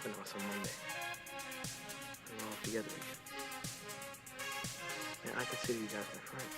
having us on Monday. And we're all together again. Man, I consider you guys my friends.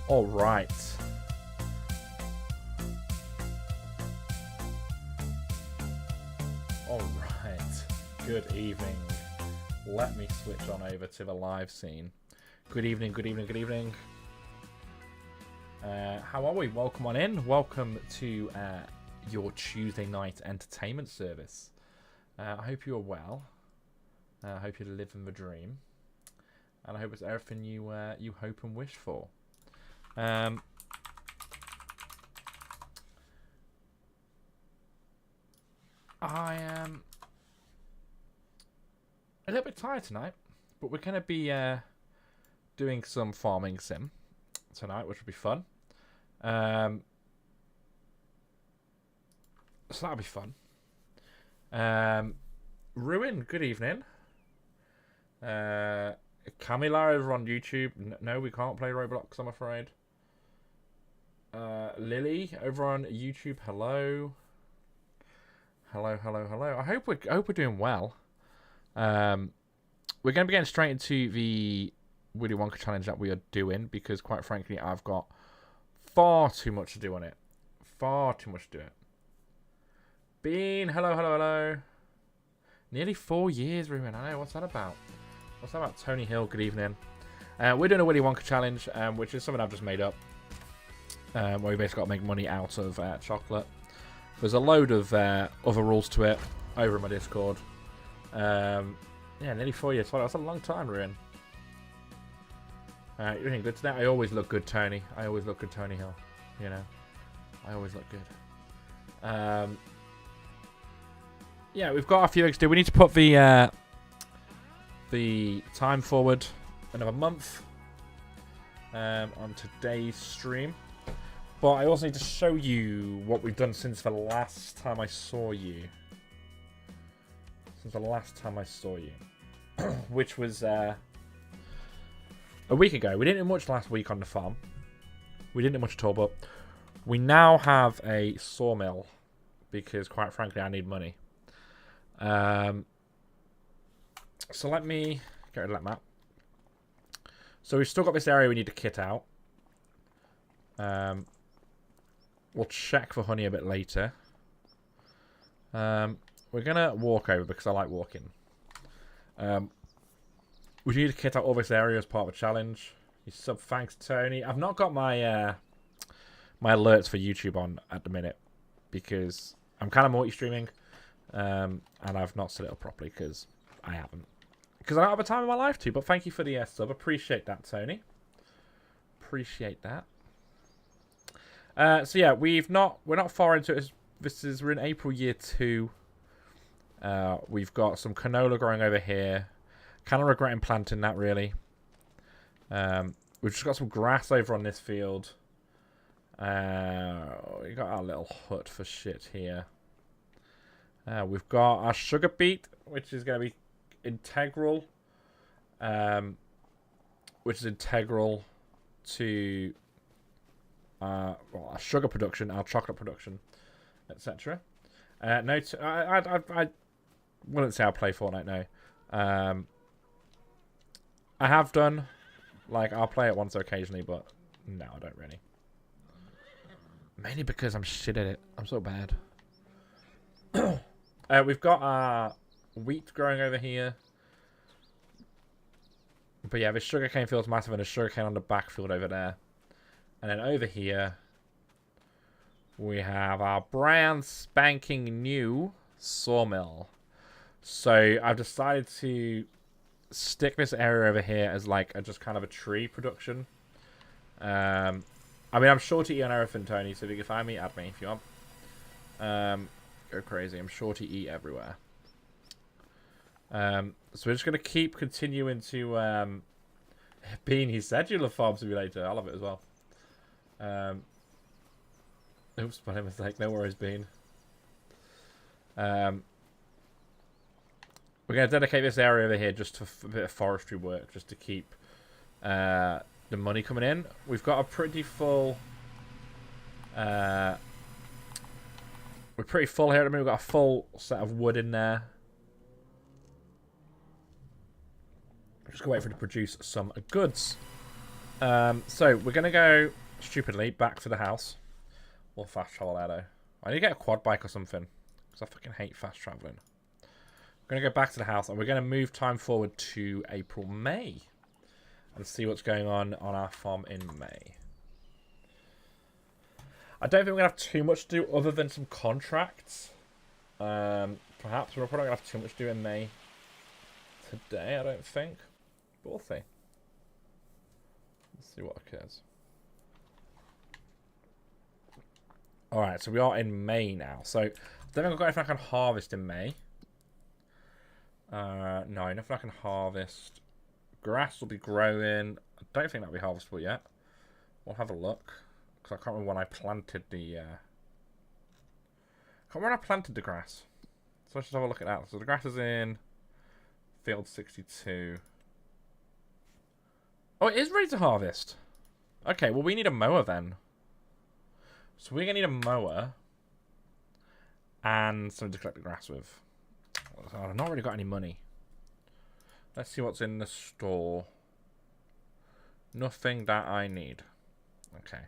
All right. All right. Good evening. Let me switch on over to the live scene. Good evening, good evening, good evening. How are we? Welcome on in. Welcome to your Tuesday night entertainment service. I hope you are well. I hope you're living the dream. And I hope it's everything you you hope and wish for. I am a little bit tired tonight, but we're going to be doing some farming sim tonight, which will be fun. So that'll be fun. Ruin, good evening. Camila over on YouTube. No, we can't play Roblox, I'm afraid. Lily over on YouTube. Hello. Hello, hello, hello. I hope we're doing well. We're going to be getting straight into the Willy Wonka challenge that we are doing because, quite frankly, I've got far too much to do on it. Far too much to do it. Bean, hello, hello, hello. Nearly 4 years, Ruin. I know. What's that about? What's that about? Tony Hill, good evening. We're doing a Willy Wonka challenge, which is something I've just made up. Where we basically got to make money out of chocolate. There's a load of other rules to it over in my Discord. Yeah, nearly 4 years. Well, that's a long time, Ruin. You're doing good today. I always look good, Tony. I always look good, Tony Hill. You know, I always look good. Yeah, we've got a few things to do. We need to put the time forward another month on today's stream. But I also need to show you what we've done since the last time I saw you. Since the last time I saw you. Which was a week ago. We didn't do much last week on the farm. We didn't do much at all, but we now have a sawmill because, quite frankly, I need money. So let me get rid of that map. So we've still got this area we need to kit out. We'll check for honey a bit later. We're going to walk over because I like walking. We need to kit out all this area as part of a challenge. You sub, thanks, Tony. I've not got my my alerts for YouTube on at the minute because I'm kind of multi-streaming, and I've not set it up properly because I haven't. Because I don't have a time in my life to. But thank you for the sub. Appreciate that, Tony. Appreciate that. So yeah, we're not far into it. We're in April year 2. We've got some canola growing over here. Kind of regretting planting that, really. We've just got some grass over on this field. We got our little hut for shit here. We've got our sugar beet, which is going to be integral. Which is integral to our sugar production, our chocolate production, etc. No, I wouldn't say I play Fortnite now. I have done, like, I'll play it once occasionally, but no, I don't really. Mainly because I'm shit at it. I'm so bad. We've got our wheat growing over here. But yeah, this sugarcane field's massive and a sugarcane on the backfield over there. And then over here, we have our brand spanking new sawmill. So I've decided to stick this area over here as like just kind of a tree production. I mean, I'm sure to eat on everything, Tony, so if you can find me, add me if you want. Go crazy. I'm sure to eat everywhere. So we're just going to keep continuing to... Bean, he said you love Farm Simulator. I love it as well. Oops, my mistake. No worries, Bean. We're going to dedicate this area over here just to a bit of forestry work, just to keep the money coming in. We've got a pretty full... we're pretty full here at the moment. We've got a full set of wood in there. Just gonna wait for it to produce some goods. So we're gonna go stupidly back to the house. Or fast travel there though. I need to get a quad bike or something because I fucking hate fast traveling. We're gonna go back to the house and we're gonna move time forward to April, May, and see what's going on our farm in May. I don't think we're gonna have too much to do other than some contracts. Perhaps we're probably gonna have too much to do in May today. I don't think. But we'll see. Let's see what occurs. Alright, so we are in May now. So, I don't think I've got anything I can harvest in May. No, nothing I can harvest. Grass will be growing. I don't think that'll be harvestable yet. We'll have a look. Because I can't remember when I planted the... can't remember when I planted the grass. So let's just have a look at that. So the grass is in field 62. Oh, it is ready to harvest. Okay, well, we need a mower then. So we're going to need a mower. And something to collect the grass with. Oh, I've not really got any money. Let's see what's in the store. Nothing that I need. Okay.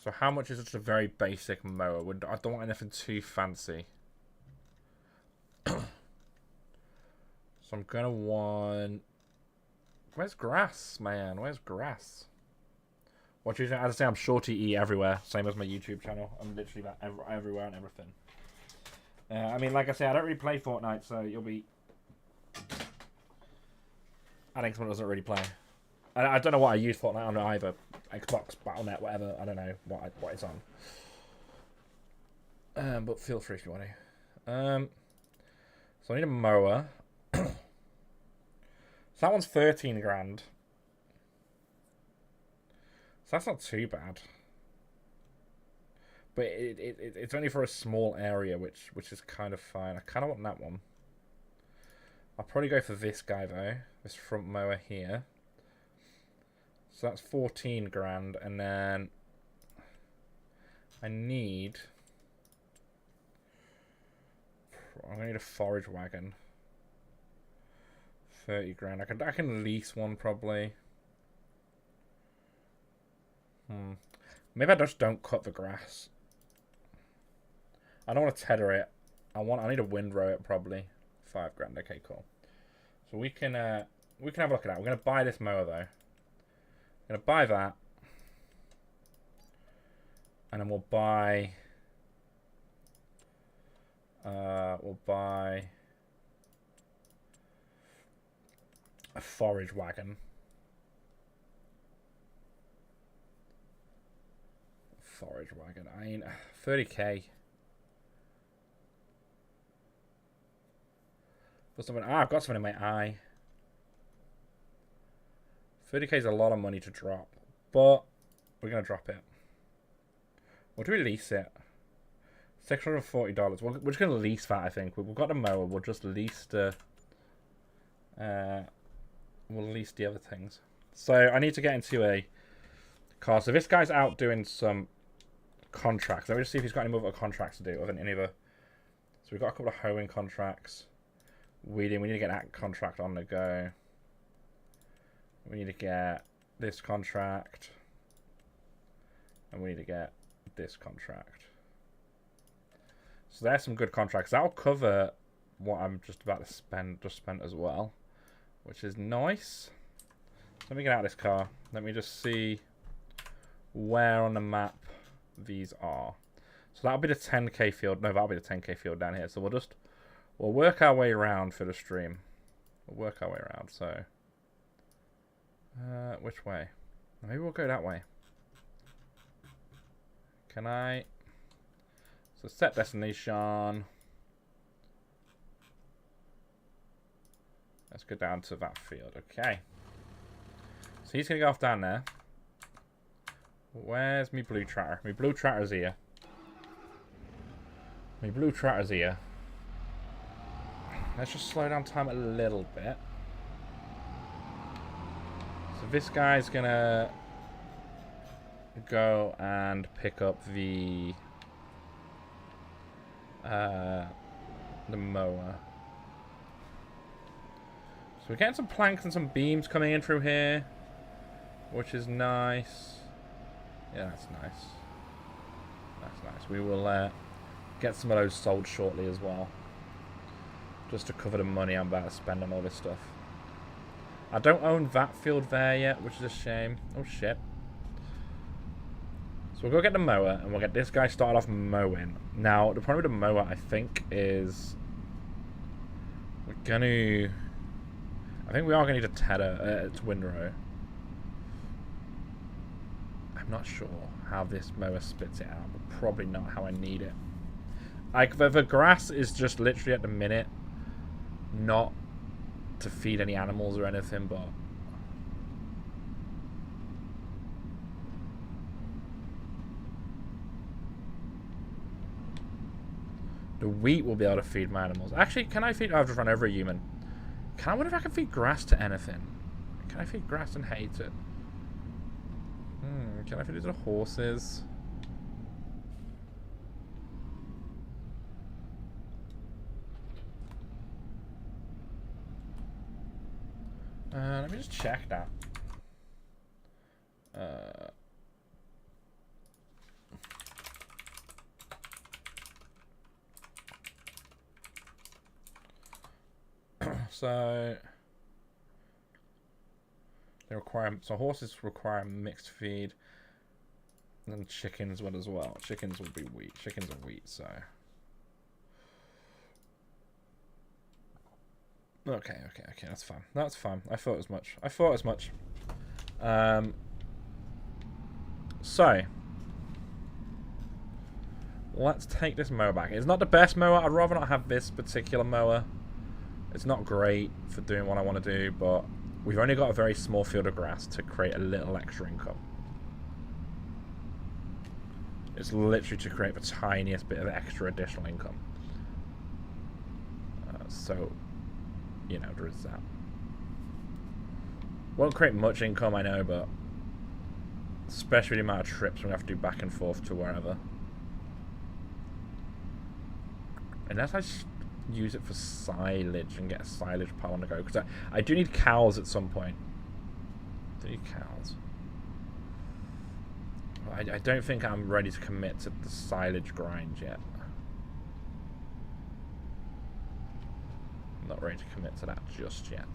So how much is just a very basic mower? I don't want anything too fancy. So I'm going to want... Where's grass, man? Where's grass? What you? As I say, I'm sure to eat everywhere. Same as my YouTube channel. I'm literally about everywhere and everything. I mean, like I say, I don't really play Fortnite, so you'll be adding someone who doesn't really play. I don't know what I use Fortnite on either. Xbox, Battle.net, whatever. I don't know what it's on. But feel free if you want to. So I need a mower. So that one's 13 grand. So that's not too bad. But it's only for a small area, which is kind of fine. I kind of want that one. I'll probably go for this guy, though. This front mower here. So that's 14 grand. And then I need... I'm going to need a forage wagon. 30 grand. I can lease one, probably. Maybe I just don't cut the grass. I don't want to tether it. I need a windrow it, probably. 5 grand. Okay, cool. So we can have a look at that. We're going to buy this mower, though. I'm going to buy that. And then we'll buy a forage wagon. I mean, 30k. For something. I've got something in my eye. 30k is a lot of money to drop, but we're gonna drop it. Or do we lease it? $640. We're just gonna lease that. I think we've got the mower. We'll just lease the. We'll lease the other things. So I need to get into a car. So this guy's out doing some contracts. Let me just see if he's got any other contracts to do other than any other. So we've got a couple of hoeing contracts. We need to get that contract on the go. We need to get this contract. And we need to get this contract. So there's some good contracts. That'll cover what I'm just about to spend, as well. Which is nice. So let me get out of this car. Let me just see where on the map these are. So that'll be the 10k field. No, that'll be the 10k field down here. So we'll work our way around for the stream. We'll work our way around. So which way? Maybe we'll go that way. Can I? So set destination. Let's go down to that field. Okay. So he's gonna go off down there. Where's me blue tractor? Me blue tractor's here. Me blue tractor's here. Let's just slow down time a little bit. So this guy's gonna go and pick up the mower. So we're getting some planks and some beams coming in through here, which is nice. Yeah, that's nice. That's nice. We will get some of those sold shortly as well, just to cover the money I'm about to spend on all this stuff. I don't own that field there yet, which is a shame. Oh shit. So we'll go get the mower, and we'll get this guy started off mowing. Now, the problem with the mower, I think, is we're gonna... I think we are going to need a tether, its windrow. I'm not sure how this mower spits it out, but probably not how I need it. Like, the grass is just literally at the minute not to feed any animals or anything, but... The wheat will be able to feed my animals. Actually, can I feed... Oh, I've just run over a human. I wonder if I can feed grass to anything. Can I feed grass and hay to... Can I feed it to the horses? Let me just check that. So they require, so horses require mixed feed, and then chickens would as well. Chickens will be wheat. Chickens are wheat, so Okay, that's fine. That's fine. I thought as much. I thought as much. So, let's take this mower back. It's not the best mower. I'd rather not have this particular mower. It's not great for doing what I want to do, but we've only got a very small field of grass to create a little extra income. It's literally to create the tiniest bit of extra additional income. So, you know, there is that. Won't create much income, I know, but especially the amount of trips we have to do back and forth to wherever. Unless I use it for silage and get a silage pile on the go, because I do need cows at some point. I do need cows. I don't think I'm ready to commit to the silage grind yet. I'm not ready to commit to that just yet.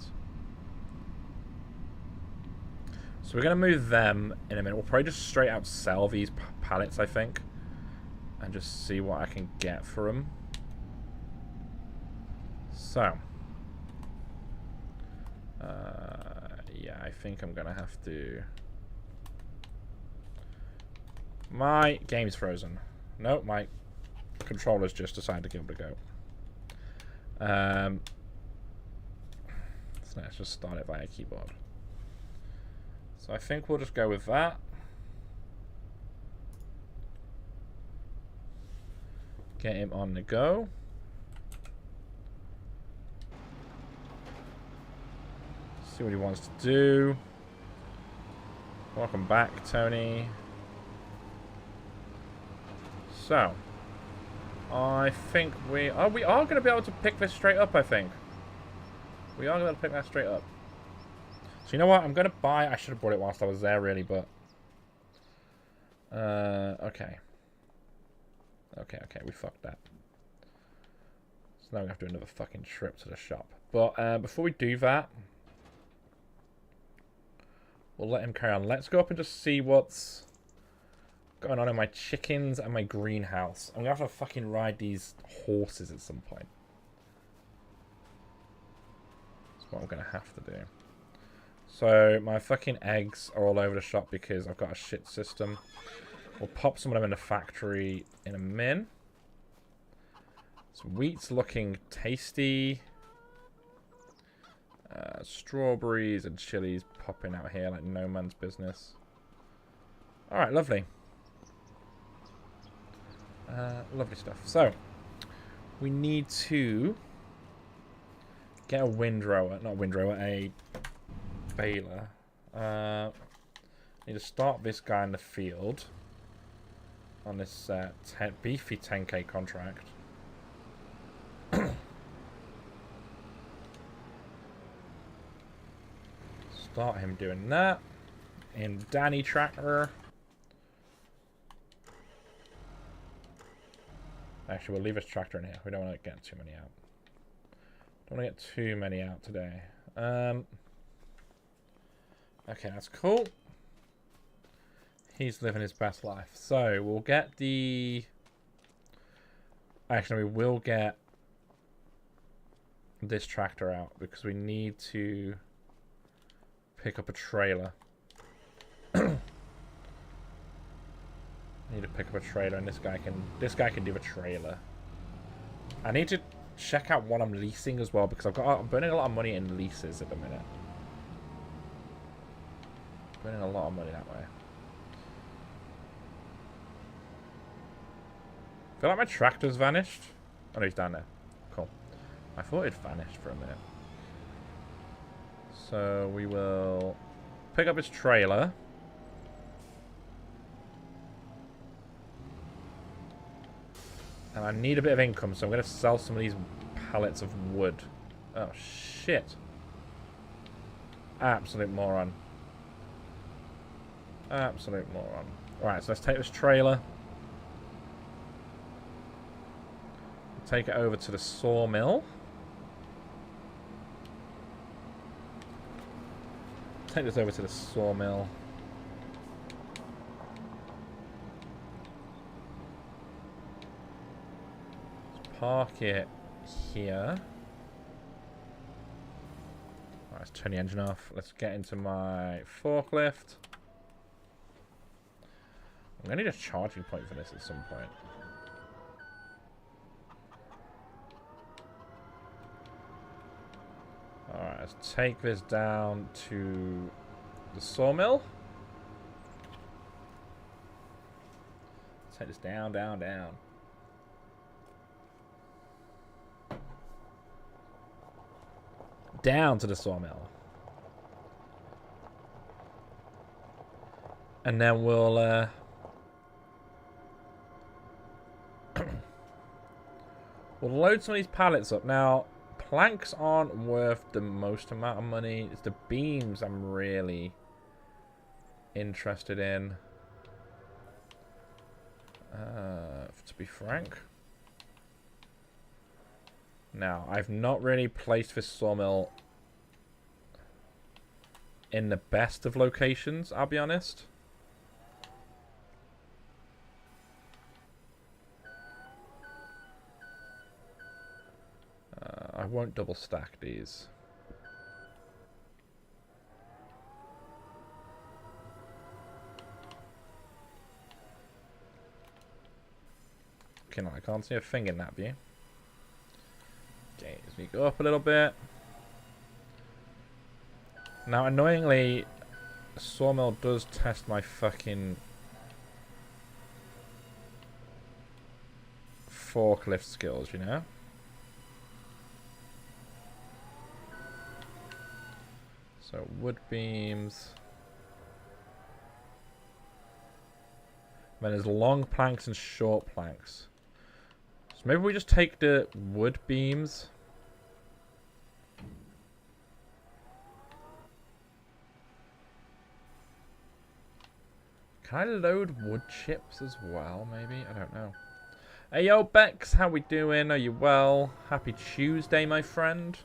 So we're going to move them in a minute. We'll probably just straight out sell these pallets, I think. And just see what I can get for them. So. Yeah, I think I'm going to have to... My game's frozen. Nope, my controller's just decided to give it a go. So let's just start it via keyboard. So I think we'll just go with that. Get him on the go. See what he wants to do. Welcome back, Tony. So, I think we are going to be able to pick this straight up, I think. We are going to pick that straight up. So you know what? I'm going to buy... I should have bought it whilst I was there, really, but... Okay. Okay, we fucked that. So now we have to do another fucking trip to the shop. But before we do that... We'll let him carry on. Let's go up and just see what's going on in my chickens and my greenhouse. I'm going to have to fucking ride these horses at some point. That's what I'm going to have to do. So, my fucking eggs are all over the shop because I've got a shit system. We'll pop some of them in the factory in a min. So, wheat's looking tasty. Strawberries and chilies popping out here like no man's business. Alright, lovely. Lovely stuff. So, we need to get a windrower. Not a windrower, a baler. Need to start this guy in the field on this beefy 10k contract. Start him doing that. In Danny tractor. Actually, we'll leave his tractor in here. We don't want to get too many out. Don't want to get too many out today. Okay, that's cool. He's living his best life. So, we'll get the... Actually, we will get this tractor out because we need to pick up a trailer. Need to pick up a trailer, and this guy can do a trailer. I need to check out what I'm leasing as well because I'm burning a lot of money in leases at the minute. Burning a lot of money that way. I feel like my tractor's vanished. Oh no, he's down there. Cool. I thought it vanished for a minute. So we will pick up his trailer. And I need a bit of income, so I'm going to sell some of these pallets of wood. Oh, shit. Absolute moron. Absolute moron. Alright, so let's take this trailer. Take it over to the sawmill. Take this over to the sawmill. Park it here. Alright, let's turn the engine off. Let's get into my forklift. I'm going to need a charging point for this at some point. Alright, let's take this down to the sawmill. Let's take this down, down, down. Down to the sawmill. And then we'll we'll load some of these pallets up. Now, planks aren't worth the most amount of money. It's the beams I'm really interested in. To be frank. Now, I've not really placed this sawmill in the best of locations, I'll be honest. I won't double stack these. Okay, no, I can't see a thing in that view. Okay, as we go up a little bit. Now, annoyingly, a sawmill does test my fucking forklift skills, you know? So, wood beams. Then there's long planks and short planks. So maybe we just take the wood beams. Can I load wood chips as well, maybe? I don't know. Hey, yo, Bex, how we doing? Are you well? Happy Tuesday, my friend.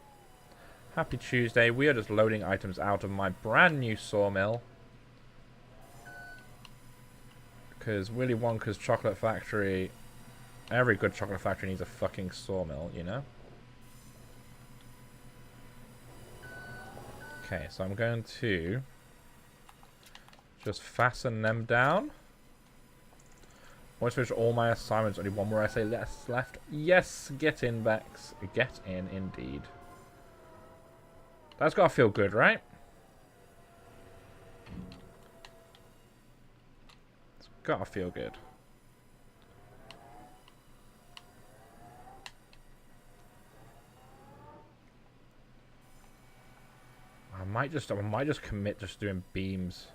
Happy Tuesday. We are just loading items out of my brand new sawmill. Because Willy Wonka's chocolate factory... Every good chocolate factory needs a fucking sawmill, you know? Okay, so I'm going to just fasten them down. Once I finish all my assignments, only one more essay left. Yes, get in, Bex. Get in, indeed. That's got to feel good, right? It's got to feel good. I might just commit just doing beams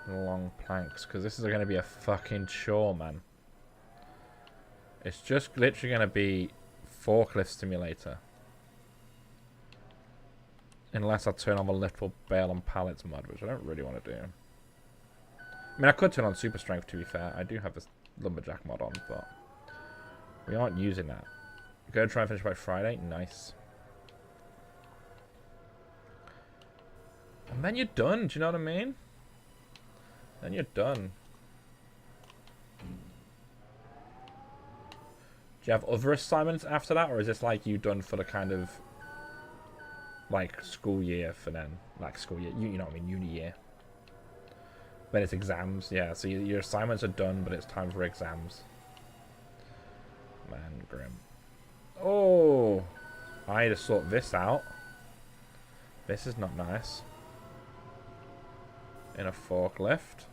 and long planks, because this is going to be a fucking chore, man. It's just literally going to be forklift simulator. Unless I turn on the little bale and pallets mod, which I don't really want to do. I mean, I could turn on super strength, to be fair. I do have this lumberjack mod on, but we aren't using that. Go try and finish by Friday. Nice. And then you're done, do you know what I mean? Then you're done. Do you have other assignments after that, or is this like you done for the kind of like school year for them? Like school year, you know what I mean, uni year. Then it's exams, yeah, so your assignments are done, but it's time for exams. Man, grim. Oh, I need to sort this out. This is not nice. In a forklift.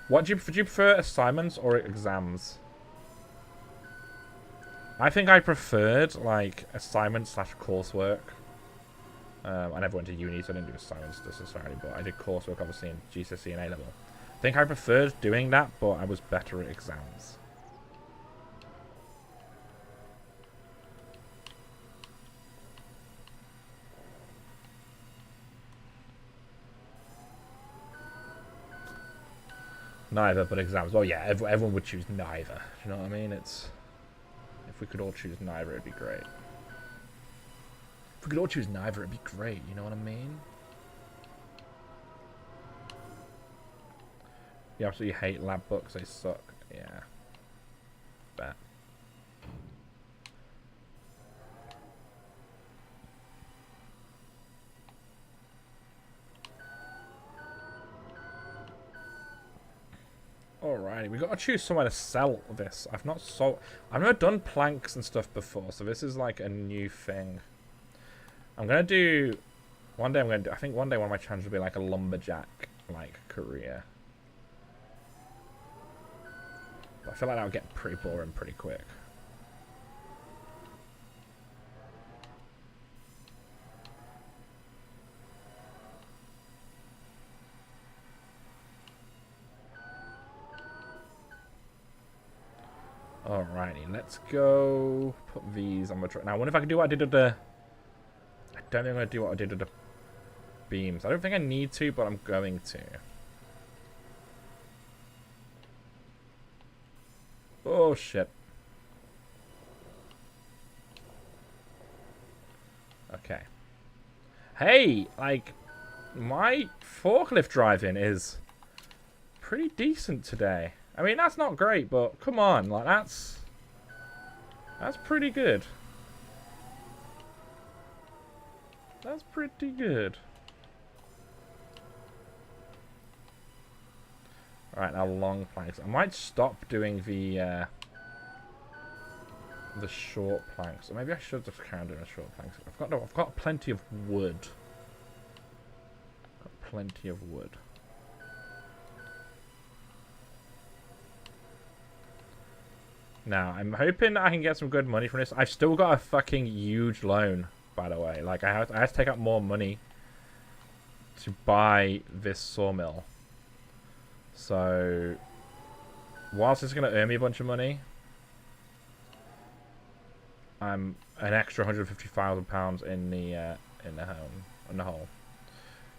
What do you prefer, assignments or exams? I think I preferred like assignments / coursework. I never went to uni, so I didn't do assignments necessarily, but I did coursework obviously in GCSE and A level. I think I preferred doing that, but I was better at exams. Neither, but exams. Well, yeah, everyone would choose neither. Do you know what I mean? It's... If we could all choose neither, it'd be great. If we could all choose neither, it'd be great. You know what I mean? You absolutely hate lab books. They suck. Yeah. Bet. Alrighty, we gotta choose somewhere to sell this. I've never done planks and stuff before, so this is like a new thing. I'm gonna do. I think one day one of my channels will be like a lumberjack like career. But I feel like that'll get pretty boring pretty quick. Alrighty, let's go put these on the truck. Now, I wonder if I can do what I did with the... I don't think I'm going to do what I did with the beams. I don't think I need to, but I'm going to. Oh, shit. Okay. Hey, like, my forklift driving is pretty decent today. I mean, that's not great, but come on, like, that's pretty good. That's pretty good. Alright, now long planks. I might stop doing the short planks. Or maybe I should just carry on doing the short planks. I've got plenty of wood. Got plenty of wood. Now, I'm hoping I can get some good money from this. I've still got a fucking huge loan, by the way. Like, I have to take out more money to buy this sawmill. So, whilst it's going to earn me a bunch of money, I'm an extra £150,000 in the hole.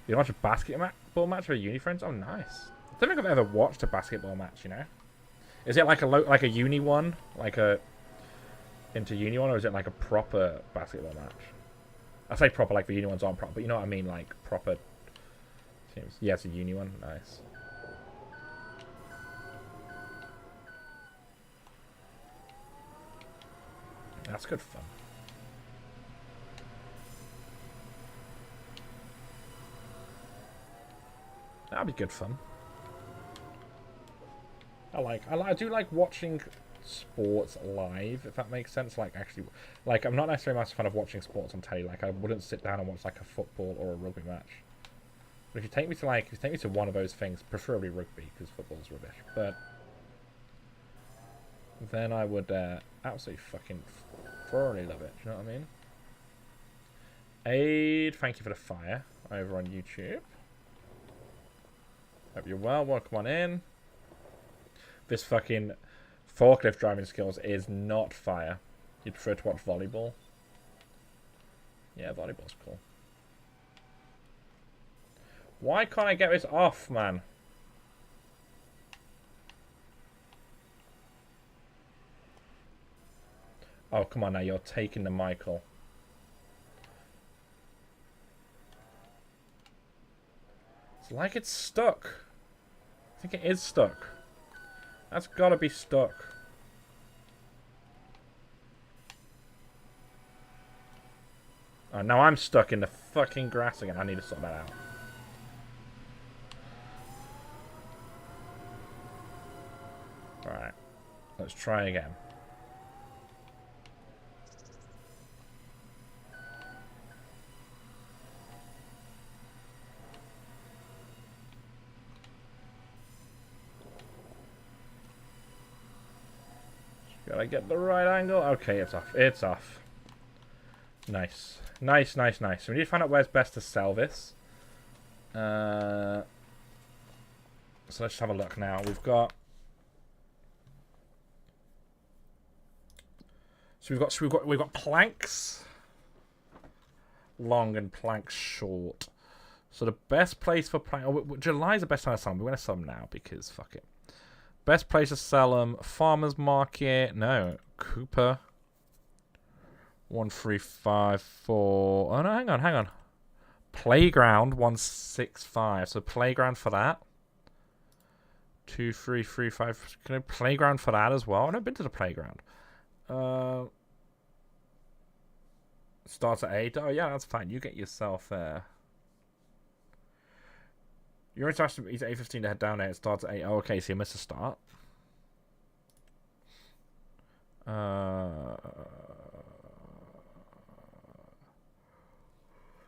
You watch a basketball match for uni friends? Oh, nice. I don't think I've ever watched a basketball match, you know? Is it like a uni one, like a inter-uni one, or is it like a proper basketball match? I say proper, like the uni ones aren't proper, but you know what I mean, like proper teams. Yeah, it's a uni one. Nice. That's good fun. That'll be good fun. I do like watching sports live, if that makes sense. Like, actually, like, I'm not necessarily a massive fan of watching sports on telly. Like, I wouldn't sit down and watch like a football or a rugby match. But if you take me to one of those things, preferably rugby, because football's rubbish. But then I would absolutely fucking thoroughly love it. Do you know what I mean? Aid, thank you for the fire over on YouTube. Hope you're well. Welcome on in. This fucking forklift driving skills is not fire. You'd prefer to watch volleyball? Yeah, volleyball's cool. Why can't I get this off, man? Oh, come on now. You're taking the Michael. It's like it's stuck. I think it is stuck. That's gotta be stuck. Oh, now I'm stuck in the fucking grass again. I need to sort that out. Alright. Let's try again. Gotta get the right angle. Okay, it's off. It's off. Nice. Nice, nice, nice. So we need to find out where's best to sell this. So let's just have a look now. We've got... So we've got planks long and planks short. So the best place for plank... Oh, July's the best time to sell them. We're going to sell them now because fuck it. Best place to sell them. Farmer's Market. No. Cooper. 1354. Oh, no. Hang on. Hang on. Playground. 165. So playground for that. 2335. Can I playground for that as well? I've never been to the playground. Starts at 8. Oh, yeah. That's fine. You get yourself... You're interested. He's at 8:15 to head down there. It starts at 8. Oh, okay. So you missed a start.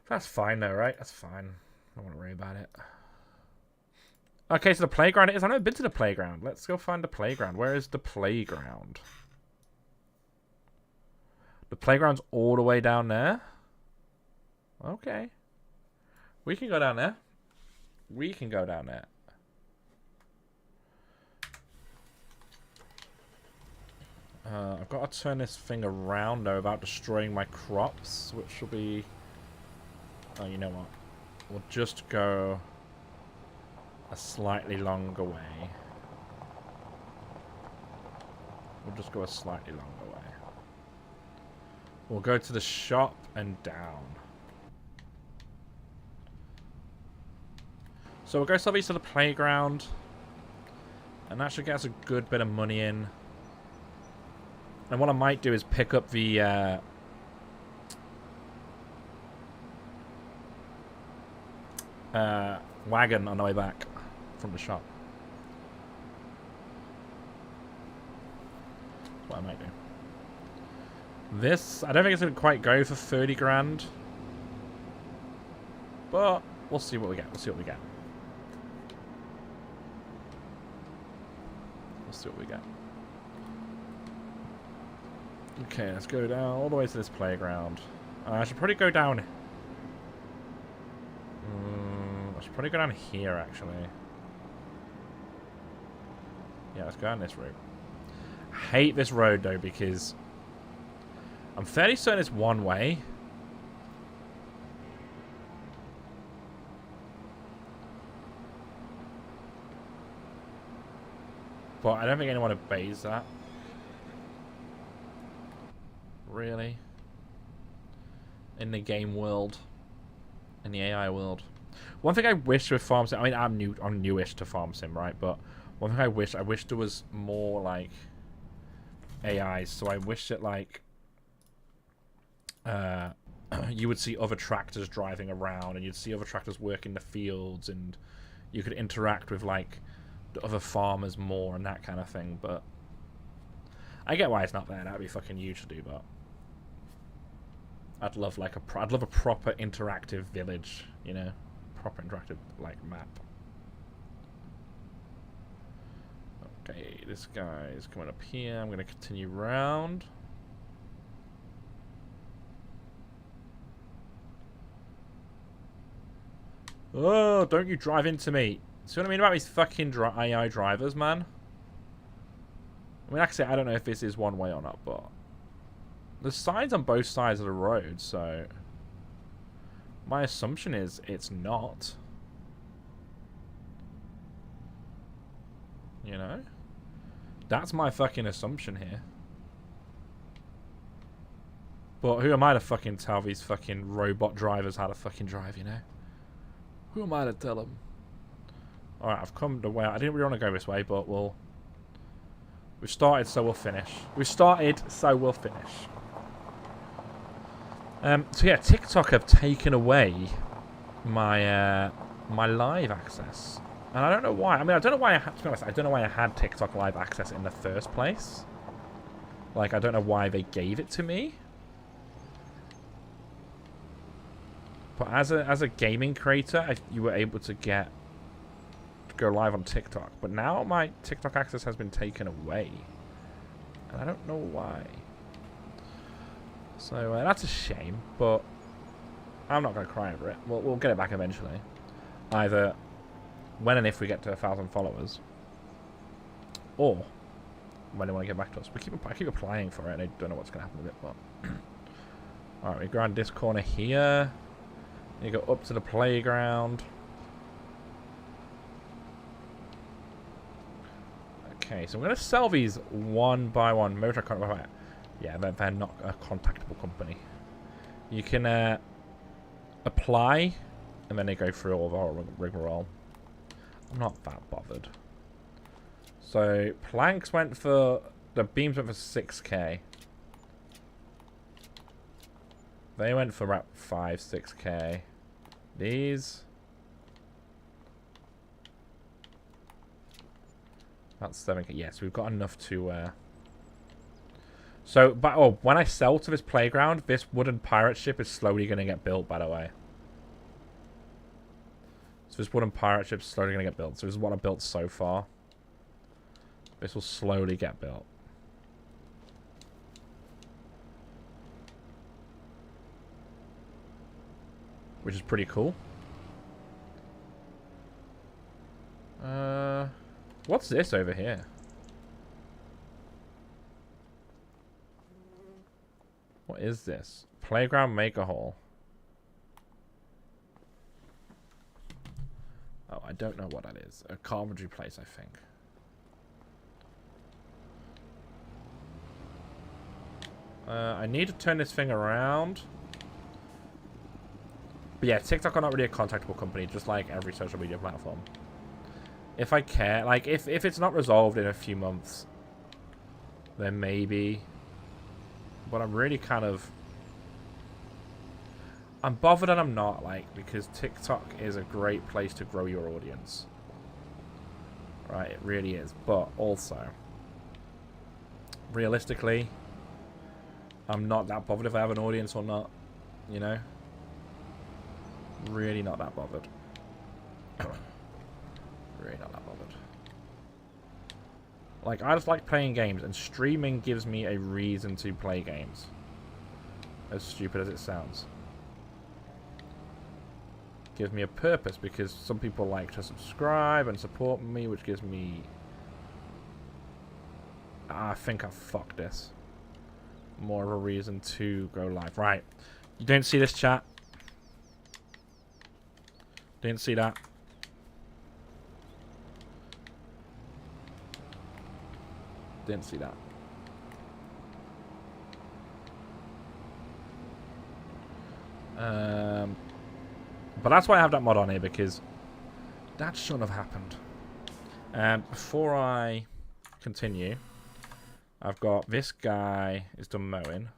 That's fine though, right? That's fine. I don't want to worry about it. Okay, so the playground it is. I've never been to the playground. Let's go find the playground. Where is the playground? The playground's all the way down there? Okay. We can go down there. We can go down there. I've got to turn this thing around though without destroying my crops, which will be... Oh, you know what? We'll just go a slightly longer way. We'll just go a slightly longer way. We'll go to the shop and down. So we'll go southeast to the playground. And that should get us a good bit of money in. And what I might do is pick up the... wagon on the way back from the shop. That's what I might do. This, I don't think it's going to quite go for 30 grand. But we'll see what we get. We'll see what we get. We'll see what we get. Okay, let's go down all the way to this playground. I should probably go down... I should probably go down here, actually. Yeah, let's go down this route. I hate this road, though, because... I'm fairly certain it's one way. But I don't think anyone obeys that. Really? In the game world. In the AI world. One thing I wish with Farm Sim, I mean, I'm newish to Farm Sim, right? But one thing I wish there was more like AIs. So I wish that like you would see other tractors driving around, and you'd see other tractors working the fields, and you could interact with like the other farmers more and that kind of thing. But I get why it's not there. That'd be fucking huge to do, but I'd love like I'd love a proper interactive village, you know. Proper interactive like map. Okay, this guy is coming up here. I'm going to continue round. Oh, don't you drive into me. See what I mean about these fucking AI drivers, man? I mean, like I say, I don't know if this is one way or not, but there's signs on both sides of the road, so my assumption is it's not. You know? That's my fucking assumption here. But who am I to fucking tell these fucking robot drivers how to fucking drive, you know? Who am I to tell them? Alright, I've come the way. I didn't really want to go this way, but we've started, so we'll finish. We've started, so we'll finish. So yeah, TikTok have taken away my my live access, and I don't know why. I mean, I don't know why. To be honest, I don't know why I had TikTok live access in the first place. Like, I don't know why they gave it to me. But as a gaming creator, you were able to go live on TikTok. But now my TikTok access has been taken away, and I don't know why. So that's a shame, but I'm not going to cry over it. We'll get it back eventually. Either when and if we get to 1,000 followers, or when they want to get back to us. I keep applying for it, and I don't know what's going to happen with it, but... Alright, we go around this corner here. You go up to the playground. Okay, so I'm going to sell these one by one. Motor contract. Yeah, they're not a contactable company. You can apply, and then they go through all of our rigmarole. I'm not that bothered. So planks went for... The beams went for 6k. They went for about 5, 6k. These... That's 7k. Yes, we've got enough to So, but when I sell to this playground, this wooden pirate ship is slowly going to get built, by the way. So this wooden pirate ship is slowly going to get built. So this is what I built so far. This will slowly get built. Which is pretty cool. What's this over here? What is this? Playground Maker Hall. Oh, I don't know what that is. A carpentry place, I think. I need to turn this thing around. But yeah, TikTok are not really a contactable company, just like every social media platform. If I care, like, if it's not resolved in a few months, then maybe. But I'm really kind of... I'm bothered and I'm not, like, because TikTok is a great place to grow your audience. Right, it really is. But also, realistically, I'm not that bothered if I have an audience or not, you know? Really not that bothered. Really not that bothered. Like, I just like playing games, and streaming gives me a reason to play games. As stupid as it sounds. Gives me a purpose, because some people like to subscribe and support me, which gives me... I think I've fucked this. More of a reason to go live. Right. You don't see this, chat? Didn't see that. Didn't see that. But that's why I have that mod on here, because that shouldn't have happened. Before I continue, I've got this guy is done mowing.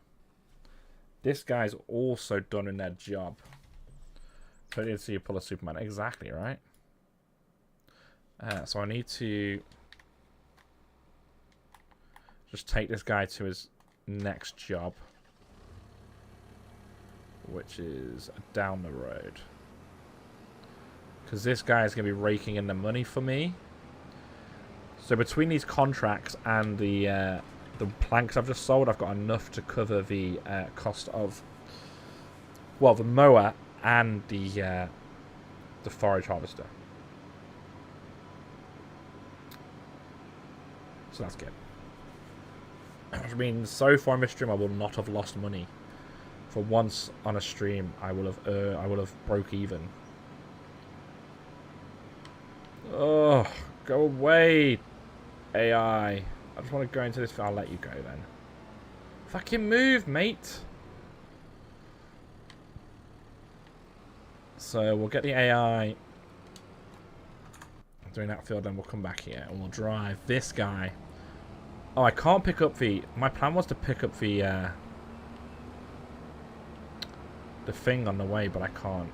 This guy's also done in their job. So I did see you pull a Superman. Exactly, right? So I need to just take this guy to his next job, which is down the road. Because this guy is going to be raking in the money for me. So between these contracts and the planks I've just sold, I've got enough to cover the cost of, well, the mower and the forage harvester. So that's good. Which means so far in this stream I will not have lost money. For once on a stream, I will have broke even. Oh, go away, AI. I just want to go into this. I'll let you go then. Fucking move, mate. So we'll get the AI doing that field, then we'll come back here and we'll drive this guy. Oh, I can't pick up the... My plan was to pick up the thing on the way, but I can't.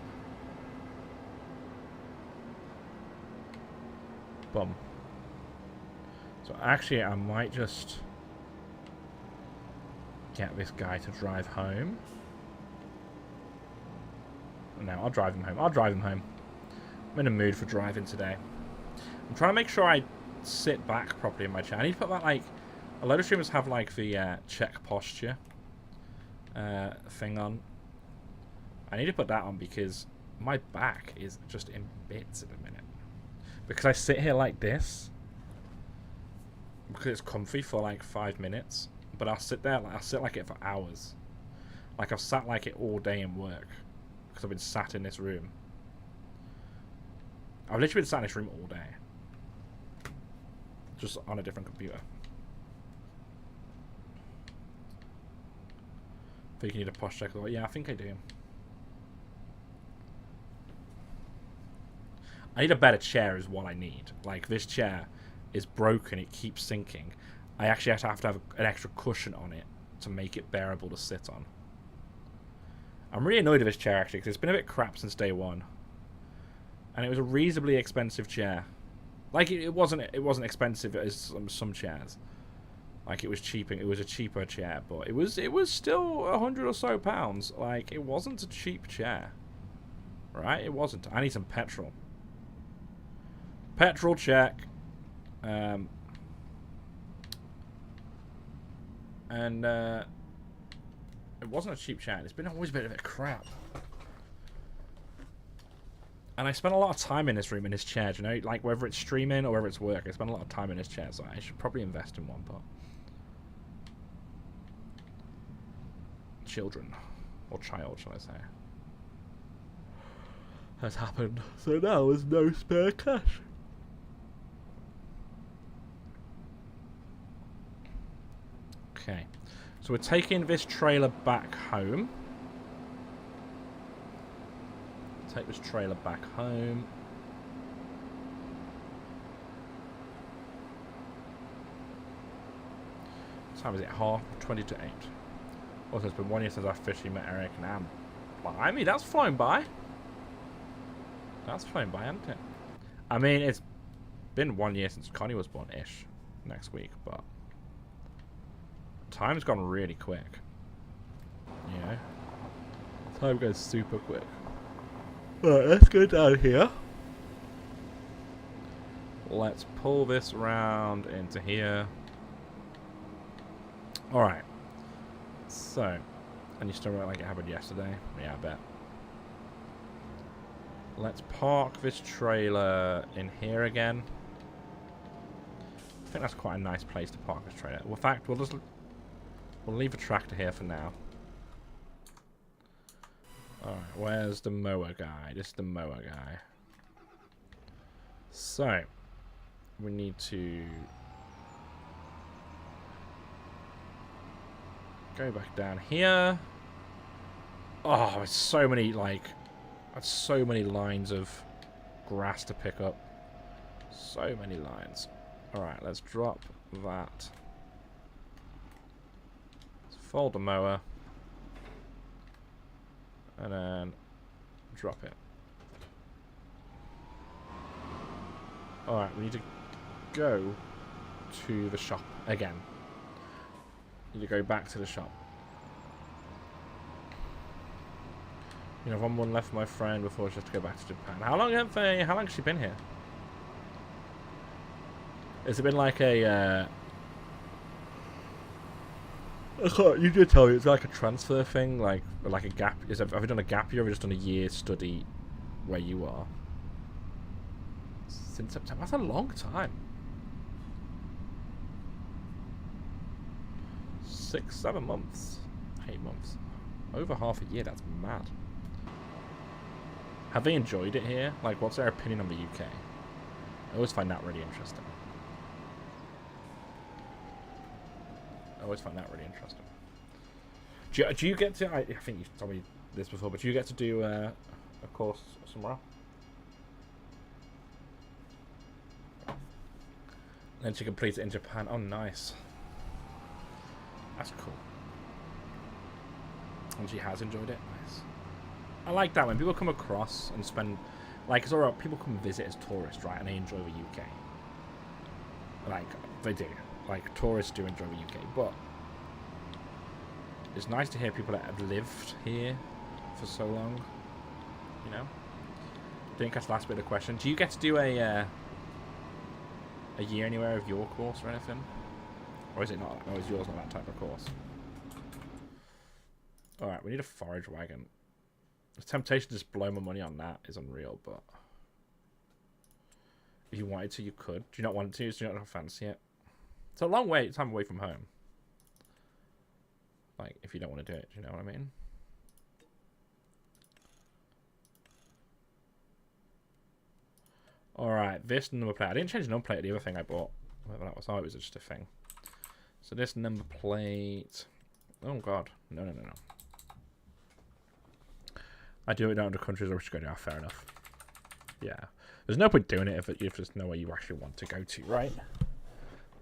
Bum. So actually, I might just get this guy to drive home. No, I'll drive him home. I'll drive him home. I'm in a mood for driving today. I'm trying to make sure I sit back properly in my chair. I need to put that, like... A lot of streamers have, like, the check posture thing on. I need to put that on because my back is just in bits at the minute. Because I sit here like this. Because it's comfy for, like, 5 minutes. But I'll sit there, like, I'll sit like it for hours. Like, I've sat like it all day in work. Because I've been sat in this room. I've literally been sat in this room all day. Just on a different computer. I think you need a posture check. Yeah, I think I do. I need a better chair is what I need. Like, this chair is broken. It keeps sinking. I actually have to have an extra cushion on it to make it bearable to sit on. I'm really annoyed with this chair, actually, because it's been a bit crap since day one. And it was a reasonably expensive chair. Like, it wasn't expensive as some chairs. Like it was cheaping. It was a cheaper chair, but it was still £100 or so. Like it wasn't a cheap chair, right? It wasn't. I need some petrol. Petrol check. And it wasn't a cheap chair. It's been always a bit of a crap. And I spent a lot of time in this room in this chair. You know, like whether it's streaming or whether it's work, I spend a lot of time in this chair. So I should probably invest in one part. Children, or child, shall I say, has happened. So now there's no spare cash. Okay, so we're taking this trailer back home. Take this trailer back home. What time is it? 20 to 8. Also, it's been 1 year since I officially met Eric, and I'm blimey, that's flown by. That's flown by, hasn't it? I mean, it's been 1 year since Connie was born-ish next week, but time's gone really quick. You know? Time goes super quick. Alright, let's go down here. Let's pull this round into here. Alright. So, and you still won't like it happened yesterday? Yeah, I bet. Let's park this trailer in here again. I think that's quite a nice place to park this trailer. Well, in fact, we'll leave a tractor here for now. Alright, where's the mower guy? This is the mower guy. So, we need to go back down here. Oh, it's so many, like, that's so many lines of grass to pick up. So many lines. Alright, let's drop that. Let's fold the mower. And then drop it. Alright, we need to go to the shop again. Need to go back to the shop. You know, one left for my friend before she has to go back to Japan. How long has she been here? Has it been like a you did tell me it's like a transfer thing, like a gap. Have you done a gap year or have you just done a year study where you are? Since September. That's a long time. 6, 7 months. 8 months. Over half a year, that's mad. Have they enjoyed it here? Like, what's their opinion on the UK? I always find that really interesting. I always find that really interesting. Do you get to... I think you've told me this before, but do you get to do a course somewhere else? Then she completes it in Japan. Oh, nice. That's cool. And she has enjoyed it. Nice. I like that when people come across and spend... Like, it's alright, people come visit as tourists, right? And they enjoy the UK. Like, they do. Like, tourists do enjoy the UK. But it's nice to hear people that have lived here for so long. You know? I think that's the last bit of the question. Do you get to do a year anywhere of your course or anything? Or is it not? Or is yours not that type of course? Alright, we need a forage wagon. The temptation to just blow my money on that is unreal, but if you wanted to, you could. Do you not want to? Do you not fancy it? It's a long time away from home. Like, if you don't want to do it, do you know what I mean? Alright, this number plate. I didn't change the number plate of the other thing I bought. Whatever that was. Oh, it was just a thing. So this number plate... Oh, God. No. I do it down to countries I wish to go to. Fair enough. Yeah. There's no point doing it if you just know where you actually want to go to, right?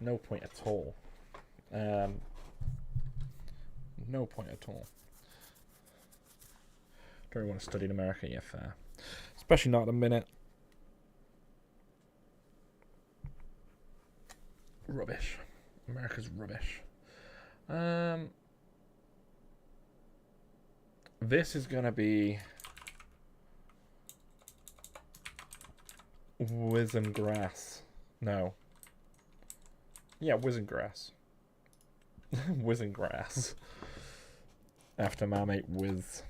No point at all. No point at all. Don't really want to study in America, yeah, fair. Especially not at the minute. Rubbish. America's rubbish. This is gonna be Wizengrass. No. Yeah, Wizengrass. Wizengrass. After my mate Wiz.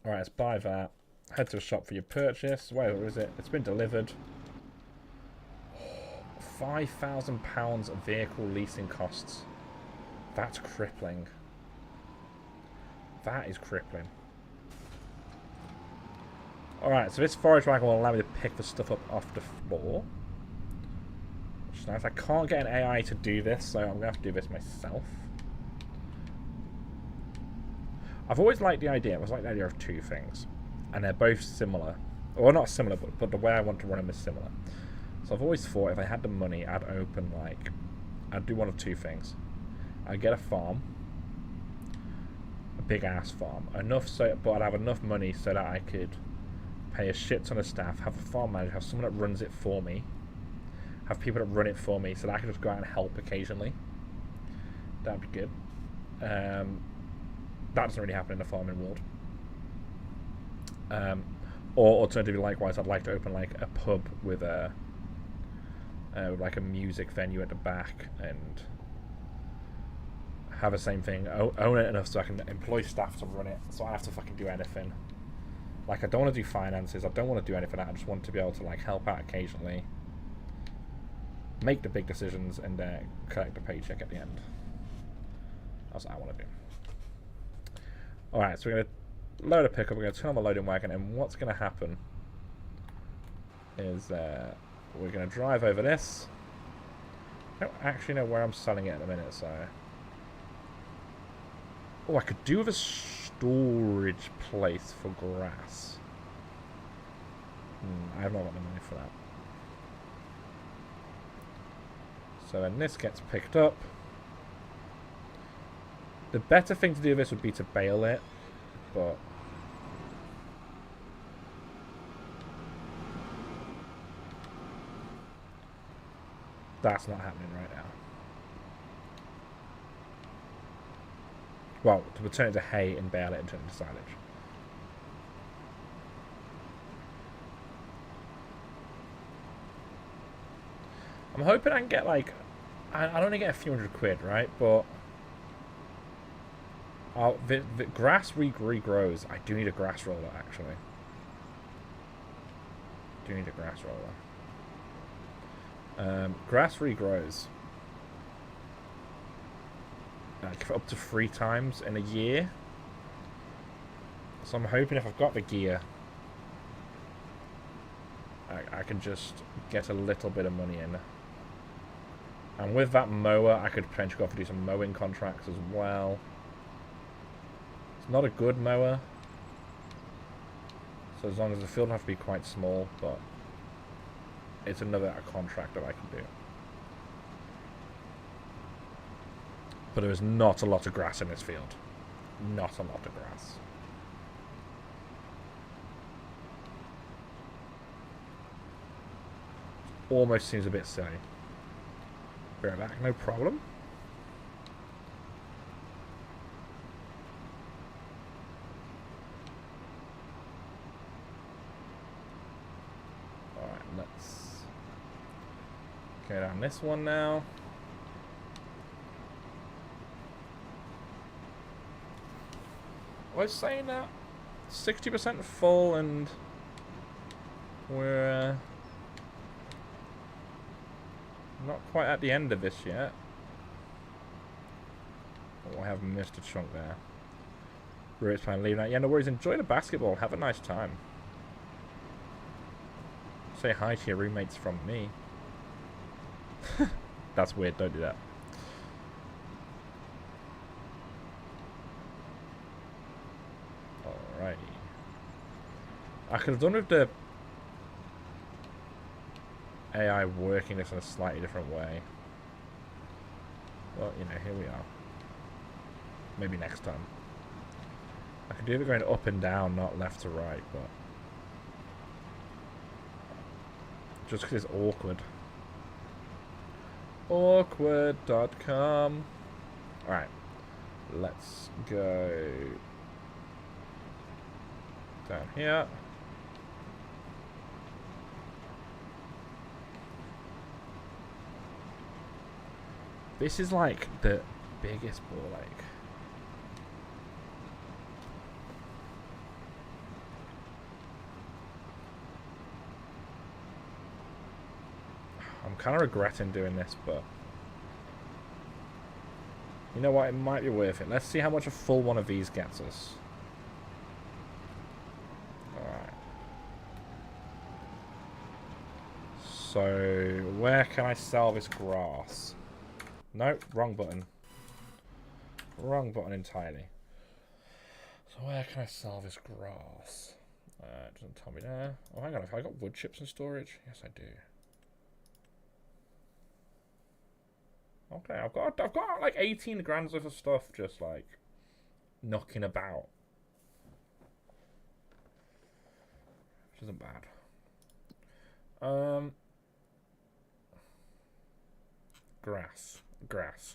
Alright, let's buy that. Head to a shop for your purchase. Where is it? It's been delivered. £5,000 of vehicle leasing costs. That's crippling. That is crippling. Alright, so this forage wagon will allow me to pick the stuff up off the floor. Which is nice. I can't get an AI to do this, so I'm going to have to do this myself. I've always liked the idea. I always liked the idea of two things. And they're both similar. Well, not similar, but the way I want to run them is similar. So I've always thought if I had the money, I'd open, like... I'd do one of two things. I'd get a farm. A big-ass farm. Enough so... But I'd have enough money so that I could pay a shit ton of staff, have a farm manager, have someone that runs it for me. Have people that run it for me so that I can just go out and help occasionally. That'd be good. That doesn't really happen in the farming world. Or alternatively, likewise, I'd like to open like a pub with a like a music venue at the back and have the same thing. Own it enough so I can employ staff to run it, so I don't have to fucking do anything. Like, I don't want to do finances. I don't want to do anything. I just want to be able to like help out occasionally, make the big decisions, and collect a paycheck at the end. That's what I want to do. Alright, so we're going to load a pickup, we're going to turn on the loading wagon, and what's going to happen is we're going to drive over this. I don't actually know where I'm selling it at the minute, so... Oh, I could do with a storage place for grass. I have not got the money for that. So then this gets picked up. The better thing to do with this would be to bale it, but... That's not happening right now. Well, to turn it to hay and bale it and turn it to silage. I'm hoping I can get like... I'll only get a few £100, right? But... the grass regrows. I do need a grass roller, actually. Do need a grass roller. Grass regrows. Like up to 3 times in a year. So I'm hoping if I've got the gear, I can just get a little bit of money in. And with that mower, I could potentially go off and do some mowing contracts as well. Not a good mower, so as long as the field have to be quite small, but it's another contract that I can do. But there is not a lot of grass in this field. Not a lot of grass. Almost seems a bit silly. Be right back, no problem. Let's go down this one now. I was saying that 60% full, and we're not quite at the end of this yet. Oh, I have missed a chunk there. Root's plan leaving out. Yeah, no worries. Enjoy the basketball. Have a nice time. Say hi to your roommates from me. That's weird, don't do that. Alrighty. I could have done with the AI working this in a slightly different way. Well, you know, here we are. Maybe next time. I could do it going up and down, not left to right, but... just because it's awkward. Awkward.com. Alright. Let's go down here. This is like the biggest ball lake. I'm kind of regretting doing this, but you know what? It might be worth it. Let's see how much a full one of these gets us. Alright. So, where can I sell this grass? Nope, wrong button. Wrong button entirely. So where can I sell this grass? It doesn't tell me there. Oh, hang on. Have I got wood chips in storage? Yes, I do. Okay, I've got like 18 grand worth of stuff just like knocking about, which isn't bad. Grass.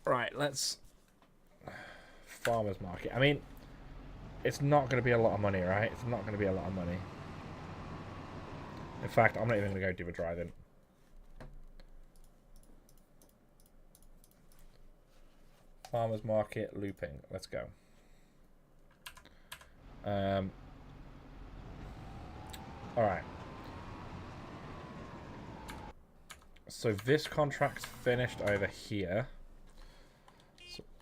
Right, let's farmers market. I mean, it's not going to be a lot of money, right? It's not going to be a lot of money. In fact, I'm not even going to go do a drive-in. Farmers market looping. Let's go. Alright. So this contract's finished over here.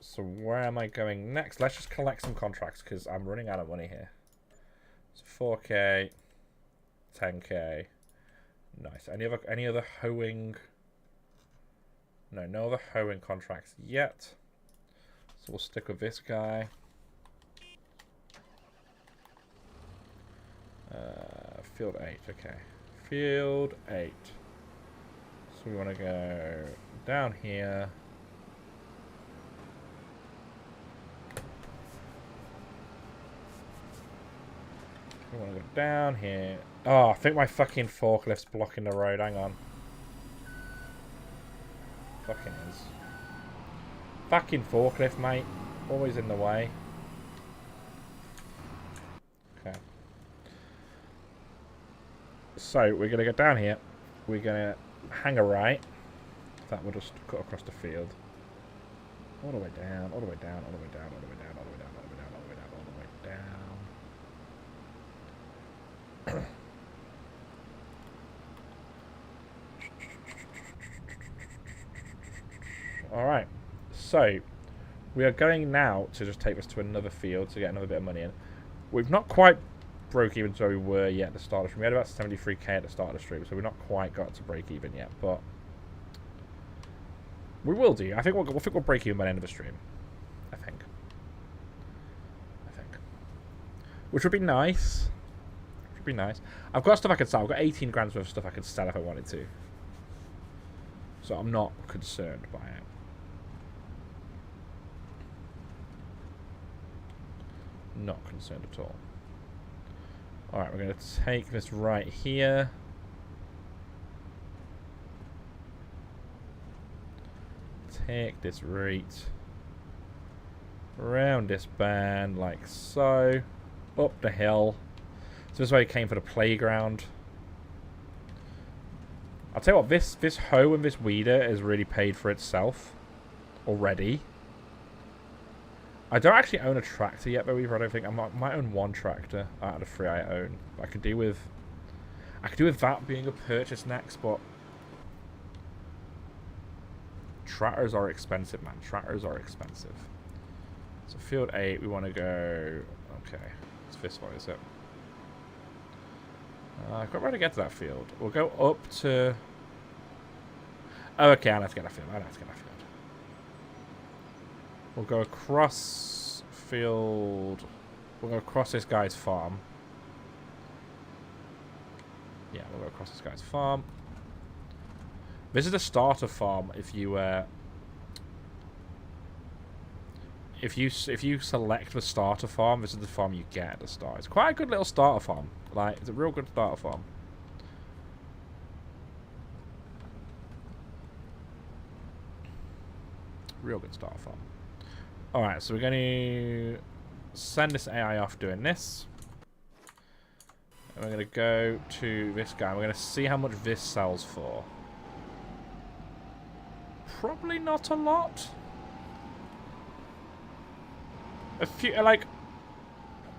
So where am I going next? Let's just collect some contracts because I'm running out of money here. So 4K, 10K. Nice. Any other hoeing? No, no other hoeing contracts yet. So we'll stick with this guy. Field 8, okay. Field 8. So we want to go down here. We want to go down here. Oh, I think my fucking forklift's blocking the road. Hang on. Fucking is. Fucking forklift, mate. Always in the way. Okay. So, we're going to go down here. We're going to hang a right. That will just cut across the field. All the way down, all the way down, all the way down, all the way down, all the way down, all the way down, all the way down, all the way down. Alright, so we are going now to just take this to another field to get another bit of money in. We've not quite broke even to where we were yet at the start of the stream. We had about 73k at the start of the stream, so we've not quite got to break even yet, but we will do. I think we'll break even by the end of the stream. I think. Which would be nice. Would be nice. I've got stuff I could sell. I've got 18 grand worth of stuff I could sell if I wanted to. So I'm not concerned by it. Not concerned at all. Alright, we're going to take this right here. Take this route around this band like so. Up the hill. So this is where we came for the playground. I'll tell you what, this hoe and this weeder is really paid for itself already. I don't actually own a tractor yet, though, either. I don't think. I might own one tractor out of the 3 I own. I could do with that being a purchase next, but tractors are expensive, man. Tractors are expensive. So field 8, we want to go. Okay, it's this one, is it? I've got where to get to that field. We'll go up to. Oh, okay, I know to get that field. We'll go across field. We'll go across this guy's farm. Yeah, we'll go across this guy's farm. This is the starter farm. If you select the starter farm, this is the farm you get at the start. It's quite a good little starter farm. Like, it's a real good starter farm. Real good starter farm. Alright, so we're going to send this AI off doing this. And we're going to go to this guy. We're going to see how much this sells for. Probably not a lot. A few, like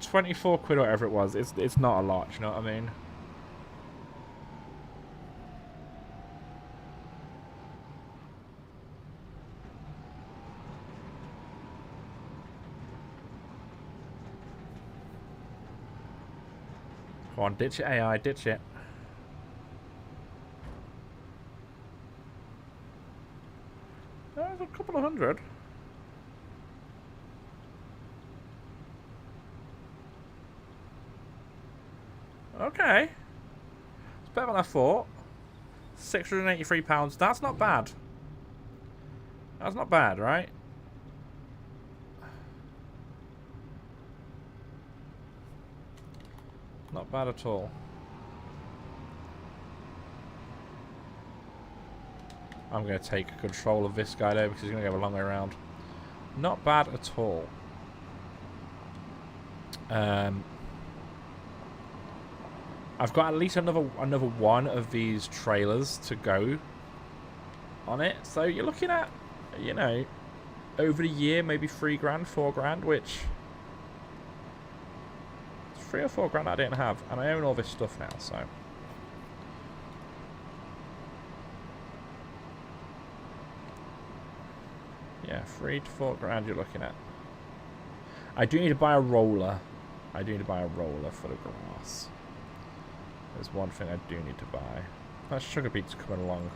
24 quid or whatever it was. It's not a lot, you know what I mean? Come on, ditch it, AI, ditch it. There's a couple of hundred. Okay. It's better than I thought. £683. That's not bad. That's not bad, right? Not bad at all. I'm going to take control of this guy there because he's going to go a long way around. Not bad at all. I've got at least another one of these trailers to go on it. So you're looking at, you know, over the year, maybe 3 grand, 4 grand, which... 3 or 4 grand I didn't have. And I own all this stuff now, so... Yeah, 3 to 4 grand you're looking at. I do need to buy a roller. I do need to buy a roller for the grass. There's one thing I do need to buy. That sugar beet's coming along.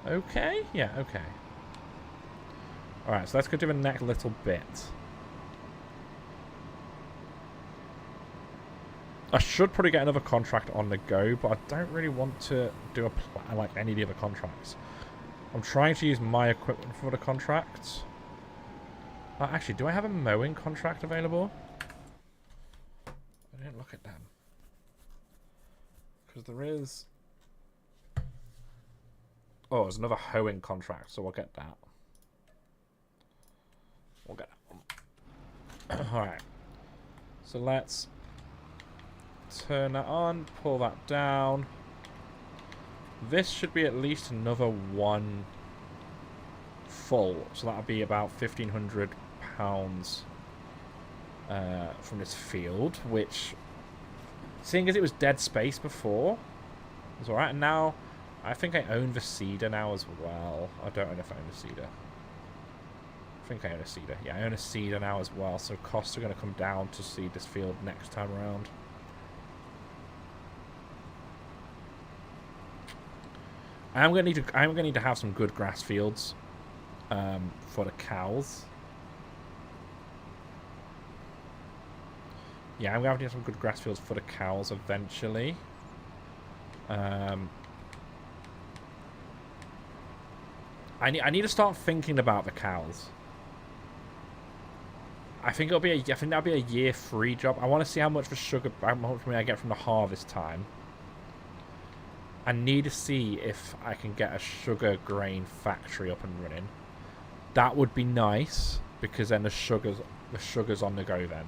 Okay? Yeah, okay. Alright, so let's go do the next little bit. I should probably get another contract on the go, but I don't really want to do a like any of the other contracts. I'm trying to use my equipment for the contracts. Actually, do I have a mowing contract available? I didn't look at them. Because there is... Oh, there's another hoeing contract, so we'll get that. We'll get that one. Alright. So let's turn that on, pull that down. This should be at least another one full. So that'll be about £1,500 from this field, which... Seeing as it was dead space before, it was alright. And now, I think I own the seeder now as well. I don't know if I own the seeder. I think I own a seeder. Yeah, I own a seeder now as well. So costs are going to come down to seed this field next time around. I'm going to need to have some good grass fields for the cows. Yeah, I'm going to have some good grass fields for the cows eventually. I need to start thinking about the cows. I think that'll be a year free job. I want to see how much money I get from the harvest time. I need to see if I can get a sugar grain factory up and running. That would be nice because then the sugar's on the go then.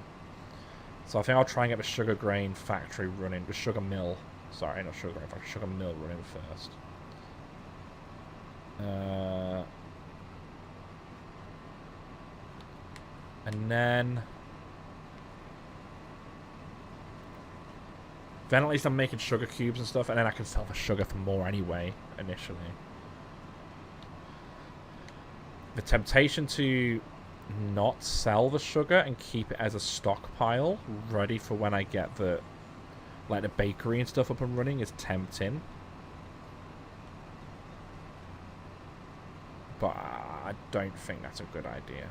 So I think I'll try and get the sugar grain factory running, the sugar mill. Sorry, not sugar grain factory, sugar mill running first. And then at least I'm making sugar cubes and stuff, and then I can sell the sugar for more anyway, initially. The temptation to not sell the sugar and keep it as a stockpile ready for when I get the bakery and stuff up and running is tempting. But I don't think that's a good idea.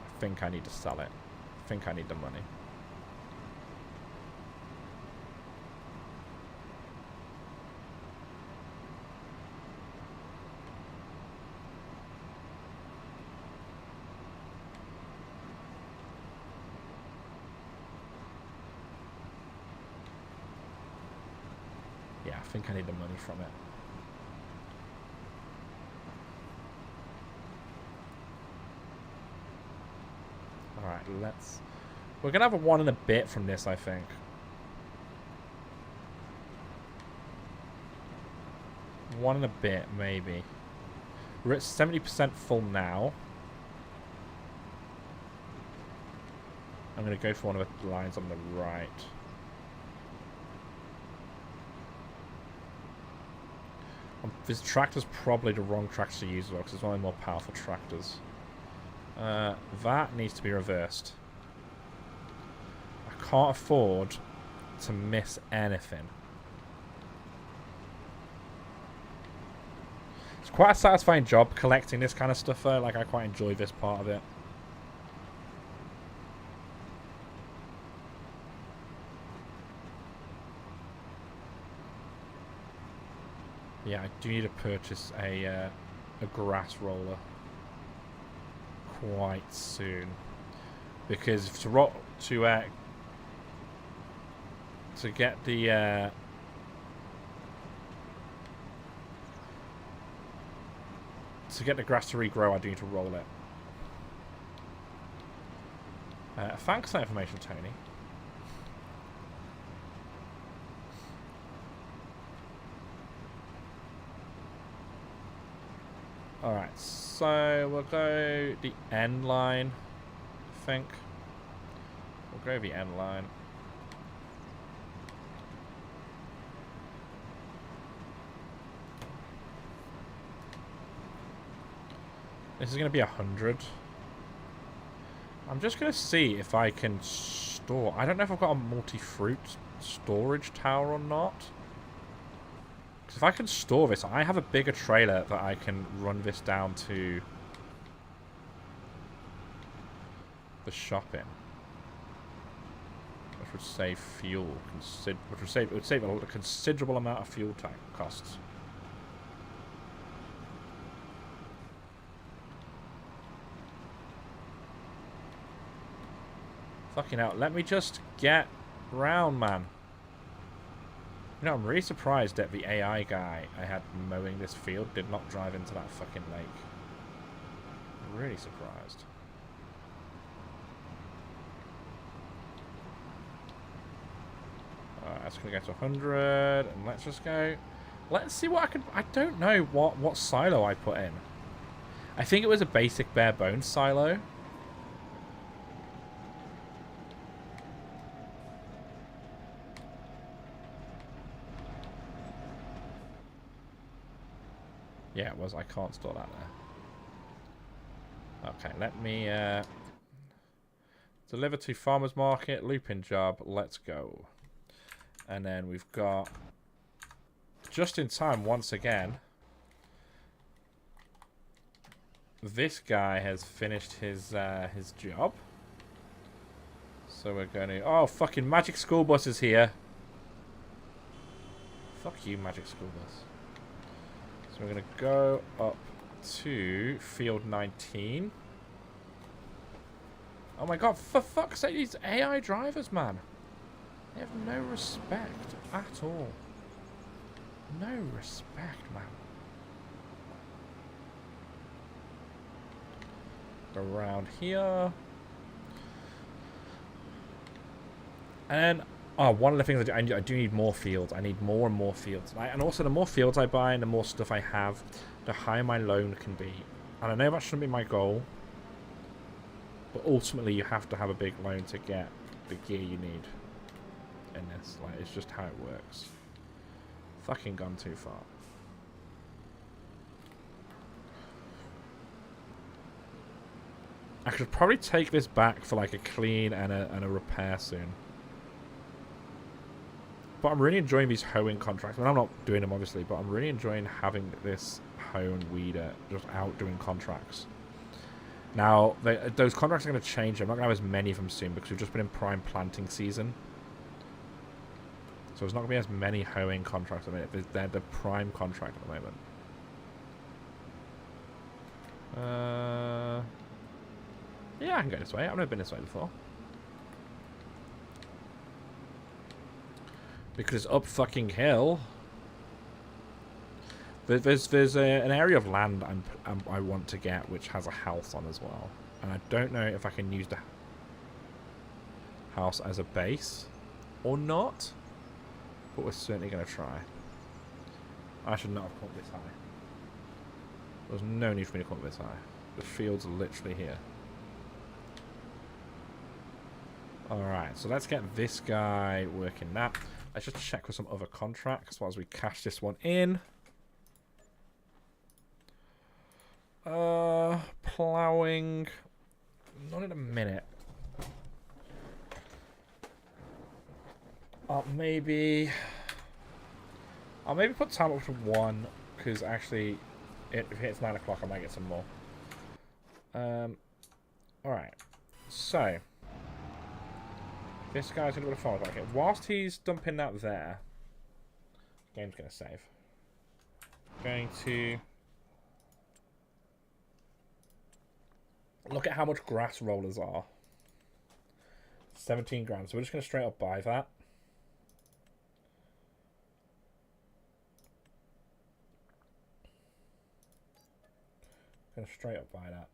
I think I need to sell it. I think I need the money. I think I need the money from it. Right, let's... We're going to have a 1 and a bit from this, I think. One and a bit, maybe. We're at 70% full now. I'm going to go for one of the lines on the right. This tractor's probably the wrong tractor to use as well, because it's one of the more powerful tractors. That needs to be reversed. I can't afford to miss anything. It's quite a satisfying job collecting this kind of stuff though. Like, I quite enjoy this part of it. Yeah, I do need to purchase a grass roller quite soon, because to get the grass to regrow, I do need to roll it. Thanks for that information, Tony. Alright, so we'll go the end line, I think. We'll go the end line. This is going to be 100. I'm just going to see if I can store... I don't know if I've got a multi-fruit storage tower or not. Because if I can store this, I have a bigger trailer that I can run this down to the shop in, which would save fuel. It would save a considerable amount of fuel tank costs. Fucking hell, let me just get round, man. You know, I'm really surprised that the AI guy I had mowing this field did not drive into that fucking lake. I'm really surprised. Alright, that's going to go to 100, and let's just go... Let's see what I can... I don't know what silo I put in. I think it was a basic bare bones silo. Yeah, it was. I can't store that there. Okay, let me deliver to farmer's market, looping job, let's go. And then we've got, just in time once again, this guy has finished his job. So we're going to... Oh, fucking Magic School Bus is here. Fuck you, Magic School Bus. So we're going to go up to field 19. Oh my god, for fuck's sake, these AI drivers, man. They have no respect at all. No respect, man. Around here. And one of the things I do need more fields. I need more and more fields. And also, the more fields I buy and the more stuff I have, the higher my loan can be. And I know that shouldn't be my goal. But ultimately, you have to have a big loan to get the gear you need in this. Like, it's just how it works. Fucking gone too far. I could probably take this back for like a clean and a repair soon. But I'm really enjoying these hoeing contracts. I mean, I'm not doing them, obviously, but I'm really enjoying having this hoe and weeder just out doing contracts. Now, those contracts are going to change. I'm not going to have as many of them soon because we've just been in prime planting season. So there's not going to be as many hoeing contracts at the minute. They're the prime contract at the moment. Yeah, I can go this way. I've never been this way before. Because it's up fucking hill. There's an area of land I want to get which has a house on as well, and I don't know if I can use the house as a base. Or not. But we're certainly going to try. I should not have come up this high. There's no need for me to come up this high. The field's literally here. Alright, so let's get this guy working that. Let's just check with some other contracts whilst we cash this one in. Ploughing. Not in a minute. I'll maybe put time up to 1, because actually, if it hits 9 o'clock, I might get some more. Alright. So, this guy's going to be the farm. Okay, whilst he's dumping that there, game's going to save. Going to look at how much grass rollers are. 17 grand. So we're just going to straight up buy that. Going to straight up buy that.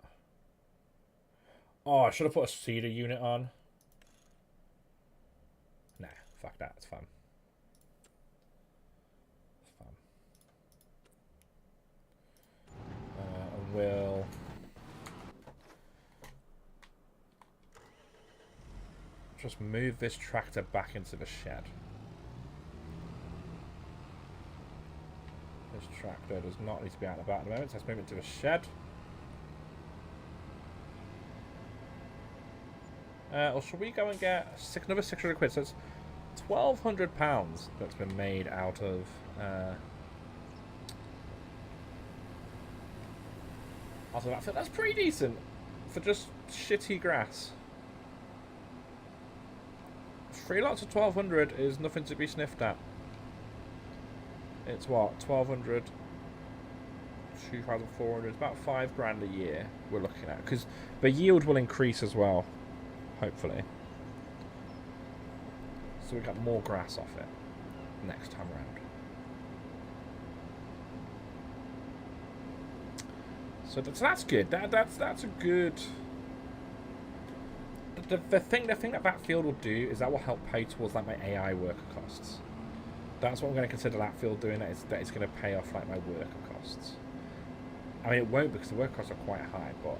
Oh, I should have put a cedar unit on. Nah, fuck that. It's fun. It's fun. I will just move this tractor back into the shed. This tractor does not need to be out and about at the moment, so let's move it to the shed. Or should we go and get another 600 quid? So it's £1,200 that's been made out of that. So that's pretty decent for just shitty grass. 3 lots of 1,200 is nothing to be sniffed at. It's what, 1,200, 2,400, it's about 5 grand a year we're looking at, because the yield will increase as well, hopefully. So we got more grass off it next time round. So that's good. That's a good. The thing that field will do is that will help pay towards like my AI worker costs. That's what I'm going to consider that field doing. That it's going to pay off like my worker costs. I mean, it won't because the worker costs are quite high, but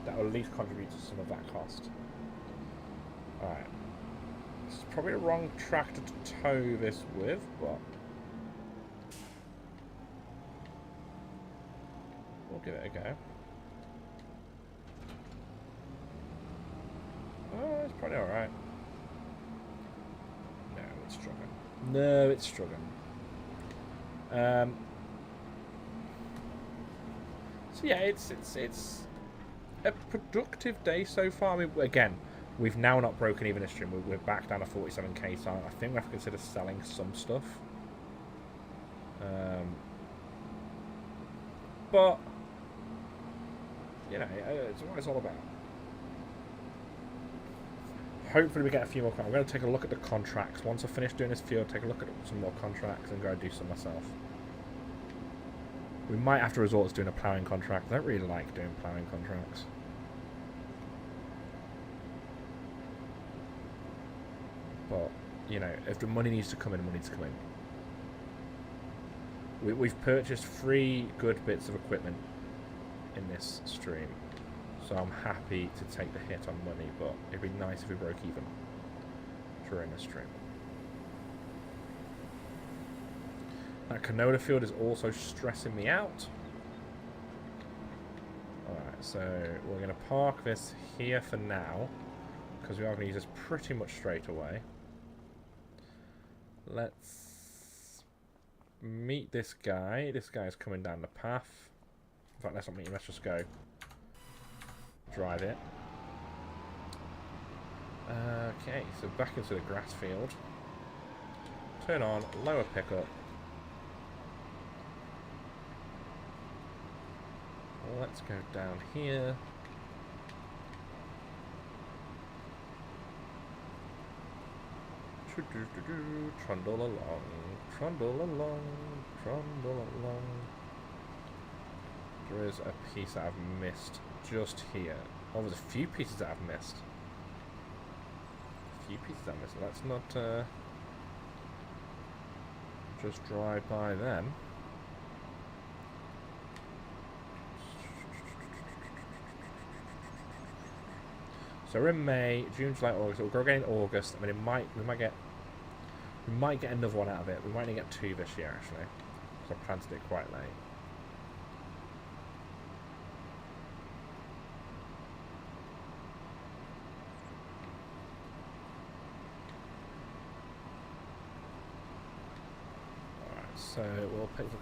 that will at least contribute to some of that cost. All right. This is probably the wrong tractor to tow this with, but we'll give it a go. Oh, it's probably alright. No, it's struggling. No, it's struggling. So yeah, it's a productive day so far. I mean, again, we've now not broken even a stream. We're back down to 47k, so I think we have to consider selling some stuff. But you know, it's what it's all about. Hopefully we get a few more. I'm going to take a look at the contracts. Once I finish doing this field, take a look at some more contracts and go do some myself. We might have to resort to doing a ploughing contract. I don't really like doing ploughing contracts. But, you know, if the money needs to come in, money needs to come in. We've purchased 3 good bits of equipment in this stream. So I'm happy to take the hit on money, but it'd be nice if we broke even during the stream. That canola field is also stressing me out. Alright, so we're going to park this here for now, because we are going to use this pretty much straight away. Let's meet this guy. This guy's coming down the path. In fact, let's not meet him, let's just go drive it. Okay, so back into the grass field. Turn on, lower pickup. Let's go down here. Trundle along, trundle along, trundle along. There is a piece that I've missed just here. Oh, there's a few pieces that I've missed. few pieces on this. So let's not just drive by them. So we're in May, June, July, August. We'll go again in August. I mean, we might get another one out of it. We might only get 2 this year actually, because I planted it quite late. Alright, so we'll pick the...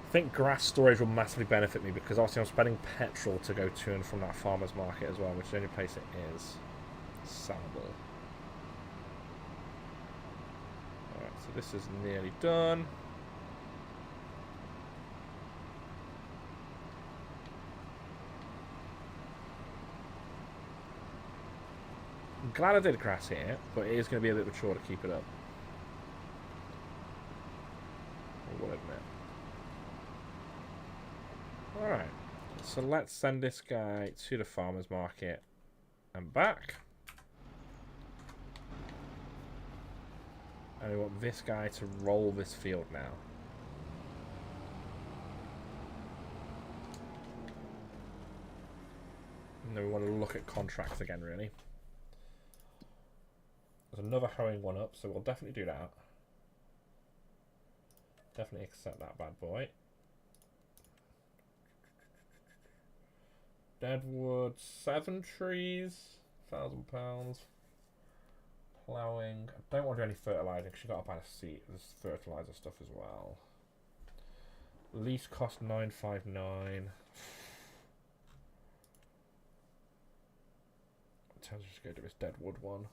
I think grass storage will massively benefit me because obviously I'm spending petrol to go to and from that farmer's market as well, which is the only place it is sellable. Alright, so this is nearly done. I'm glad I did grass here, but it is going to be a bit of a chore to keep it up. I will admit. Alright, so let's send this guy to the farmer's market and back. And we want this guy to roll this field now. And then we want to look at contracts again, really. There's another hoeing one up, so we'll definitely do that. Definitely accept that bad boy. Deadwood, 7 trees, £1,000. Ploughing. I don't want to do any fertilising because you got to buy a seat. There's fertiliser stuff as well. Lease cost 959. Let's just go to this Deadwood one.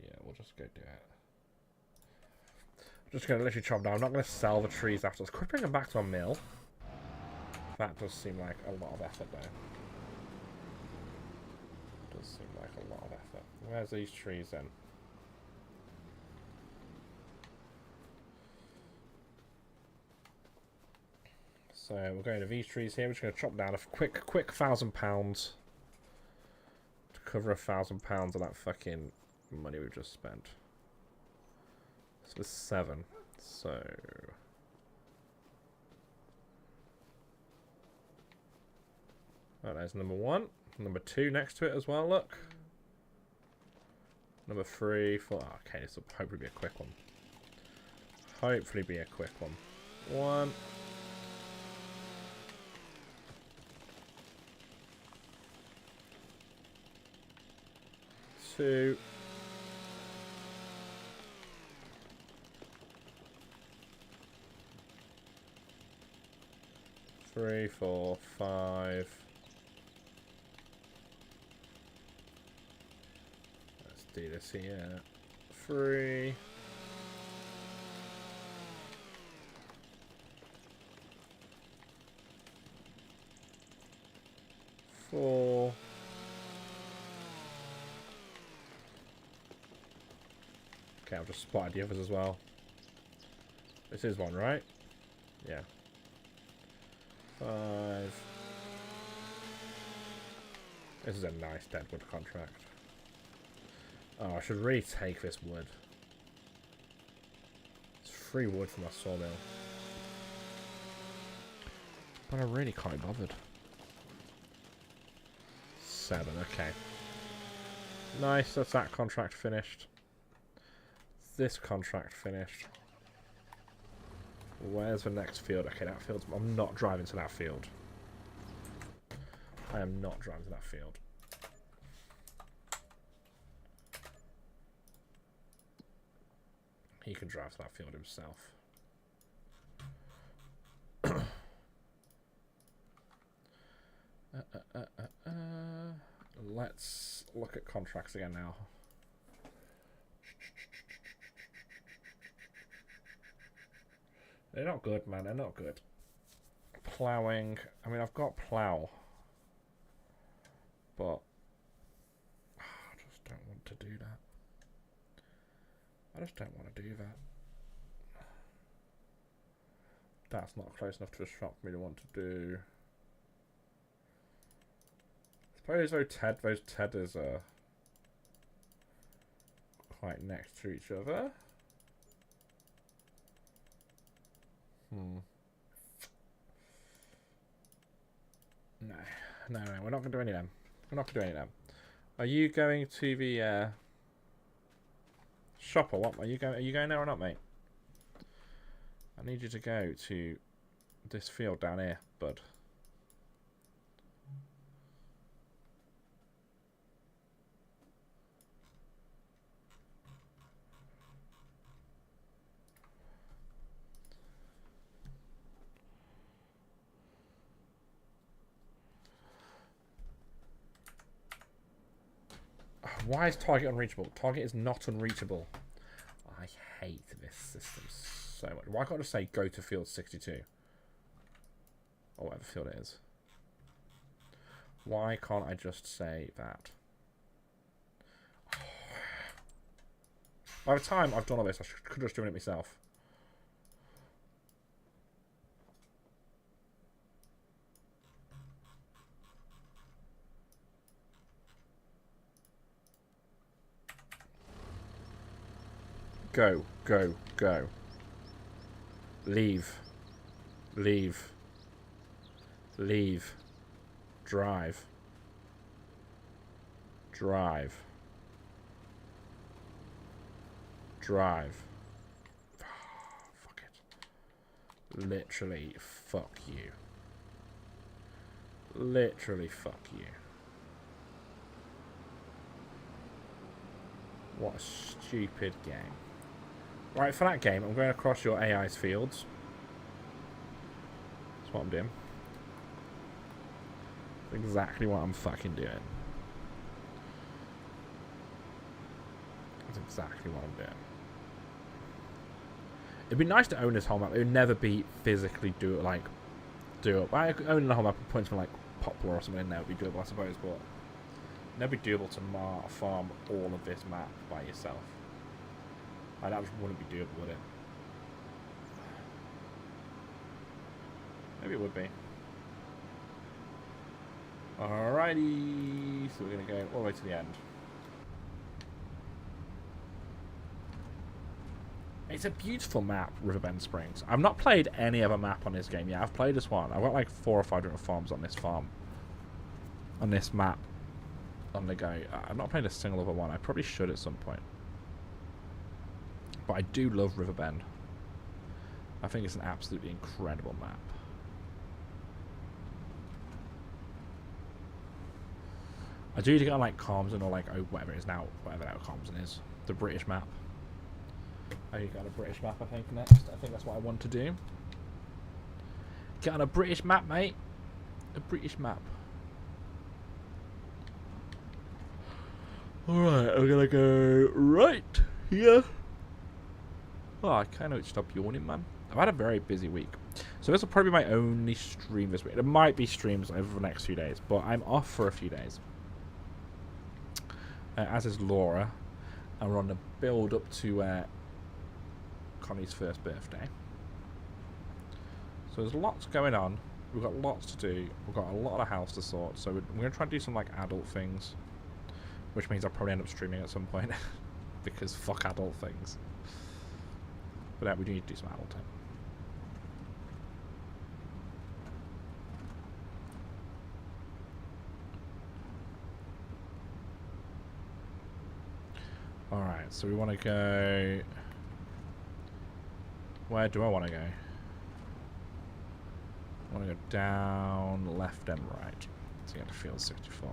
Yeah, we'll just go do it. I'm just going to literally chop down. I'm not going to sell the trees afterwards. Could bring them back to a mill. That does seem like a lot of effort though. Does seem like a lot of effort. Where's these trees then? So we're going to these trees here. We're just going to chop down a quick £1,000 to cover £1,000 of that fucking money we've just spent. So it's 7. So oh, there's number 1. Number 2 next to it as well, look. Number 3, 4. Oh, okay, this will hopefully be a quick one. Hopefully be a quick one. 1. 2. 3, 4, 5. Let's do this here. 3. 4. Okay, I've just spotted the others as well. This is one, right? Yeah. 5. This is a nice Deadwood contract. Oh, I should really take this wood. It's free wood from my sawmill. But I really can't be bothered. 7, okay. Nice, that's that contract finished. This contract finished. Where's the next field? Okay, that field's... I'm not driving to that field. I am not driving to that field. He can drive to that field himself. Let's look at contracts again now. They're not good, man. They're not good. Ploughing. I mean, I've got plough. But I just don't want to do that. I just don't want to do that. That's not close enough to a shop for me to want to do. Let's suppose those tethers are quite next to each other. No, we're not going to do any of them. We're not going to do any of them. Are you going to the shop or what? Are you going there or not, mate? I need you to go to this field down here, bud. Why is target unreachable? Target is not unreachable. I hate this system so much. Why can't I just say go to field 62? Or whatever field it is. Why can't I just say that? By the time I've done all this, I could just do it myself. Go, go, go. Leave. Leave. Leave. Drive. Drive. Drive. Oh, fuck it. Literally, fuck you. Literally, fuck you. What a stupid game. Right, for that game, I'm going across your AI's fields. That's what I'm doing. That's exactly what I'm fucking doing. That's exactly what I'm doing. It'd be nice to own this whole map. It would never be physically doable. I could own the whole map and put something like Poplar or something in there would be doable, I suppose, but it'd never be doable to farm all of this map by yourself. Like, that just wouldn't be doable, would it? Maybe it would be. Alrighty, so we're going to go all the way to the end. It's a beautiful map, Riverbend Springs. I've not played any other map on this game yet. I've played this one. I've got like 4 or 5 different farms on this farm. On this map. On the go. I've not played a single other one. I probably should at some point. But I do love Riverbend. I think it's an absolutely incredible map. I do need to get on like Carmson or like, oh, whatever it is now, whatever that Carmson is. The British map. I need to get on a British map, I think, next. I think that's what I want to do. Get on a British map, mate. A British map. Alright, I'm gonna go right here. Oh, I kind of stop yawning, man. I've had a very busy week. So this will probably be my only stream this week. There might be streams over the next few days, but I'm off for a few days. As is Laura. And we're on the build up to Connie's first birthday. So there's lots going on. We've got lots to do. We've got a lot of house to sort. So we're going to try and do some like adult things. Which means I'll probably end up streaming at some point. Because fuck adult things. But yeah, we do need to do some adult time. Alright, so we want to go... Where do I want to go? I want to go down, left and right. To get to field 64.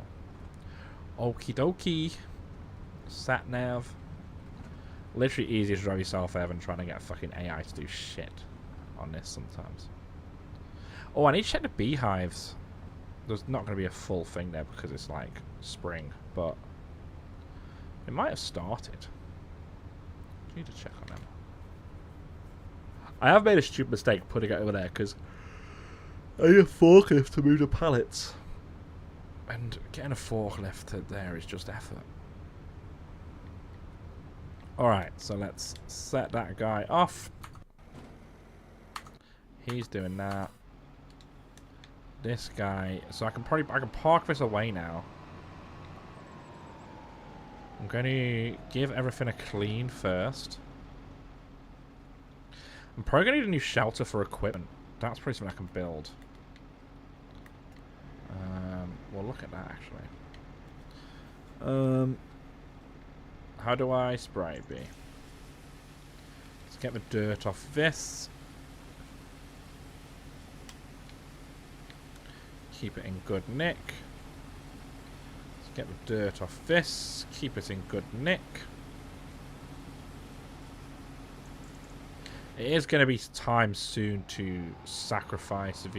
Okie dokie. Sat nav. Literally easier to drive yourself there than trying to get a fucking AI to do shit on this sometimes. Oh, I need to check the beehives. There's not going to be a full thing there because it's like spring, but it might have started. I need to check on them. I have made a stupid mistake putting it over there because I need a forklift to move the pallets. And getting a forklift to there is just effort. Alright, so let's set that guy off. He's doing that. This guy, so I can park this away now. I'm going to give everything a clean first. I'm probably going to need a new shelter for equipment. That's probably something I can build. We'll look at that, actually. How do I spray B? Let's get the dirt off this. Keep it in good nick. Let's get the dirt off this. Keep it in good nick. It is going to be time soon to sacrifice the...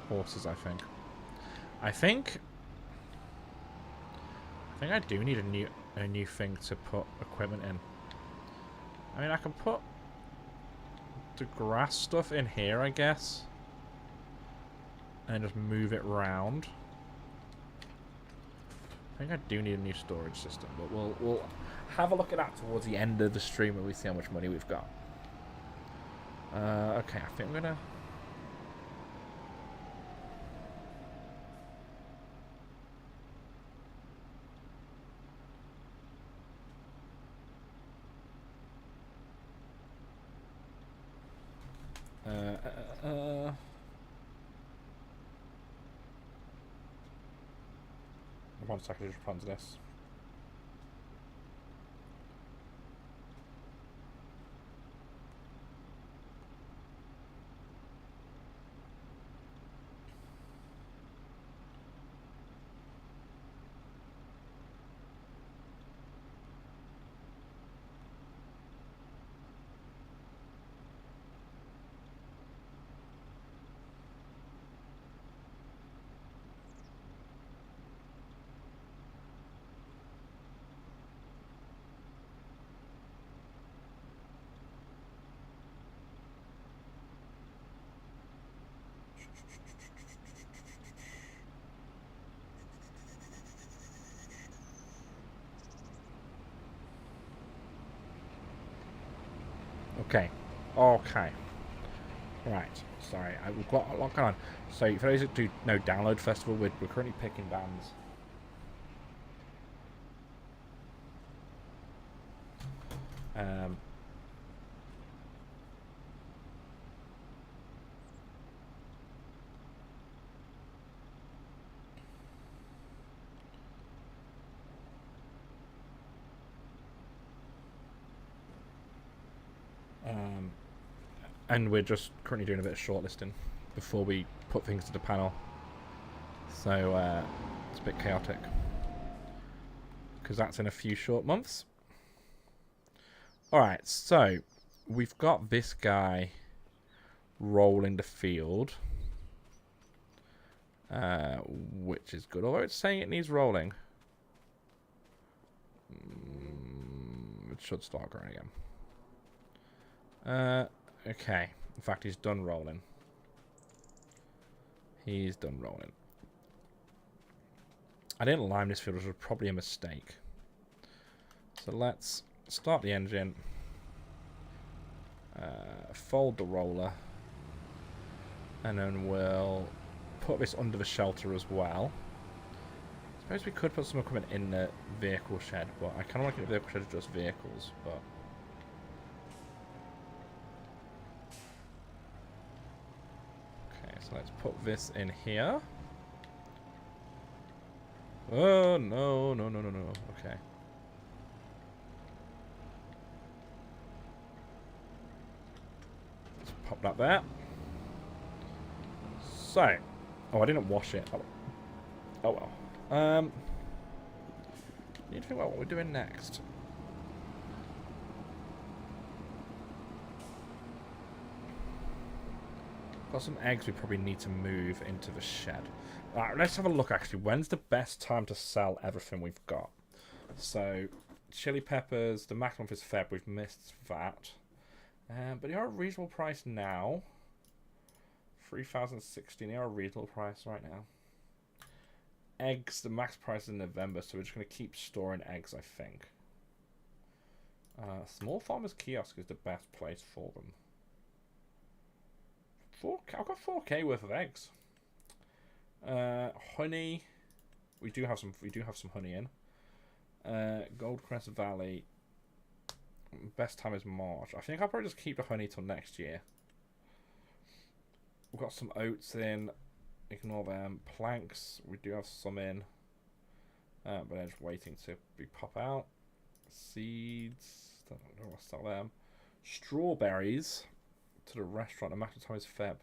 horses, I think. I think I do need a new thing to put equipment in. I mean, I can put the grass stuff in here, I guess, and just move it round. I think I do need a new storage system, but we'll have a look at that towards the end of the stream when we see how much money we've got. Okay, I think I'm gonna... One second, just respond to this. Okay. Right. Sorry, we've got a lot going on. So, for those that do know Download Festival, we're currently picking bands. And we're just currently doing a bit of shortlisting before we put things to the panel. So it's a bit chaotic because that's in a few short months. Alright, so we've got this guy rolling the field, which is good, although it's saying it needs rolling. It should start growing again. Okay. In fact, he's done rolling. He's done rolling. I didn't lime this field, which was probably a mistake. So let's start the engine. Fold the roller. And then we'll put this under the shelter as well. I suppose we could put some equipment in the vehicle shed, but I kind of want to keep the vehicle shed just vehicles, but... So let's put this in here. Oh, no. Okay. Let's pop that there. So. Oh, I didn't wash it. Oh well. Need to think about what we're doing next. Got some eggs we probably need to move into the shed. Alright, let's have a look actually. When's the best time to sell everything we've got? So, chili peppers, the maximum is Feb, we've missed that. But they are a reasonable price now. 3,016, they are a reasonable price right now. Eggs, the max price is in November, so we're just going to keep storing eggs, I think. Small farmers kiosk is the best place for them. 4K, I've got 4K worth of eggs. Honey. We do have some honey in. Goldcrest Valley. Best time is March. I think I'll probably just keep the honey till next year. We've got some oats in. Ignore them. Planks. We do have some in. But they're just waiting to be pop out. Seeds. Don't want to sell them. Strawberries. To the restaurant. The matter time is Feb.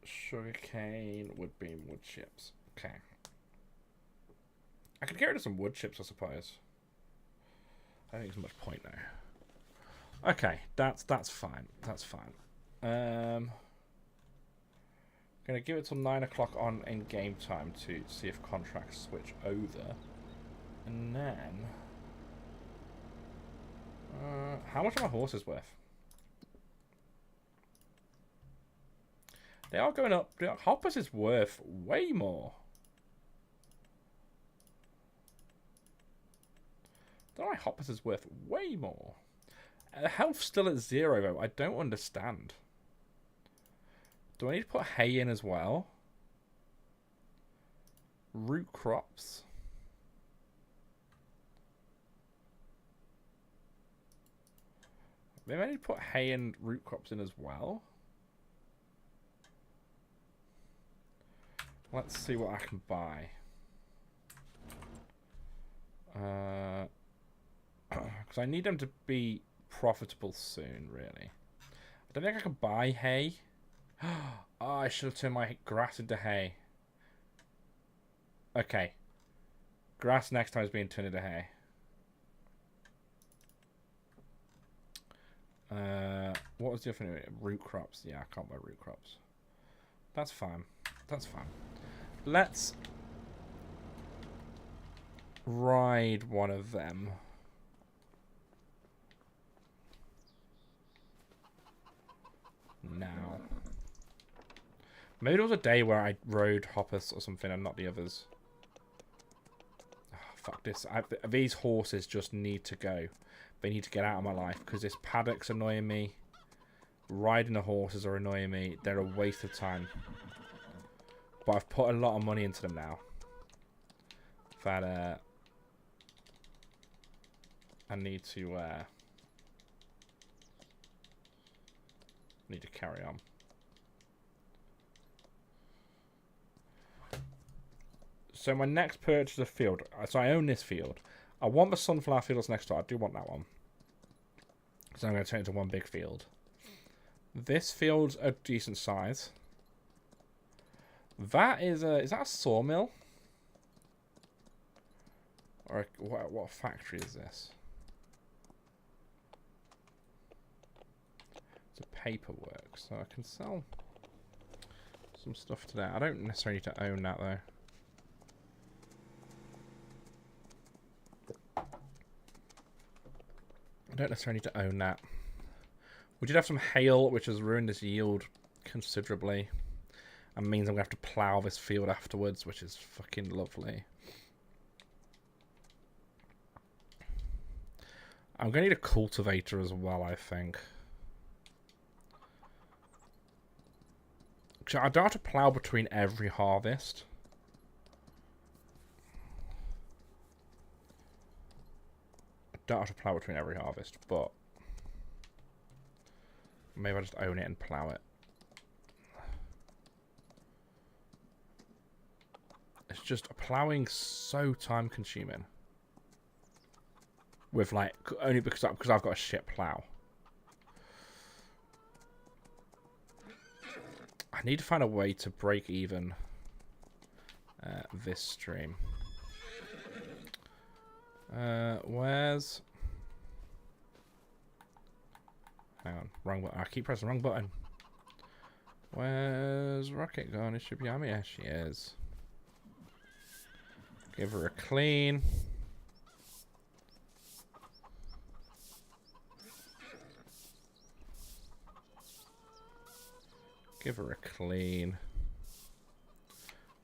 Sugarcane. Wood bean. Wood chips. Okay. I could get rid of some wood chips, I suppose. I don't think there's much point now. Okay, that's fine. That's fine. Gonna give it till 9 o'clock on in game time to see if contracts switch over, and then how much are my horses worth? They are going up. Hoppers is worth way more. I don't know why Hoppers is worth way more. Health still at 0 though. I don't understand. Do I need to put hay in as well? Root crops. Maybe I need to put hay and root crops in as well. Let's see what I can buy. Because I need them to be profitable soon, really. I don't think I can buy hay. Oh, I should have turned my grass into hay. Okay. Grass next time is being turned into hay. What was the other thing? Root crops. Yeah, I can't buy root crops. That's fine. That's fine. Let's ride one of them. Now. Maybe there was a day where I rode Hoppers or something and not the others. Oh, fuck this. These horses just need to go. They need to get out of my life because this paddock's annoying me. Riding the horses are annoying me. They're a waste of time. But I've put a lot of money into them now. That I need to carry on. So my next purchase of field. So I own this field. I want the sunflower fields next door. I do want that one. So I'm going to turn it into one big field. This field's a decent size. That is that a sawmill? Or what factory is this? It's a paperwork, so I can sell some stuff to that. I don't necessarily need to own that though. I don't necessarily need to own that. We did have some hail, which has ruined this yield considerably. And means I'm going to have to plough this field afterwards, which is fucking lovely. I'm going to need a cultivator as well, I think. I don't have to plough between every harvest. I don't have to plough between every harvest, but maybe I'll just own it and plough it. It's just ploughing so time consuming. With like only because I've got a shit plough. I need to find a way to break even this stream. Where's? Hang on, wrong button. I keep pressing the wrong button. Where's Rocket gone? It should be on me. Yeah, she is. Give her a clean. Give her a clean.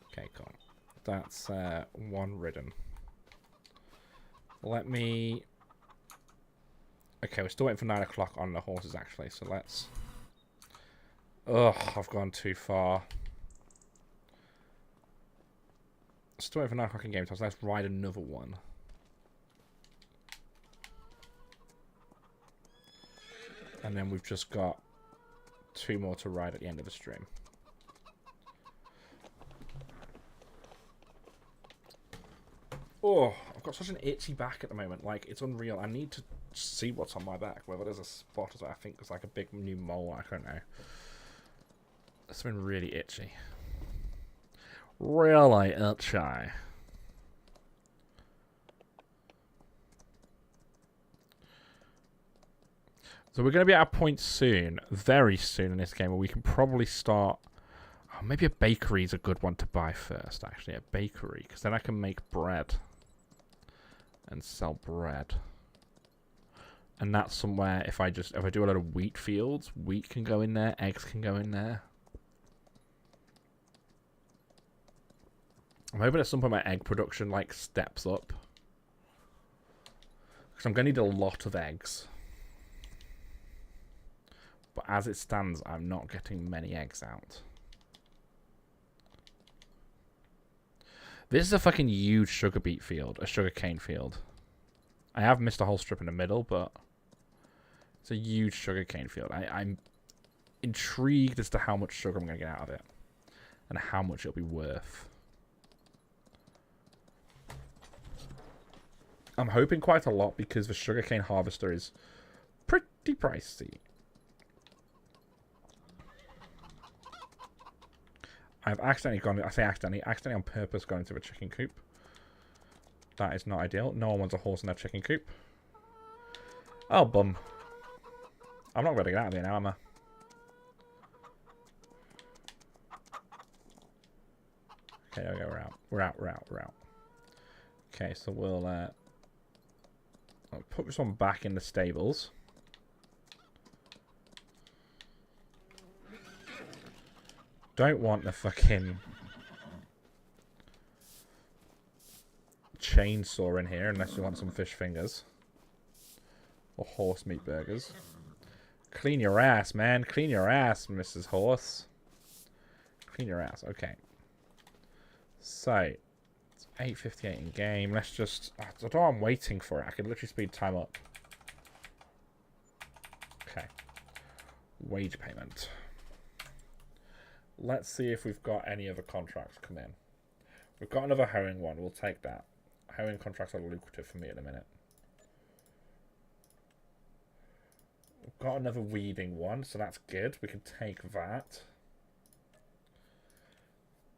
Okay, cool. That's one ridden. Let me Okay, we're still waiting for 9 o'clock on the horses, actually. So let's... Ugh, I've gone too far. Still waiting for 9 o'clock in game time, so let's ride another one. And then we've just got 2 more to ride at the end of the stream. Oh, I've got such an itchy back at the moment. Like, it's unreal. I need to see what's on my back. Whether there's a spot or I think there's like a big new mole. I don't know. It's been really itchy. Really itchy. So we're going to be at a point soon, very soon in this game, where we can probably start... Oh, maybe a bakery is a good one to buy first, actually. A bakery, because then I can make bread. And sell bread. And that's somewhere, if I do a lot of wheat fields, wheat can go in there, eggs can go in there. I'm hoping at some point my egg production, like, steps up. Because I'm going to need a lot of eggs. But as it stands, I'm not getting many eggs out. This is a fucking huge sugar beet field. A sugar cane field. I have missed a whole strip in the middle, but... It's a huge sugar cane field. I'm intrigued as to how much sugar I'm going to get out of it. And how much it'll be worth. I'm hoping quite a lot because the sugarcane harvester is pretty pricey. I've accidentally gone... I say accidentally on purpose gone into a chicken coop. That is not ideal. No one wants a horse in their chicken coop. Oh, bum. I'm not going to get out of here now, am I? Okay, there we go. We're out. Okay, so we'll I'll put this one back in the stables. Don't want the fucking chainsaw in here unless you want some fish fingers. Or horse meat burgers. Clean your ass, man. Clean your ass, Mrs. Horse. Clean your ass. Okay. So, it's 8:58 in game. Let's just... I don't know what I'm waiting for it. I can literally speed time up. Okay. Wage payment. Let's see if we've got any other contracts come in. We've got another hoeing one. We'll take that. Hoeing contracts are lucrative for me at the minute. We've got another weeding one, so that's good. We can take that.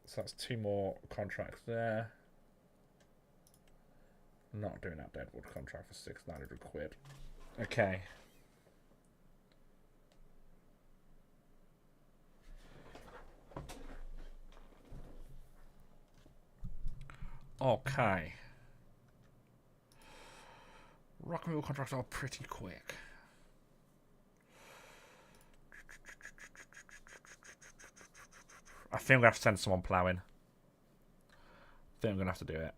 So that's 2 more contracts there. Not doing that deadwood contract for 600 quid. Okay. Okay. Rock and roll contracts are pretty quick. I think I'm going to have to send someone ploughing. I think I'm going to have to do it.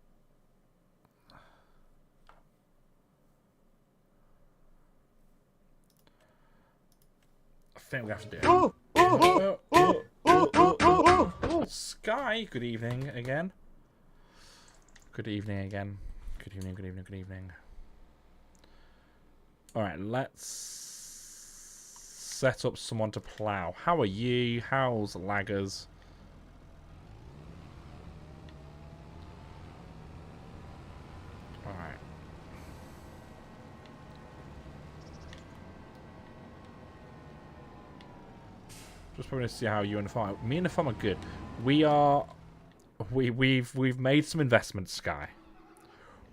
I think I'm going to have to do it. Sky, good evening again. Good evening again. Good evening. Alright, let's set up someone to plough. How are you? How's laggers? Alright. Just probably to see how you and the farm. Me and the farm are good. We've made some investments, Sky.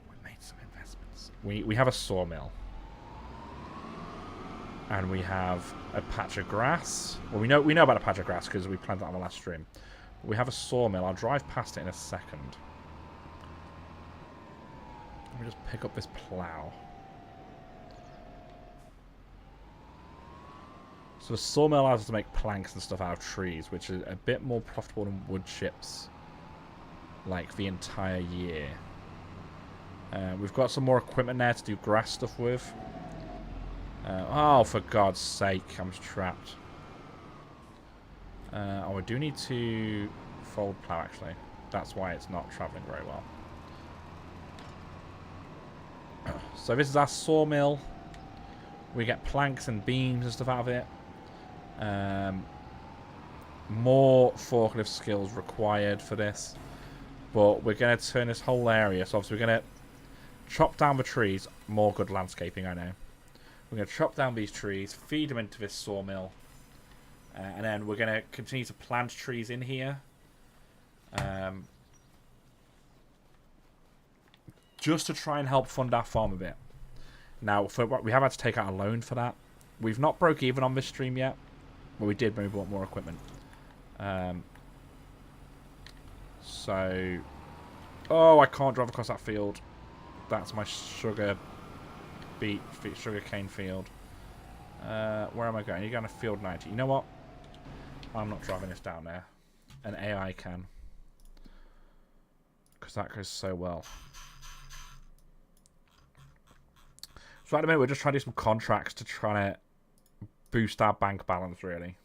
We made some investments. We have a sawmill. And we have a patch of grass. Well, we know about a patch of grass because we planted that on the last stream. But we have a sawmill. I'll drive past it in a second. Let me just pick up this plough. So the sawmill allows us to make planks and stuff out of trees, which is a bit more profitable than wood chips. Like the entire year. We've got some more equipment there to do grass stuff with. Oh, for God's sake, I'm trapped. Oh, I do need to fold plow, actually. That's why it's not travelling very well. So this is our sawmill. We get planks and beams and stuff out of it. More forklift skills required for this. But we're going to turn this whole area. So obviously we're going to chop down the trees. More good landscaping, I know. We're going to chop down these trees, feed them into this sawmill. And then we're going to continue to plant trees in here. Just to try and help fund our farm a bit. Now, we have had to take out a loan for that. We've not broke even on this stream yet. Well, we did when we bought more equipment. So... Oh, I can't drive across that field. That's my sugar cane field. Where am I going? You're going to field 90. You know what? I'm not driving this down there. An AI can. Because that goes so well. So at the minute, we're just trying to do some contracts to try to boost our bank balance, really.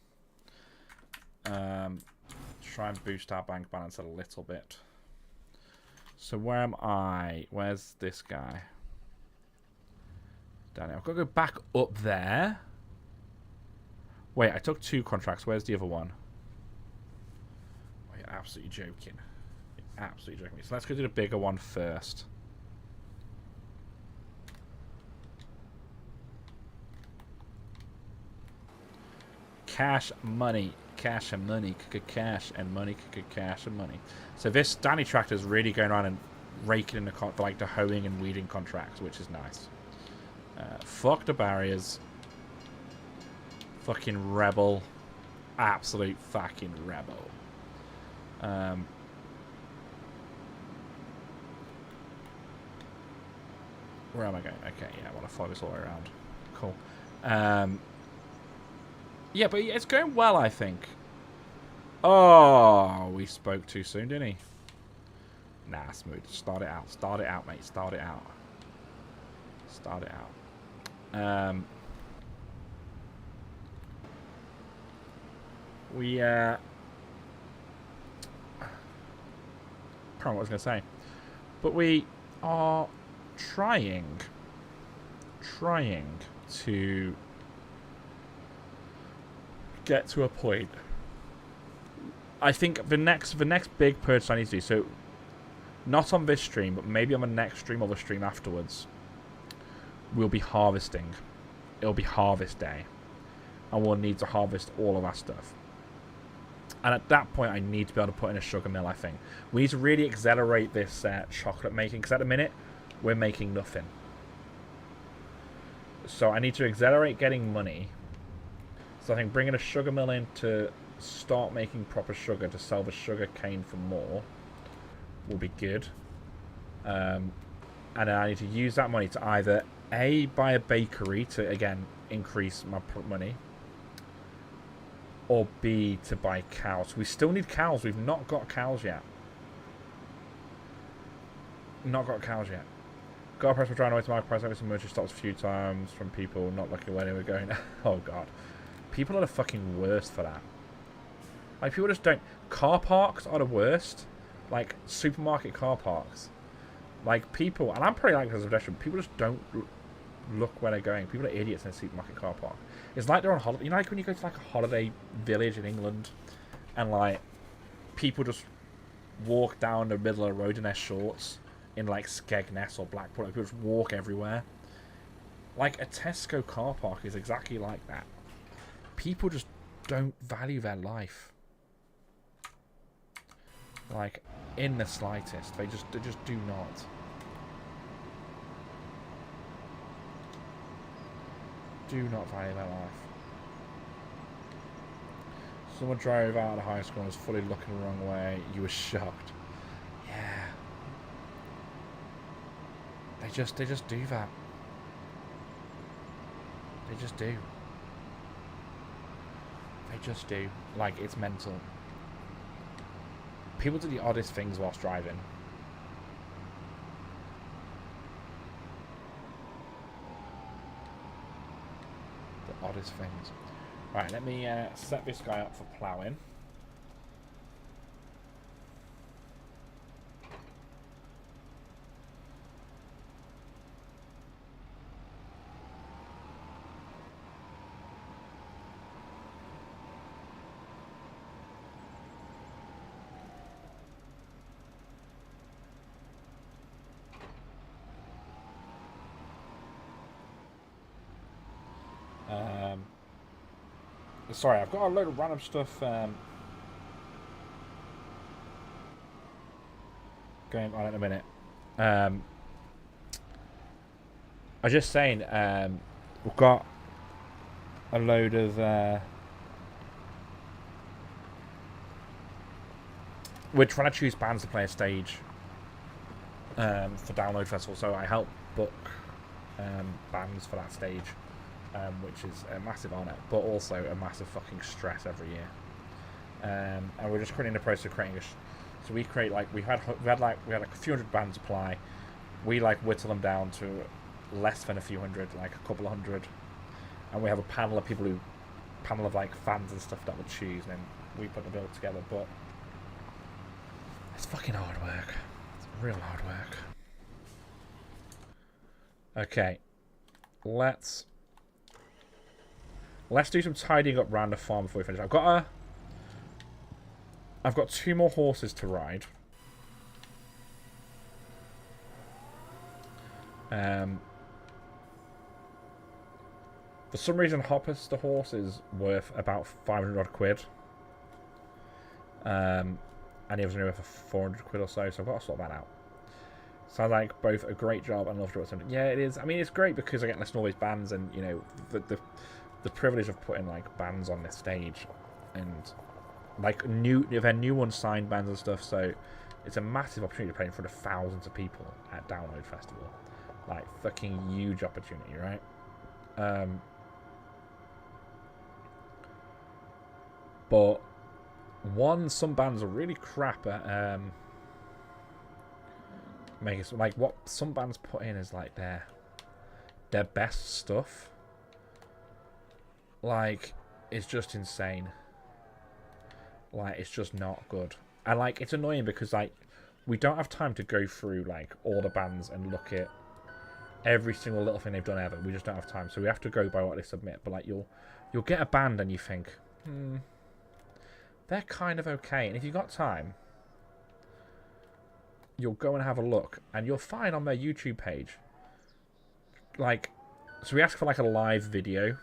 Try and boost our bank balance a little bit. So where am I? Where's this guy? Down here. I've got to go back up there. Wait, I took 2 contracts. Where's the other one? Oh, you're absolutely joking. You're absolutely joking. So let's go do the bigger one first. Cash, money. Cash and money. Cash and money. Cash and money. So this Danny tractor is really going around and raking in the hoeing and weeding contracts, which is nice. Fuck the barriers. Fucking rebel. Absolute fucking rebel. Where am I going? Okay, yeah, I want to follow this all the way around. Cool. Yeah, but it's going well, I think. Oh, we spoke too soon, didn't he? Nah, smooth. Start it out. Start it out, mate. Start it out. Start it out. We, can't remember what I was going to say. But we are trying to get to a point. I think the next big purchase I need to do, so not on this stream, but maybe on the next stream or the stream afterwards, we'll be harvesting. It'll be harvest day. And we'll need to harvest all of our stuff. And at that point, I need to be able to put in a sugar mill, I think. We need to really accelerate this chocolate making, because at the minute, we're making nothing. So I need to accelerate getting money. So I think bringing a sugar mill in to start making proper sugar to sell the sugar cane for more will be good. And then I need to use that money to either A, buy a bakery to, again, increase my money, or B, to buy cows. We still need cows. We've not got cows yet. Not got cows yet. Got a price for trying away to my price. Having some merchant stops a few times from people not looking where they were going. Oh, God. People are the fucking worst for that. Like, people just don't... Car parks are the worst. Like, supermarket car parks. Like, people... And I'm pretty like this as a pedestrian. People just don't look where they're going. People are idiots in a supermarket car park. It's like they're on holiday. You know, like when you go to, like, a holiday village in England and, like, people just walk down the middle of the road in their shorts in, like, Skegness or Blackpool. Like, people just walk everywhere. Like, a Tesco car park is exactly like that. People just don't value their life. Like, in the slightest. They just do not. Do not value their life. Someone drove out of high school and was fully looking the wrong way. You were shocked. Yeah. They just do that. They just do. They just do. Like, it's mental. People do the oddest things whilst driving. oddest things. Right, let me set this guy up for ploughing. Sorry, I've got a load of random stuff going on in a minute. I was just saying, we've got a load of we're trying to choose bands to play a stage for Download Festival, so I help book bands for that stage, which is a massive honour, but also a massive fucking stress every year. And we're just currently in the process of creating so we create we had a few hundred bands apply. We whittle them down to less than a few hundred, like a couple of hundred, and we have a panel of fans and stuff that will choose, and then we put the bill together. But it's fucking hard work. It's real hard work. Okay, let's do some tidying up around the farm before we finish. I've got 2 more horses to ride. For some reason, Hopper's the horse is worth about 500 odd quid. And he was only worth 400 quid or so, so I've got to sort that out. Sounds like both a great job and love to do something. Yeah, it is. I mean, it's great because I get to listen to all these bands, and you know, the privilege of putting bands on this stage, and they've had new ones signed bands and stuff. So it's a massive opportunity to play in front of thousands of people at Download Festival. Fucking huge opportunity, right? But some bands are really crap at making what some bands put in is their best stuff. It's just insane. It's just not good. And it's annoying because we don't have time to go through all the bands and look at every single little thing they've done ever. We just don't have time, so we have to go by what they submit. But you'll get a band and you think, they're kind of okay, and if you've got time, you'll go and have a look, and you'll find on their YouTube page, so we ask for a live video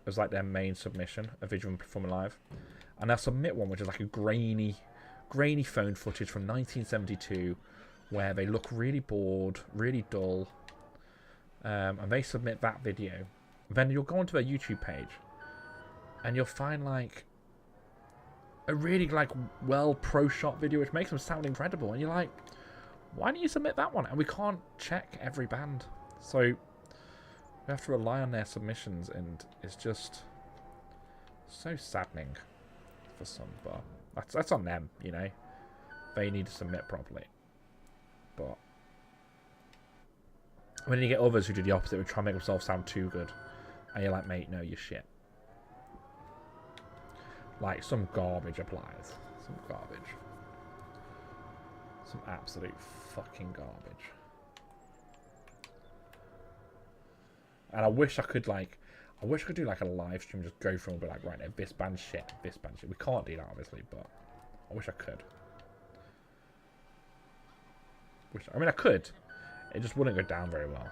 as their main submission, a video of them performing live, and they'll submit one which is a grainy phone footage from 1972, where they look really bored, really dull, and they submit that video. Then you'll go onto their YouTube page, and you'll find a really well pro shot video which makes them sound incredible, and you're like, why don't you submit that one? And we can't check every band, so we have to rely on their submissions, and it's just so saddening for some. But that's on them, you know. They need to submit properly. But when you get others who do the opposite, who try and make themselves sound too good, and you're like, mate, no, you're shit. Some garbage applies. Some garbage. Some absolute fucking garbage. And I wish I could do a live stream, just go through and be right now, this band's shit, this band's shit. We can't do that, obviously, but I wish I could. I mean, I could. It just wouldn't go down very well.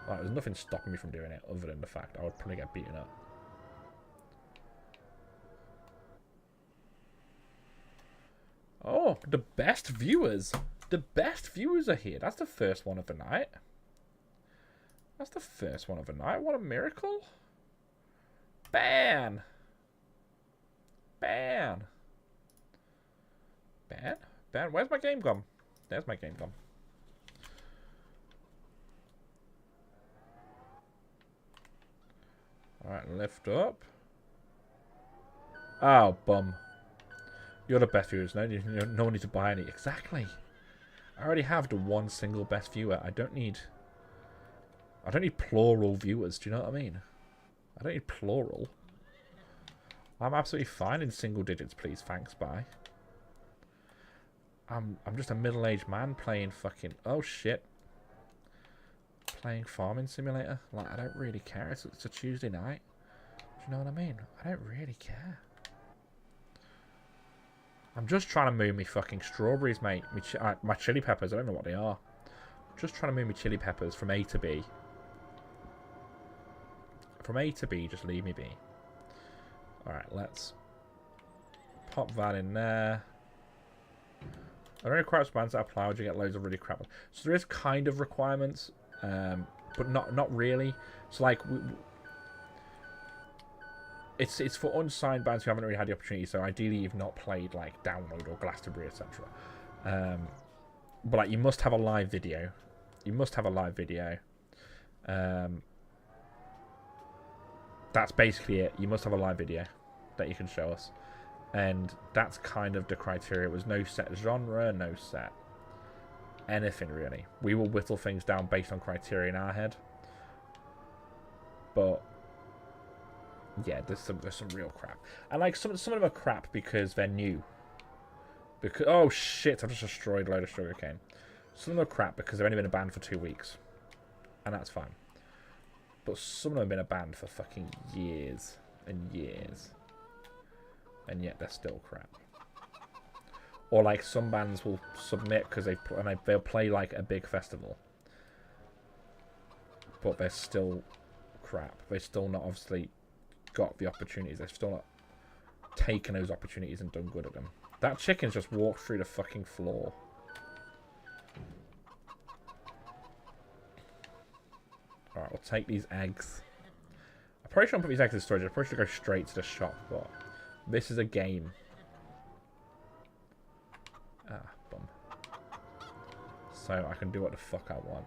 There's nothing stopping me from doing it other than the fact I would probably get beaten up. Oh, the best viewers. The best viewers are here. That's the first one of the night. That's the first one of the night. What a miracle. Ban. Ban. Ban? Ban? Where's my game gone? There's my game gone. Alright, lift up. Oh, bum. You're the best viewers. No one needs to buy any. Exactly. I already have the one single best viewer. I don't need plural viewers. Do you know what I mean? I don't need plural. I'm absolutely fine in single digits, please. Thanks, bye. I'm just a middle-aged man playing fucking... Oh, shit. Playing Farming Simulator. Like, I don't really care. It's a Tuesday night. Do you know what I mean? I don't really care. I'm just trying to move me fucking strawberries, mate. My chili peppers, I don't know what they are. I'm just trying to move me chili peppers from A to B. From A to B, just leave me be. Alright, let's pop that in there. Are there any crap bands that apply? Would you get loads of really crap ones? So there is kind of requirements, but not really. So like, it's for unsigned bands who haven't really had the opportunity. So ideally, you've not played like Download or Glastonbury, etc. But like, you must have a live video. You must have a live video. That's basically it. You must have a live video that you can show us. And that's kind of the criteria. It was no set genre, no set anything really. We will whittle things down based on criteria in our head. But yeah, there's some real crap. And like some of them are crap because they're new. Because oh shit, I've just destroyed a load of sugarcane. Some of them are crap because they've only been banned for 2 weeks. And that's fine. But some of them have been a band for fucking years and years. And yet they're still crap. Or like some bands will submit because they'll play like a big festival. But they're still crap. They've still not obviously got the opportunities. They've still not taken those opportunities and done good at them. That chicken's just walked through the fucking floor. Alright, we'll take these eggs. I probably shouldn't put these eggs in storage. I probably should go straight to the shop, but this is a game. Ah, bum. So I can do what the fuck I want.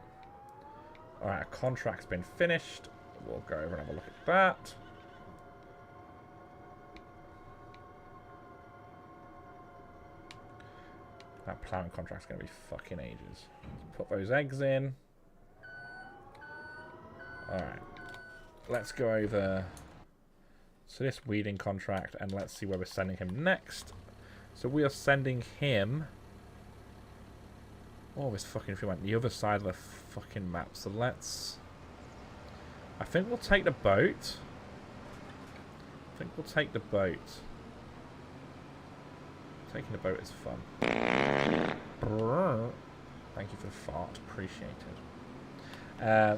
Alright, a contract's been finished. We'll go over and have a look at that. That ploughing contract's going to be fucking ages. Put those eggs in. Alright. Let's go over to this weeding contract and let's see where we're sending him next. So we are sending him... Oh, this fucking... If we went the other side of the fucking map. So let's... I think we'll take the boat. Taking the boat is fun. Thank you for the fart. Appreciated.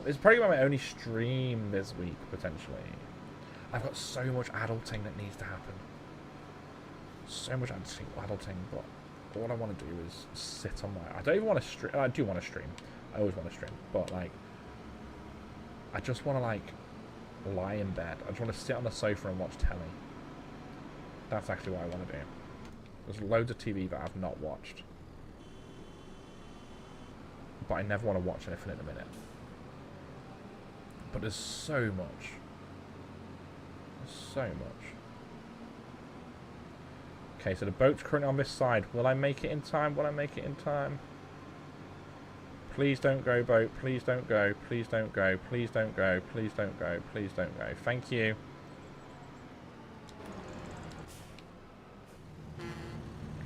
It's probably my only stream this week, potentially. I've got so much adulting that needs to happen. So much adulting, but all I want to do is sit on my... I don't even want to stream. I do want to stream. I always want to stream. But, like... I just want to, like... lie in bed. I just want to sit on the sofa and watch telly. That's actually what I want to do. There's loads of TV that I've not watched. But I never want to watch anything in a minute. But there's so much. There's so much. Okay, so the boat's currently on this side. Will I make it in time? Will I make it in time? Please don't go, boat. Please don't go. Please don't go. Please don't go. Please don't go. Please don't go. Thank you.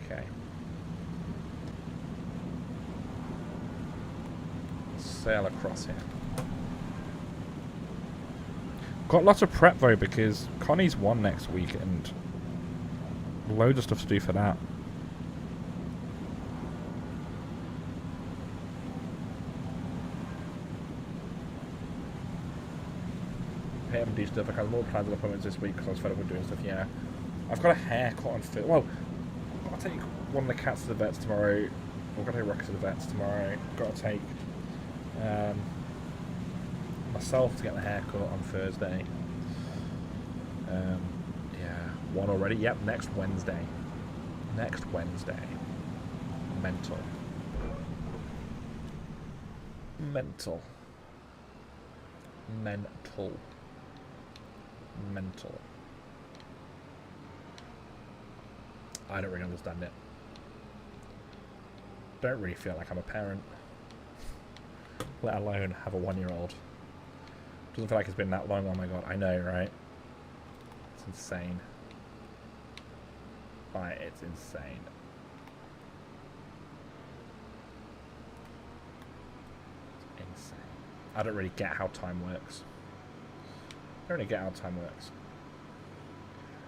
Okay. Sail across here. Got lots of prep though because Connie's won next week and loads of stuff to do for that. Pay up and do stuff. I had more plans and appointments this week because I was fed up with doing stuff. Yeah, I've got a haircut on fit. Well, I've got to take one of the cats to the vets tomorrow. I've got to take Rocket to the vets tomorrow. Got to take myself to get the haircut on Thursday. Yeah, one already. Yep, next Wednesday. Next Wednesday. Mental. Mental. Mental. Mental. I don't really understand it. Don't really feel like I'm a parent. Let alone have a 1-year-old. Doesn't feel like it's been that long. Oh my god, I know, right? It's insane. Right, it's insane. It's insane. I don't really get how time works. I don't really get how time works.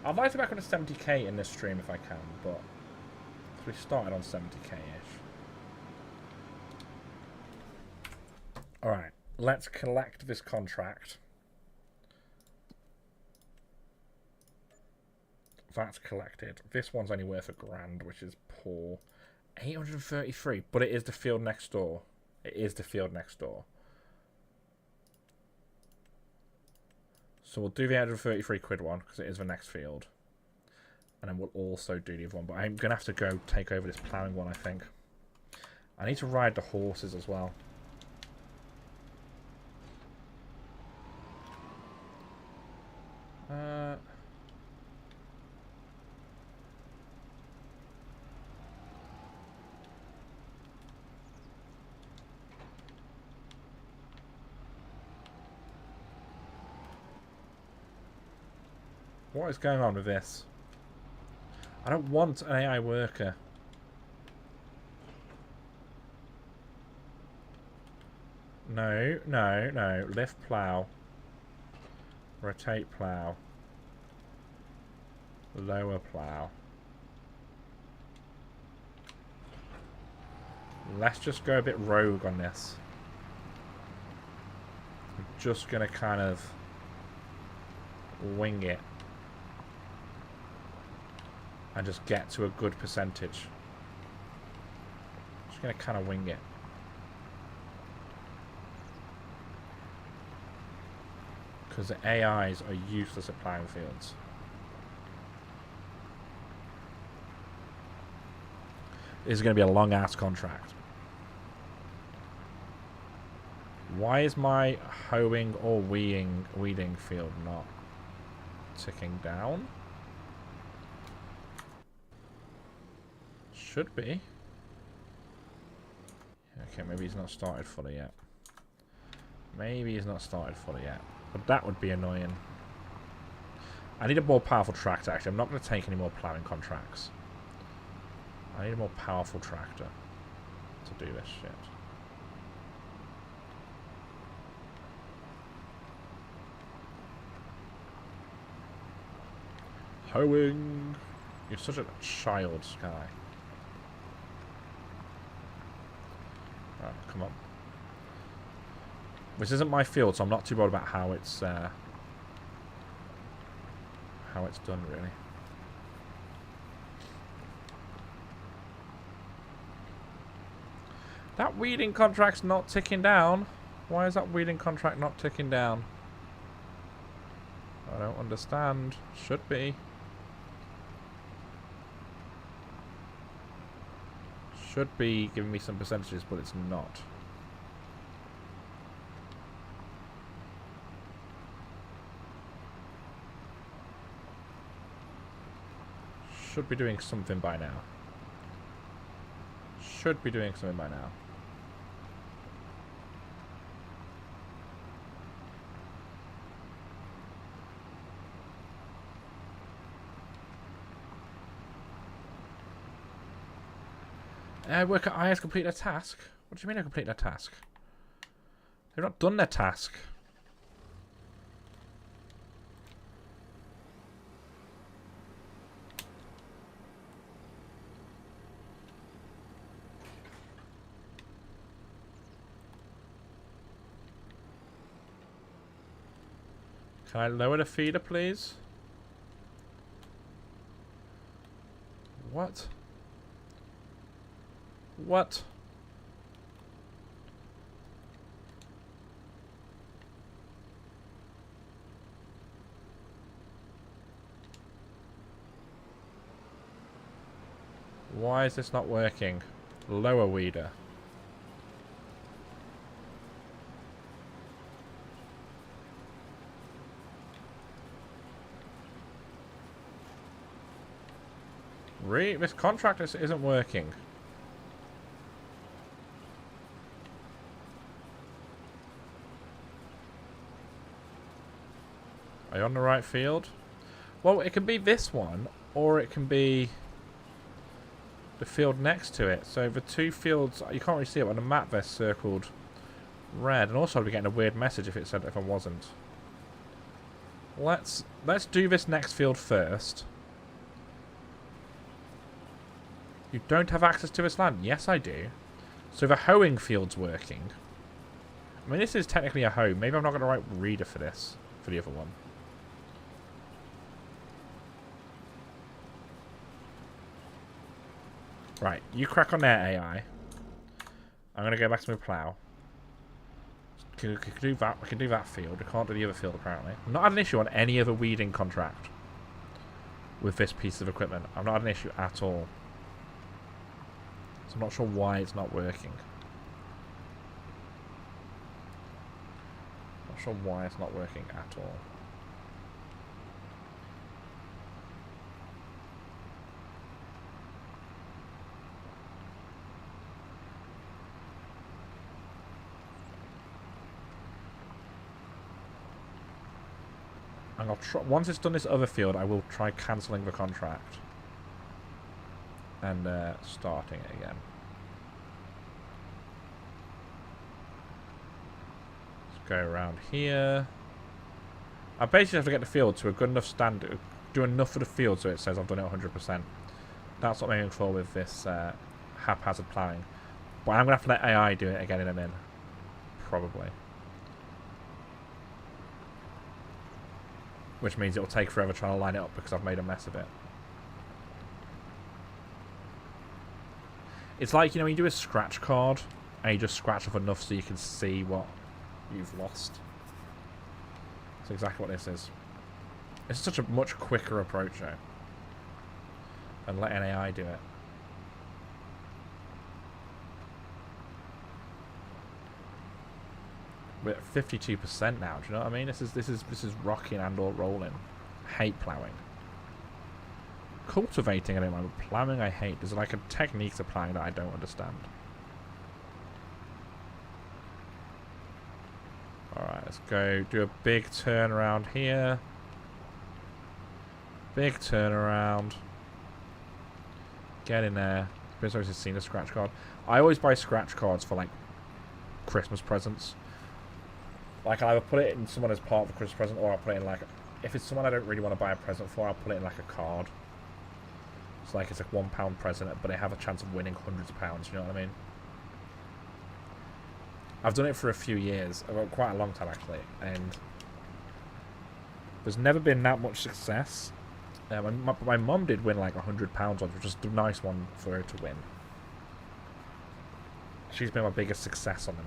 I'd like to be back on a 70k in this stream if I can, but we started on 70k-ish. Alright, let's collect this contract. That's collected. This one's only worth £1,000, which is poor. 833, but it is the field next door. It is the field next door. So we'll do the 833 quid one, because it is the next field. And then we'll also do the other one. But I'm going to have to go take over this ploughing one, I think. I need to ride the horses as well. What is going on with this? I don't want an AI worker. No, no, no. Lift plow. Rotate plow. Lower plow. Let's just go a bit rogue on this. I'm just going to kind of wing it. And just get to a good percentage. Just going to kind of wing it. Because the AIs are useless at plowing fields. This is going to be a long-ass contract. Why is my hoeing or weeding field not ticking down? Should be. Okay, maybe he's not started fully yet. Maybe he's not started fully yet. But that would be annoying. I need a more powerful tractor, actually. I'm not going to take any more ploughing contracts. I need a more powerful tractor to do this shit. Hoeing! You're such a child, Sky. Oh, come on. This isn't my field, so I'm not too bothered about how it's done, really. That weeding contract's not ticking down. Why is that weeding contract not ticking down? I don't understand. Should be. Should be giving me some percentages, but it's not. Should be doing something by now. Should be doing something by now. Worker I has completed a task. What do you mean I completed a task? They've not done their task. Can I lower the feeder, please? What? What? Why is this not working? Lower weeder. This contract isn't working. you on the right field? Well, it can be this one, or it can be the field next to it. So the two fields, you can't really see it on the map. They're circled red, and also I'd be getting a weird message if it said if I wasn't. Let's do this next field first. You don't have access to this land? Yes, I do. So the hoeing field's working. I mean, this is technically a hoe. Maybe I'm not going to write reader for this, for the other one. Right, you crack on there, AI. I'm going to go back to my plough. We can do that. We can do that field. We can't do the other field, apparently. I've not had an issue on any other weeding contract with this piece of equipment. I've not had an issue at all. So I'm not sure why it's not working. Not sure why it's not working at all. And I'll try, once it's done this other field, I will try cancelling the contract. And starting it again. Let's go around here. I basically have to get the field to a good enough standard, do enough for the field so it says I've done it 100%. That's what I'm aiming for with this haphazard ploughing. But I'm going to have to let AI do it again in a min. Probably. Which means it'll take forever trying to line it up because I've made a mess of it. It's like, you know, when you do a scratch card and you just scratch off enough so you can see what you've lost. That's exactly what this is. It's such a much quicker approach though than letting AI do it. We're at 52% now. Do you know what I mean? This is rocking and or rolling. Hate ploughing. Cultivating, I don't mind. But ploughing, I hate. There's like a technique to ploughing that I don't understand. Alright, let's go do a big turnaround here. Big turnaround. Get in there. Been obviously seen a scratch card. I always buy scratch cards for like Christmas presents. Like, I'll either put it in someone as part of a Christmas present, or I'll put it in, like, if it's someone I don't really want to buy a present for, I'll put it in, like, a card. It's like, it's a £1 present, but they have a chance of winning hundreds of pounds, you know what I mean? I've done it for a few years, well, quite a long time, actually, and there's never been that much success. My mum did win, like, £100 on, which was a nice one for her to win. She's been my biggest success on them.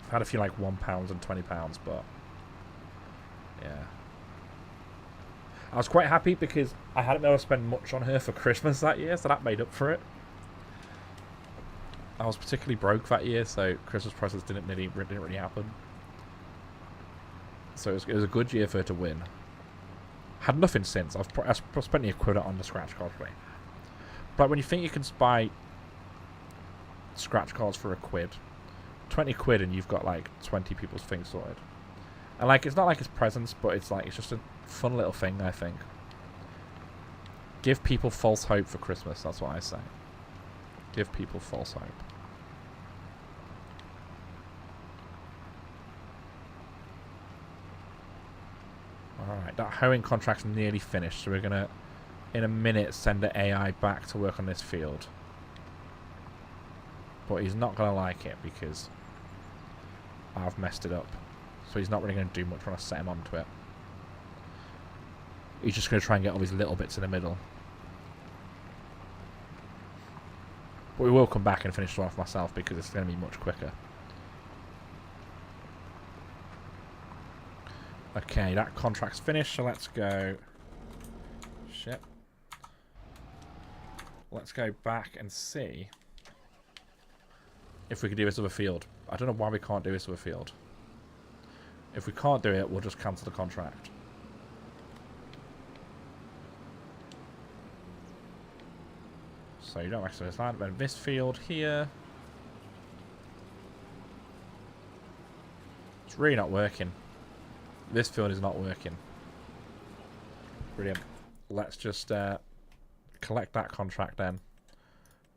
I've had a few like £1 and £20, but yeah. I was quite happy because I hadn't been able to spend much on her for Christmas that year, so that made up for it. I was particularly broke that year, so Christmas presents didn't really happen. So it was a good year for her to win. Had nothing since. I've spent a quid on the scratch card play. But when you think you can buy scratch cards for a quid, 20 quid and you've got like 20 people's things sorted. And like, it's not like it's presents, but it's like, it's just a fun little thing, I think. Give people false hope for Christmas, that's what I say. Give people false hope. Alright, that hoeing contract's nearly finished, so we're gonna, in a minute, send the AI back to work on this field. But he's not gonna like it because I've messed it up. So he's not really going to do much when I set him onto it. He's just going to try and get all these little bits in the middle. But we will come back and finish it off myself because it's going to be much quicker. Okay, that contract's finished, so let's go... Shit. Let's go back and see if we can do this other field. I don't know why we can't do this other field. If we can't do it, we'll just cancel the contract. So you don't have access to this land, but this field here... It's really not working. This field is not working. Brilliant. Let's just collect that contract then.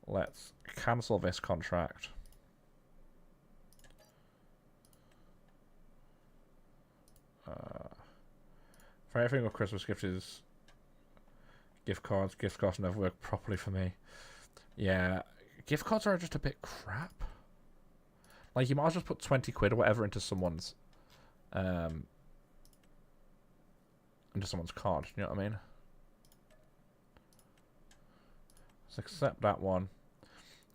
Let's cancel this contract. For everything with Christmas gift is gift cards. Gift cards never work properly for me. Yeah, gift cards are just a bit crap. Like, you might as well just put 20 quid or whatever into someone's card. You know what I mean? Let's accept that one.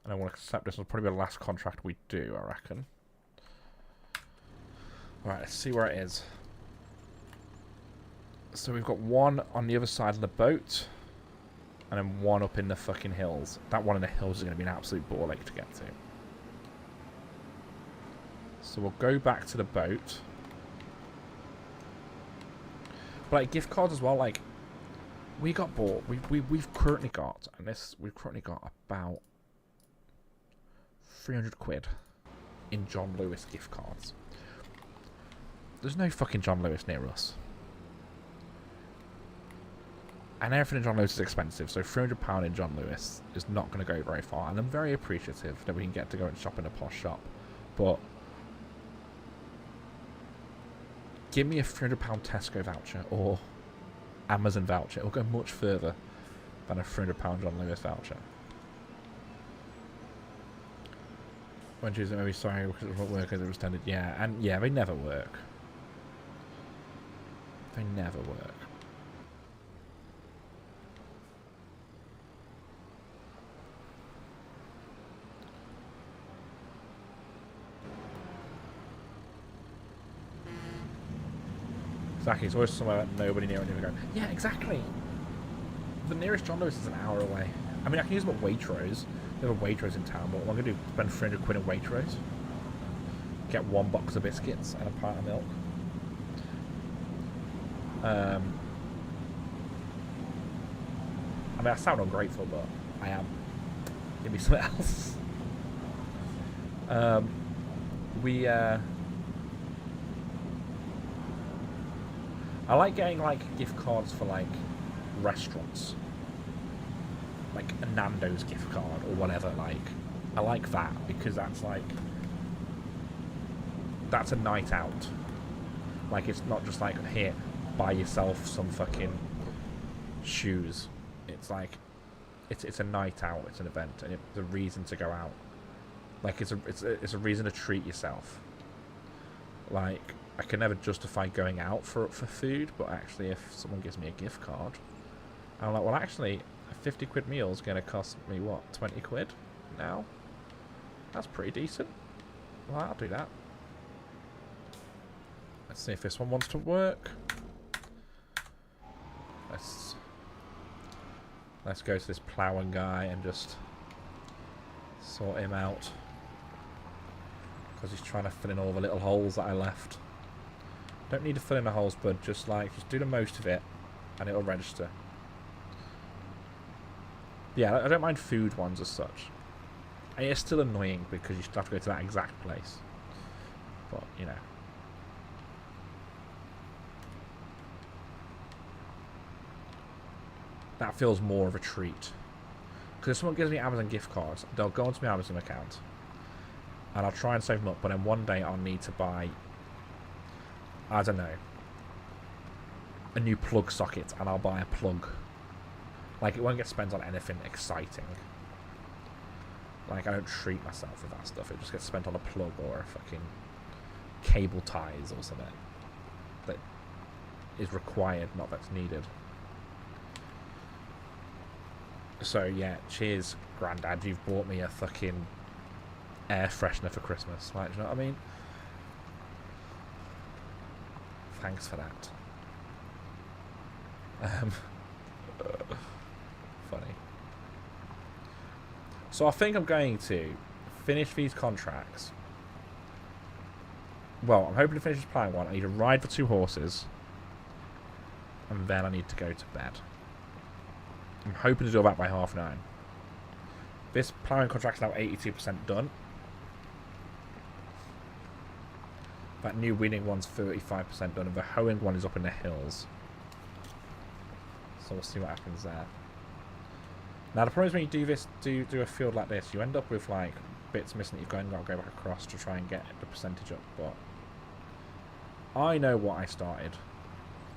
And I want to accept this. Will probably be the last contract we do, I reckon. Alright, let's see where it is. So we've got one on the other side of the boat. And then one up in the fucking hills. That one in the hills is going to be an absolute ball ache to get to. So we'll go back to the boat. But like gift cards as well, like we got bought. We've currently got, and we've currently got about 300 quid in John Lewis gift cards. There's no fucking John Lewis near us. And everything in John Lewis is expensive, so £300 in John Lewis is not going to go very far. And I'm very appreciative that we can get to go and shop in a posh shop. But give me a £300 Tesco voucher or Amazon voucher. It will go much further than a £300 John Lewis voucher. When choosing maybe sorry because it won't work as it was intended. Yeah, and yeah, they never work. They never work. Exactly, it's always somewhere that nobody near anyone go. Yeah, exactly. The nearest John Lewis is an hour away. I mean, I can use them at Waitrose. They have a Waitrose in town, but what I'm going to do is spend 300 quid at Waitrose. Get one box of biscuits and a pint of milk. I mean, I sound ungrateful, but I am. Give me something else. I like getting like gift cards for like restaurants, like a Nando's gift card or whatever. Like, I like that because that's like that's a night out. Like, it's not just like here, buy yourself some fucking shoes. It's like it's a night out. It's an event, and it's a reason to go out. Like, it's a reason to treat yourself. Like, I can never justify going out for food, but actually if someone gives me a gift card, I'm like, well, actually, a 50 quid meal is going to cost me, what, 20 quid now? That's pretty decent. Well, I'll do that. Let's see if this one wants to work. Let's go to this ploughing guy and just sort him out. Because he's trying to fill in all the little holes that I left. Don't need to fill in the holes, but just do the most of it, and it'll register. Yeah, I don't mind food ones as such. And it's still annoying because you still have to go to that exact place. But, you know. That feels more of a treat. Because if someone gives me Amazon gift cards, they'll go onto my Amazon account. And I'll try and save them up, but then one day I'll need to buy, I don't know, a new plug socket, and I'll buy a plug. Like, it won't get spent on anything exciting. Like, I don't treat myself with that stuff. It just gets spent on a plug or a fucking cable ties or something that is required, not that's needed. So, yeah, cheers, Grandad. You've bought me a fucking air freshener for Christmas. Like, do you know what I mean? Thanks for that. Funny. So I think I'm going to finish these contracts. Well, I'm hoping to finish this ploughing one. I need to ride the 2 horses. And then I need to go to bed. I'm hoping to do that by 9:30. This ploughing contract's now 82% done. That new winning one's 35% done, and the hoeing one is up in the hills. So we'll see what happens there. Now the problem is when you do this, do a field like this, you end up with like bits missing that you've got to go back across to try and get the percentage up. But I know what I started.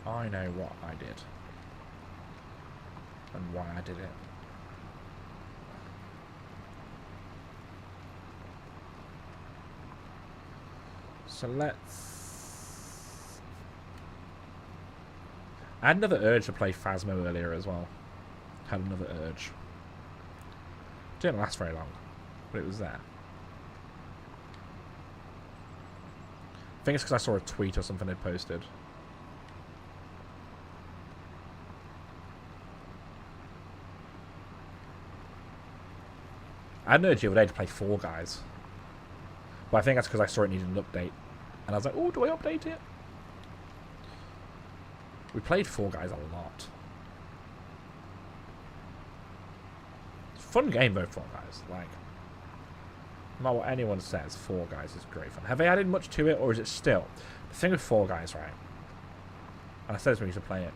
I know what I did. And why I did it. So let's... I had another urge to play Phasmo earlier as well. Had another urge. Didn't last very long, but it was there. I think it's because I saw a tweet or something they'd posted. I had an urge the other day to play Fall Guys. But I think that's because I saw it needed an update. And I was like, oh, do I update it? We played Fall Guys a lot. It's a fun game though, Fall Guys. Like, no matter what anyone says, Fall Guys is great fun. Have they added much to it, or is it still? The thing with Fall Guys, right? And I said this when we used to play it.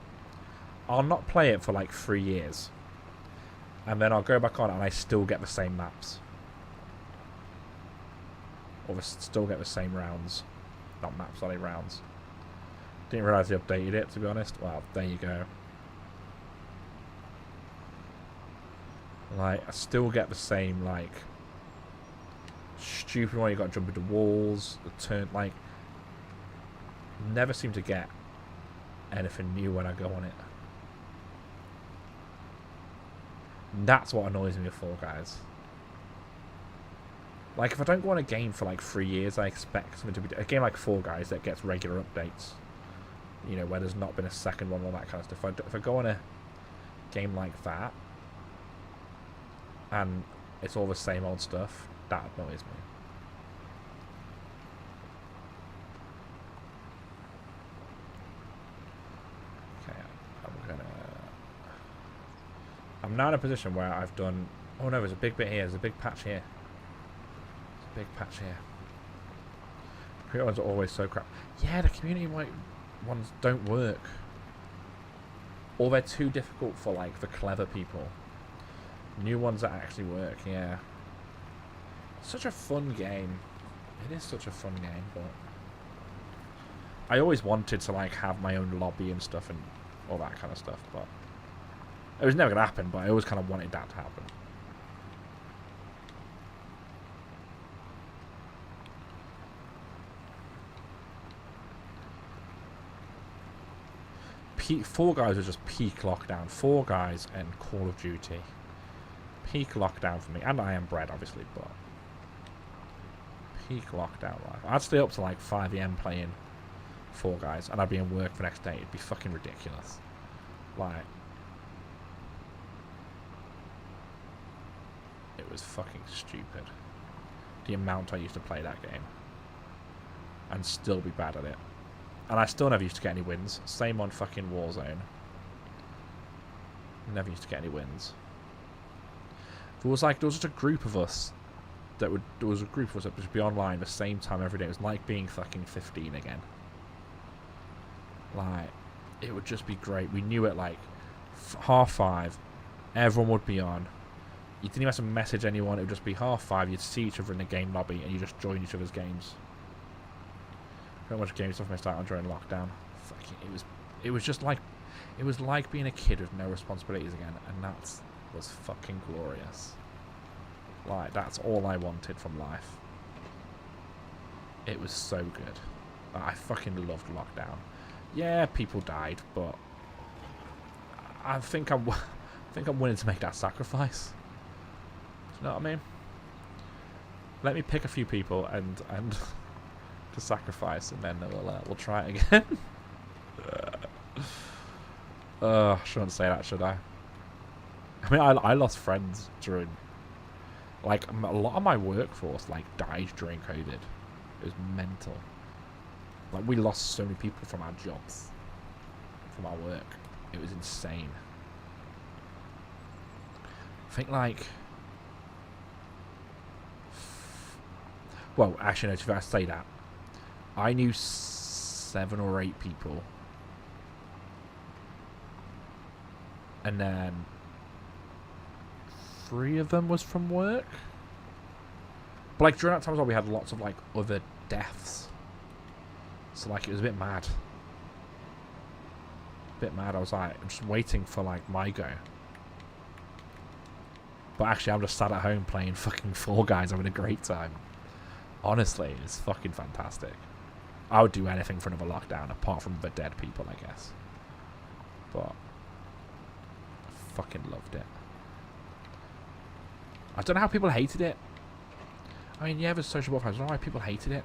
I'll not play it for like 3 years. And then I'll go back on and I still get the same maps. Or still get the same rounds. Not maps, are they rounds? Didn't realise they updated it, to be honest. Well, there you go. Like, I still get the same, like, stupid one. You got to jump into walls, the turn, like, never seem to get anything new when I go on it. And that's what annoys me with Fall Guys. Like, if I don't go on a game for like 3 years, I expect something to be... A game like Fall Guys that gets regular updates. You know, where there's not been a second one, all that kind of stuff. If I go on a game like that, and it's all the same old stuff, that annoys me. Okay, I'm now in a position where I've done... Oh no, there's a big bit here. There's a big patch here. There's a big patch here. Creator ones are always so crap. Yeah, the community ones don't work. Or they're too difficult for, like, the clever people. New ones that actually work, yeah. Such a fun game. It is such a fun game, but... I always wanted to, like, have my own lobby and stuff and all that kind of stuff, but... It was never going to happen, but I always kind of wanted that to happen. Fall Guys was just peak lockdown. Fall Guys and Call of Duty. Peak lockdown for me. And I am Bread, obviously, but... Peak lockdown life. I'd stay up to like 5 AM playing Fall Guys, and I'd be in work the next day. It'd be fucking ridiculous. Like... It was fucking stupid. The amount I used to play that game. And still be bad at it. And I still never used to get any wins. Same on fucking Warzone. Never used to get any wins. There was just a group of us that would... There was a group of us that would be online the same time every day. It was like being fucking 15 again. Like, it would just be great. We knew it like 5:30. Everyone would be on. You didn't even have to message anyone. It would just be 5:30. You'd see each other in the game lobby and you just join each other's games. How much game stuff I started on during lockdown. Fucking, it was just like... It was like being a kid with no responsibilities again. And that was fucking glorious. Like, that's all I wanted from life. It was so good. I fucking loved lockdown. Yeah, people died, but... I think I'm willing to make that sacrifice. Do you know what I mean? Let me pick a few people and to sacrifice, and then we'll try it again. I shouldn't say that, should I? I mean, I lost friends during... Like, a lot of my workforce, like, died during COVID. It was mental. Like, we lost so many people from our jobs. From our work. It was insane. I think, like... Well, actually, no, if I say that, I knew 7 or 8 people. And then 3 of them was from work. But like during that time as well, we had lots of like other deaths. So like it was a bit mad. I was like, I'm just waiting for like my go. But actually I'm just sat at home playing fucking Fall Guys, having a great time. Honestly, it's fucking fantastic. I would do anything for another lockdown apart from the dead people, I guess. But I fucking loved it. I don't know how people hated it. I mean, yeah, there's social warfare. I don't know why people hated it.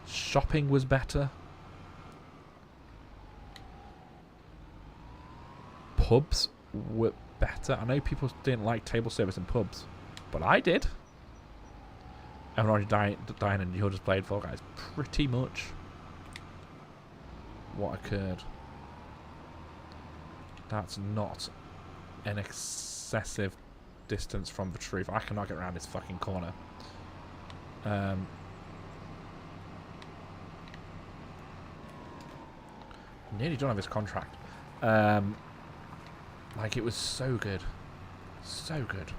Shopping was better. Pubs were better. I know people didn't like table service in pubs, but I did. Everyone dying and you just played Fall Guys. Pretty much what occurred. That's not an excessive distance from the truth. I cannot get around this fucking corner. Nearly done on this contract. Like, it was so good. So good.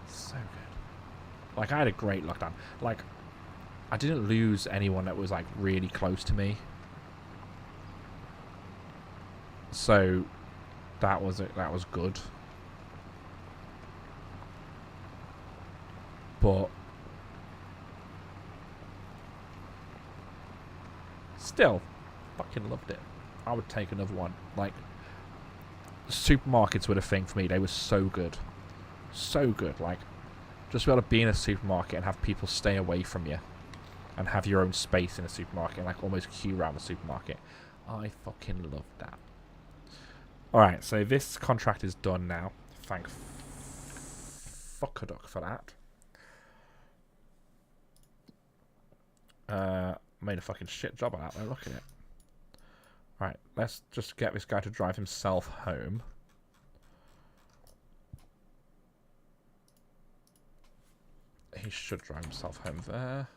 So good. Like, I had a great lockdown. Like, I didn't lose anyone that was, like, really close to me. So, that was good. But still, fucking loved it. I would take another one. Like, supermarkets were the thing for me. They were so good. So good. Like, just be able to be in a supermarket and have people stay away from you. And have your own space in a supermarket. And, like, almost queue around the supermarket. I fucking loved that. Alright, so this contract is done now. Thank fuck-a-duck for that. Made a fucking shit job of that though, look at it. Right, let's just get this guy to drive himself home. He should drive himself home there.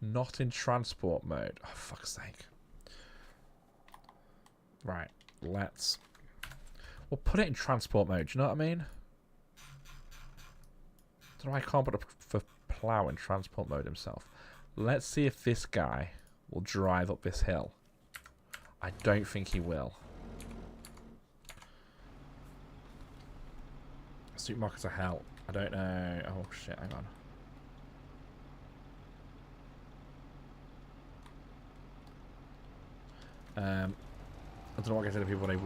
Not in transport mode. Oh, fuck's sake. Right, let's... We'll put it in transport mode, do you know what I mean? I don't know why I can't put the plow in transport mode himself. Let's see if this guy will drive up this hill. I don't think he will. Supermarkets are hell. I don't know. Oh shit, hang on. I don't know what I say to people when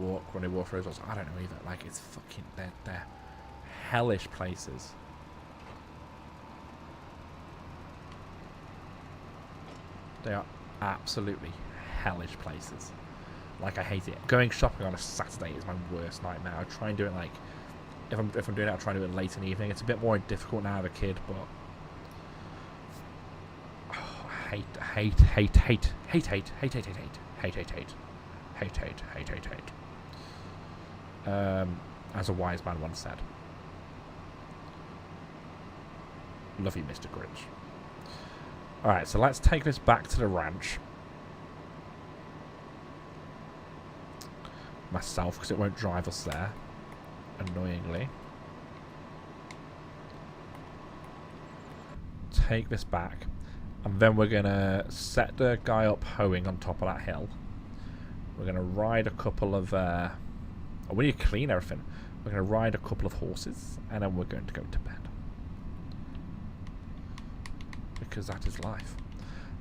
they walk through those. I don't know either. Like, it's fucking... They're hellish places. They are absolutely hellish places. Like, I hate it. Going shopping on a Saturday is my worst nightmare. I try and do it like... If I'm doing it, I'll try and do it late in the evening. It's a bit more difficult now as a kid, but... Oh, hate. As a wise man once said. Love you, Mr. Grinch. Alright, so let's take this back to the ranch. Myself, because it won't drive us there. Annoyingly. Take this back. And then we're going to set the guy up hoeing on top of that hill. We're going to ride a couple of... oh, we need to clean everything. We're going to ride a couple of horses. And then we're going to go to bed. Because that is life.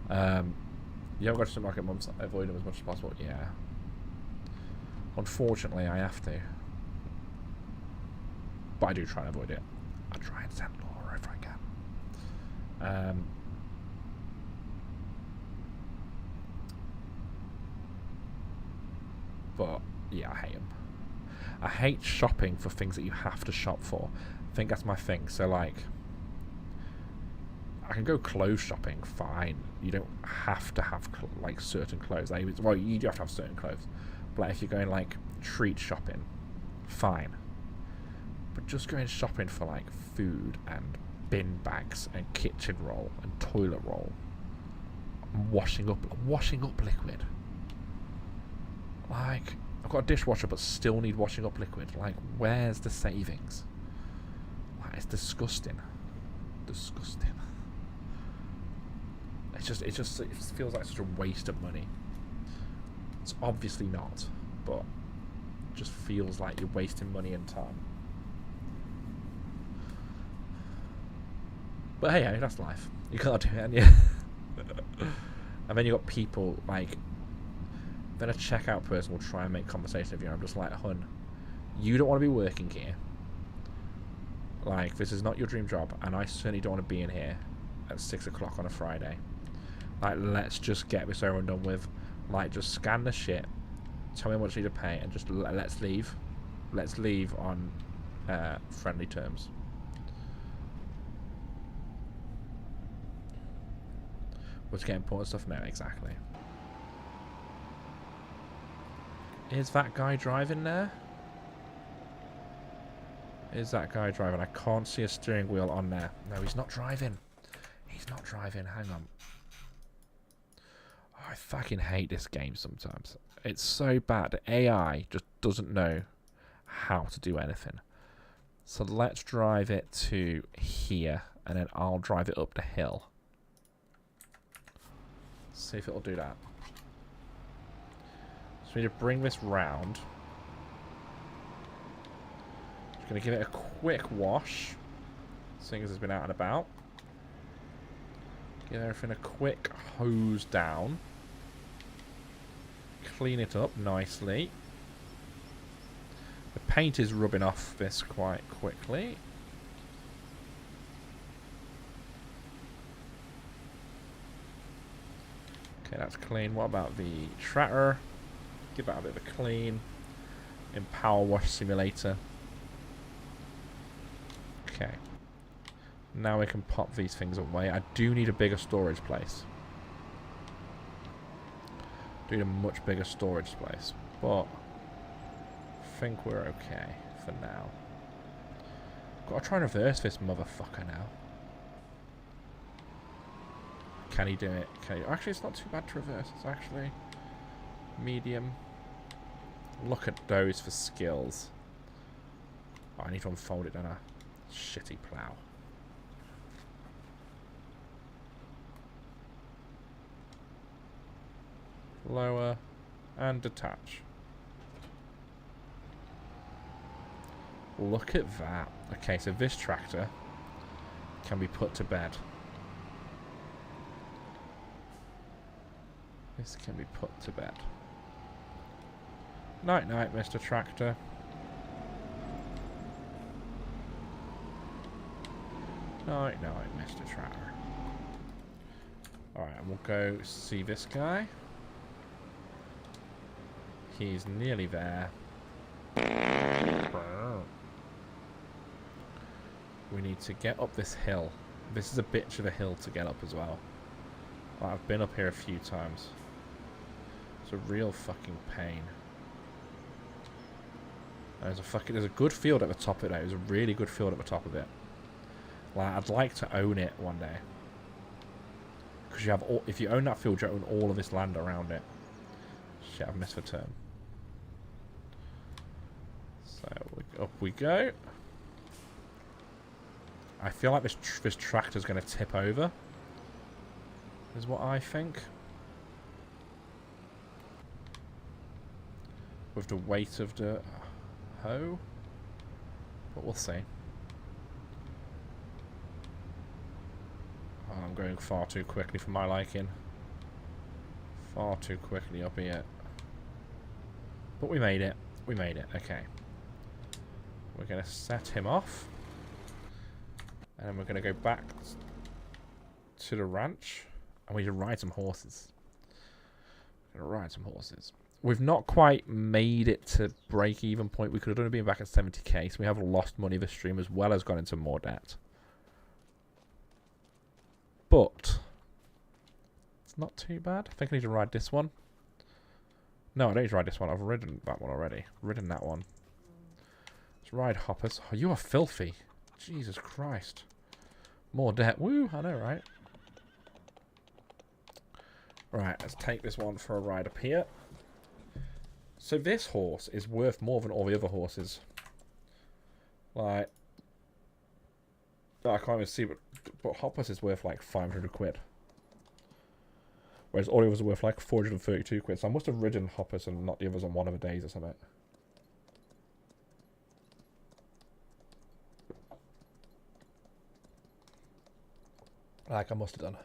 Yeah, I've got to market months. Avoid them as much as possible. Yeah. Unfortunately, I have to. But I do try and avoid it. I try and send Laura if I can. But yeah, I hate them. I hate shopping for things that you have to shop for. I think that's my thing. So like, I can go clothes shopping, fine. You don't have to have like certain clothes. Well, you do have to have certain clothes. But like, if you're going like treat shopping, fine. But just going shopping for like food and bin bags and kitchen roll and toilet roll. I'm washing up liquid. Like, I've got a dishwasher but still need washing up liquid. Like, where's the savings? Like, it's disgusting. Disgusting. It just feels like such a waste of money. It's obviously not, but it just feels like you're wasting money and time. But hey, that's life. You can't do it, and yeah. And then you got people like, then a checkout person will try and make conversation with you. I'm just like, hun, you don't want to be working here. Like, this is not your dream job, and I certainly don't want to be in here at 6 o'clock on a Friday. Like, let's just get this over and done with. Like, just scan the shit, tell me how much you need to pay, and just let's leave. Let's leave on friendly terms. Was getting important stuff? No, exactly. Is that guy driving there? Is that guy driving? I can't see a steering wheel on there. No, he's not driving. He's not driving. Hang on. Oh, I fucking hate this game sometimes. It's so bad. The AI just doesn't know how to do anything. So let's drive it to here, and then I'll drive it up the hill. See if it'll do that. So we need to bring this round. Just going to give it a quick wash, seeing as it's been out and about. Give everything a quick hose down. Clean it up nicely. The paint is rubbing off this quite quickly. Okay, that's clean. What about the tractor? Give that a bit of a clean. In Power Wash Simulator. Okay. Now we can pop these things away. I do need a bigger storage place. Do need a much bigger storage space. But I think we're okay for now. Gotta try and reverse this motherfucker now. Can he do it? Can he? Actually, it's not too bad to reverse. It's actually medium. Look at those for skills. Oh, I need to unfold it, don't I? Shitty plow. Lower and detach. Look at that. Okay, so this tractor can be put to bed. This can be put to bed. Night night, Mr. Tractor. Night night, Mr. Tractor. Alright, and we'll go see this guy. He's nearly there. We need to get up this hill. This is a bitch of a hill to get up as well. I've been up here a few times. It's a real fucking pain. There's a good field at the top of it. There's a really good field at the top of it. Like, I'd like to own it one day. Because you have all, if you own that field, you own all of this land around it. Shit, I've missed the turn. So up we go. I feel like this tractor's going to tip over. Is what I think. With the weight of the hoe. But we'll see. Oh, I'm going far too quickly for my liking. Far too quickly up here. But we made it. We made it. Okay. We're going to set him off. And then we're going to go back to the ranch. And we need to ride some horses. We're going to ride some horses. We've not quite made it to break-even point. We could have only been back at 70k. So we have lost money this stream as well as gone into more debt. But it's not too bad. I think I need to ride this one. No, I don't need to ride this one. I've ridden that one already. Ridden that one. Let's ride hoppers. Oh, you are filthy. Jesus Christ. More debt. Woo, I know, right? Right, let's take this one for a ride up here. So this horse is worth more than all the other horses. Like, I can't even see, but Hoppus is worth like 500 quid. Whereas all the others are worth like 432 quid. So I must have ridden Hoppus and not the others on one of the days or something. Like I must have done.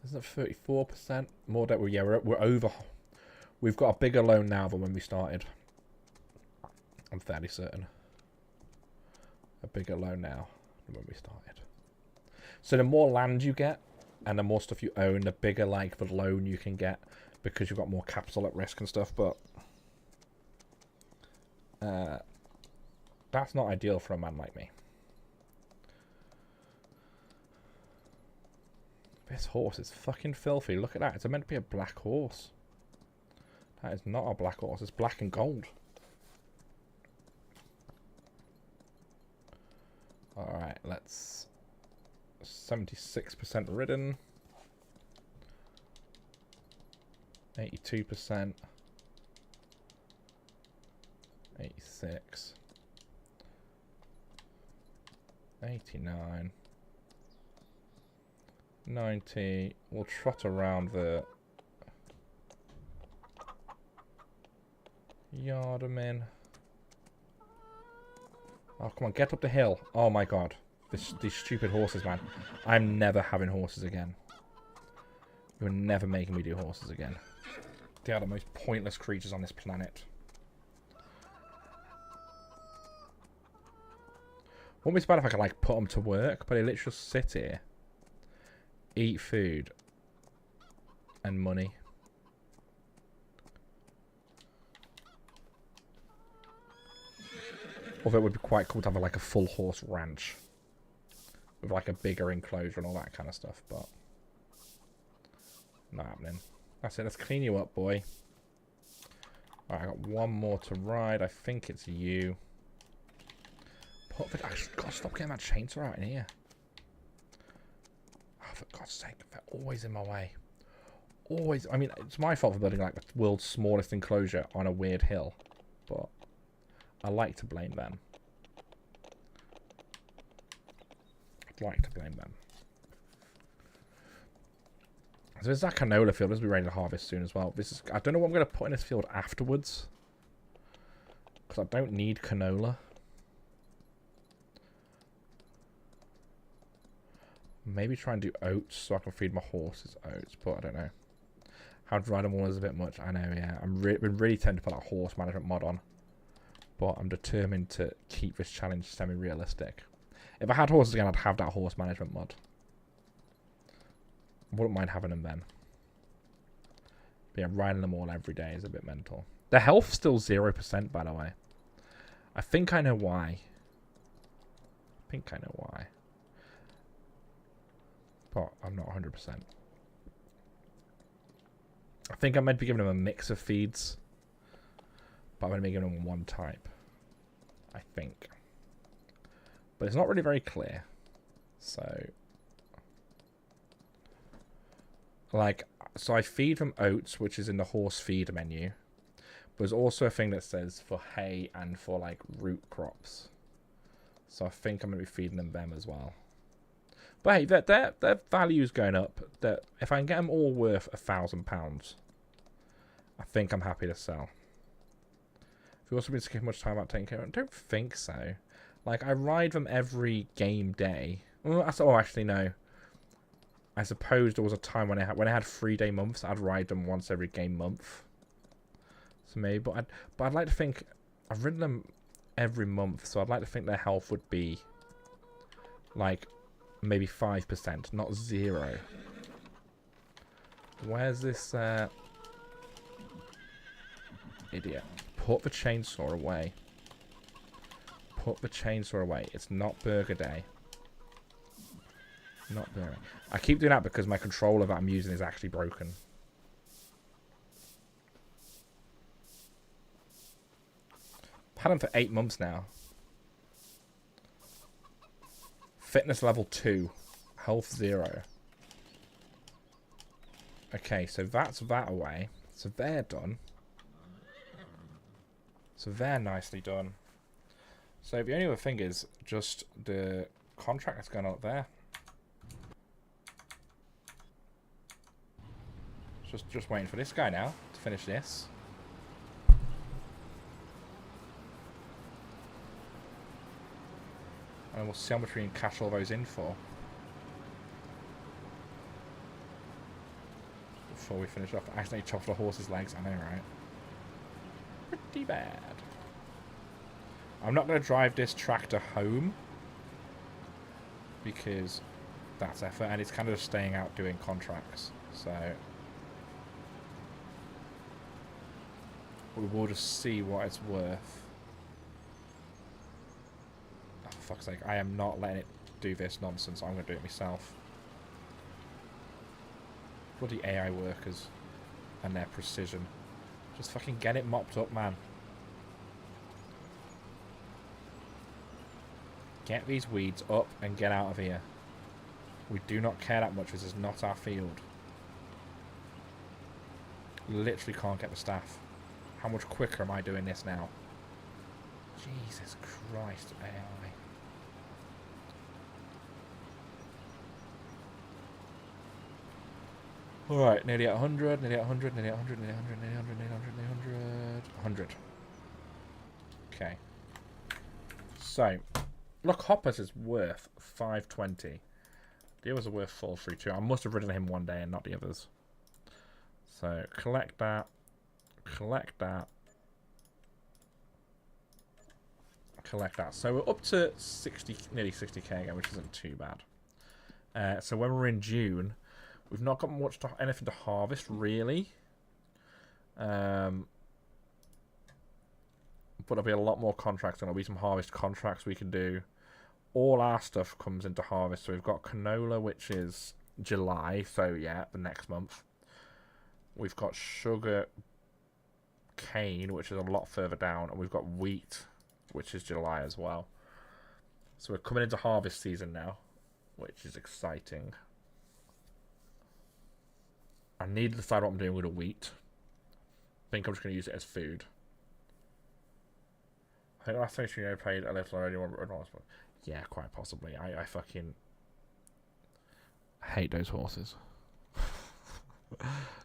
Isn't it 34%? More debt. Yeah, we're over. We've got a bigger loan now than when we started. I'm fairly certain. A bigger loan now than when we started. So the more land you get, and the more stuff you own, the bigger like the loan you can get, because you've got more capital at risk and stuff. But that's not ideal for a man like me. This horse is fucking filthy. Look at that. It's meant to be a black horse. That is not a black horse. It's black and gold. Alright, let's... 76% ridden. 82%. 86. 89. 90. We'll trot around the yard them in. Oh, come on, get up the hill. Oh my god. These stupid horses, man. I'm never having horses again. You're never making me do horses again. They are the most pointless creatures on this planet. Wouldn't be so bad if I could, like, put them to work, but they literally just sit here, eat food, and money. Although it would be quite cool to have, like, a full horse ranch. With, like, a bigger enclosure and all that kind of stuff, but... not happening. That's it, let's clean you up, boy. Alright, I got one more to ride. I think it's you. Put the... gotta stop getting that chainsaw out in here. Oh, for God's sake, they're always in my way. Always. I mean, it's my fault for building, like, the world's smallest enclosure on a weird hill. But I like to blame them. I'd like to blame them. So this is that canola field. This will be ready to harvest soon as well. This is... I don't know what I'm going to put in this field afterwards. Because I don't need canola. Maybe try and do oats so I can feed my horses oats. But I don't know. How to ride them all is a bit much. I know, yeah. I'm really tempted to put that horse management mod on. But I'm determined to keep this challenge semi-realistic. If I had horses again, I'd have that horse management mod. Wouldn't mind having them then. But yeah, riding them all every day is a bit mental. The health's still 0%, by the way. I think I know why. But I'm not 100%. I think I meant to be giving them a mix of feeds. But I'm going to be giving them one type. I think. But it's not really very clear. So... like, so I feed them oats, which is in the horse feed menu. But there's also a thing that says for hay and for, like, root crops. So I think I'm going to be feeding them as well. But hey, their value's going up. If I can get them all worth £1,000, I think I'm happy to sell. Have you also been skipping much time about taking care of them? I don't think so. Like, I ride them every game day. Oh, actually, no. I suppose there was a time when I had 3-day months, I'd ride them once every game month. So maybe, but I'd like to think I've ridden them every month, so I'd like to think their health would be like maybe 5%, not 0. Where's this idiot? Put the chainsaw away. Put the chainsaw away. It's not burger day. Not burger. I keep doing that because my controller that I'm using is actually broken. I've had them for 8 months now. Fitness level 2. Health 0. Okay, so that's that away. So they're done. So they're nicely done. So the only other thing is just the contract that's going on up there. Just waiting for this guy now to finish this. And we'll see how much we can cash all those in for. Before we finish off. I accidentally chopped the horse's legs, I know, right? Pretty bad. I'm not going to drive this tractor home. Because that's effort. And it's kind of just staying out doing contracts. So we will just see what it's worth. Oh, for fuck's sake. I am not letting it do this nonsense. I'm going to do it myself. Bloody AI workers. And their precision. Just fucking get it mopped up, man. Get these weeds up and get out of here. We do not care that much. This is not our field. Literally can't get the staff. How much quicker am I doing this now? Jesus Christ, AI. Alright, nearly at 100, nearly at 100, nearly at 100, nearly at 100, nearly at 100, nearly at 100, nearly at 100. 100. Okay. So, look, Hoppers is worth 520. The others are worth 432. I must have ridden him one day and not the others. So, collect that. Collect that. Collect that. So, we're up to 60, nearly 60k again, which isn't too bad. So, when we're in June, we've not got much anything to harvest, really. But there'll be a lot more contracts, and there'll be some harvest contracts we can do. All our stuff comes into harvest. So we've got canola, which is July, so yeah, the next month. We've got sugar cane, which is a lot further down, and we've got wheat, which is July as well. So we're coming into harvest season now, which is exciting. I need to decide what I'm doing with the wheat. I think I'm just going to use it as food. I think last time I played a little already. Yeah, quite possibly. I fucking hate those horses.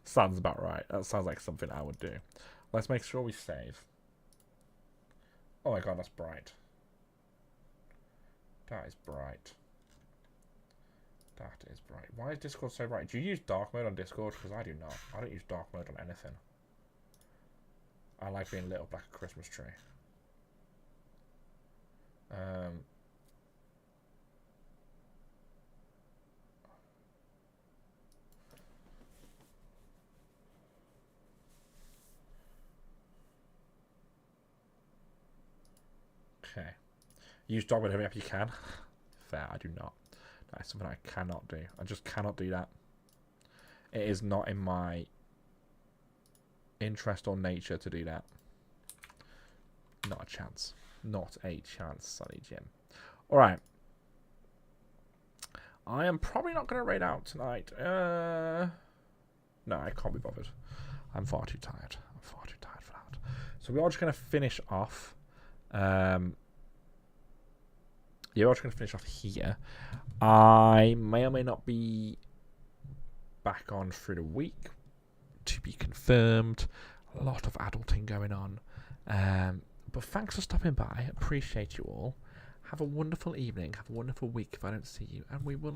Sounds about right. That sounds like something I would do. Let's make sure we save. Oh my god, that's bright. That is bright. That is bright. Why is Discord so bright? Do you use dark mode on Discord? Because I do not. I don't use dark mode on anything. I like being lit up like a Christmas tree. Okay. Use dog mode if you can. Fair, I do not. That is something I cannot do. I just cannot do that. It is not in my interest or nature to do that. Not a chance. Not a chance, Sonny Jim. Alright. I am probably not going to raid out tonight. No, I can't be bothered. I'm far too tired. I'm far too tired for that. So we are just going to finish off. Yeah, we're just going to finish off here. I may or may not be back on through the week. To be confirmed. A lot of adulting going on. But thanks for stopping by. Appreciate you all. Have a wonderful evening. Have a wonderful week if I don't see you. And we will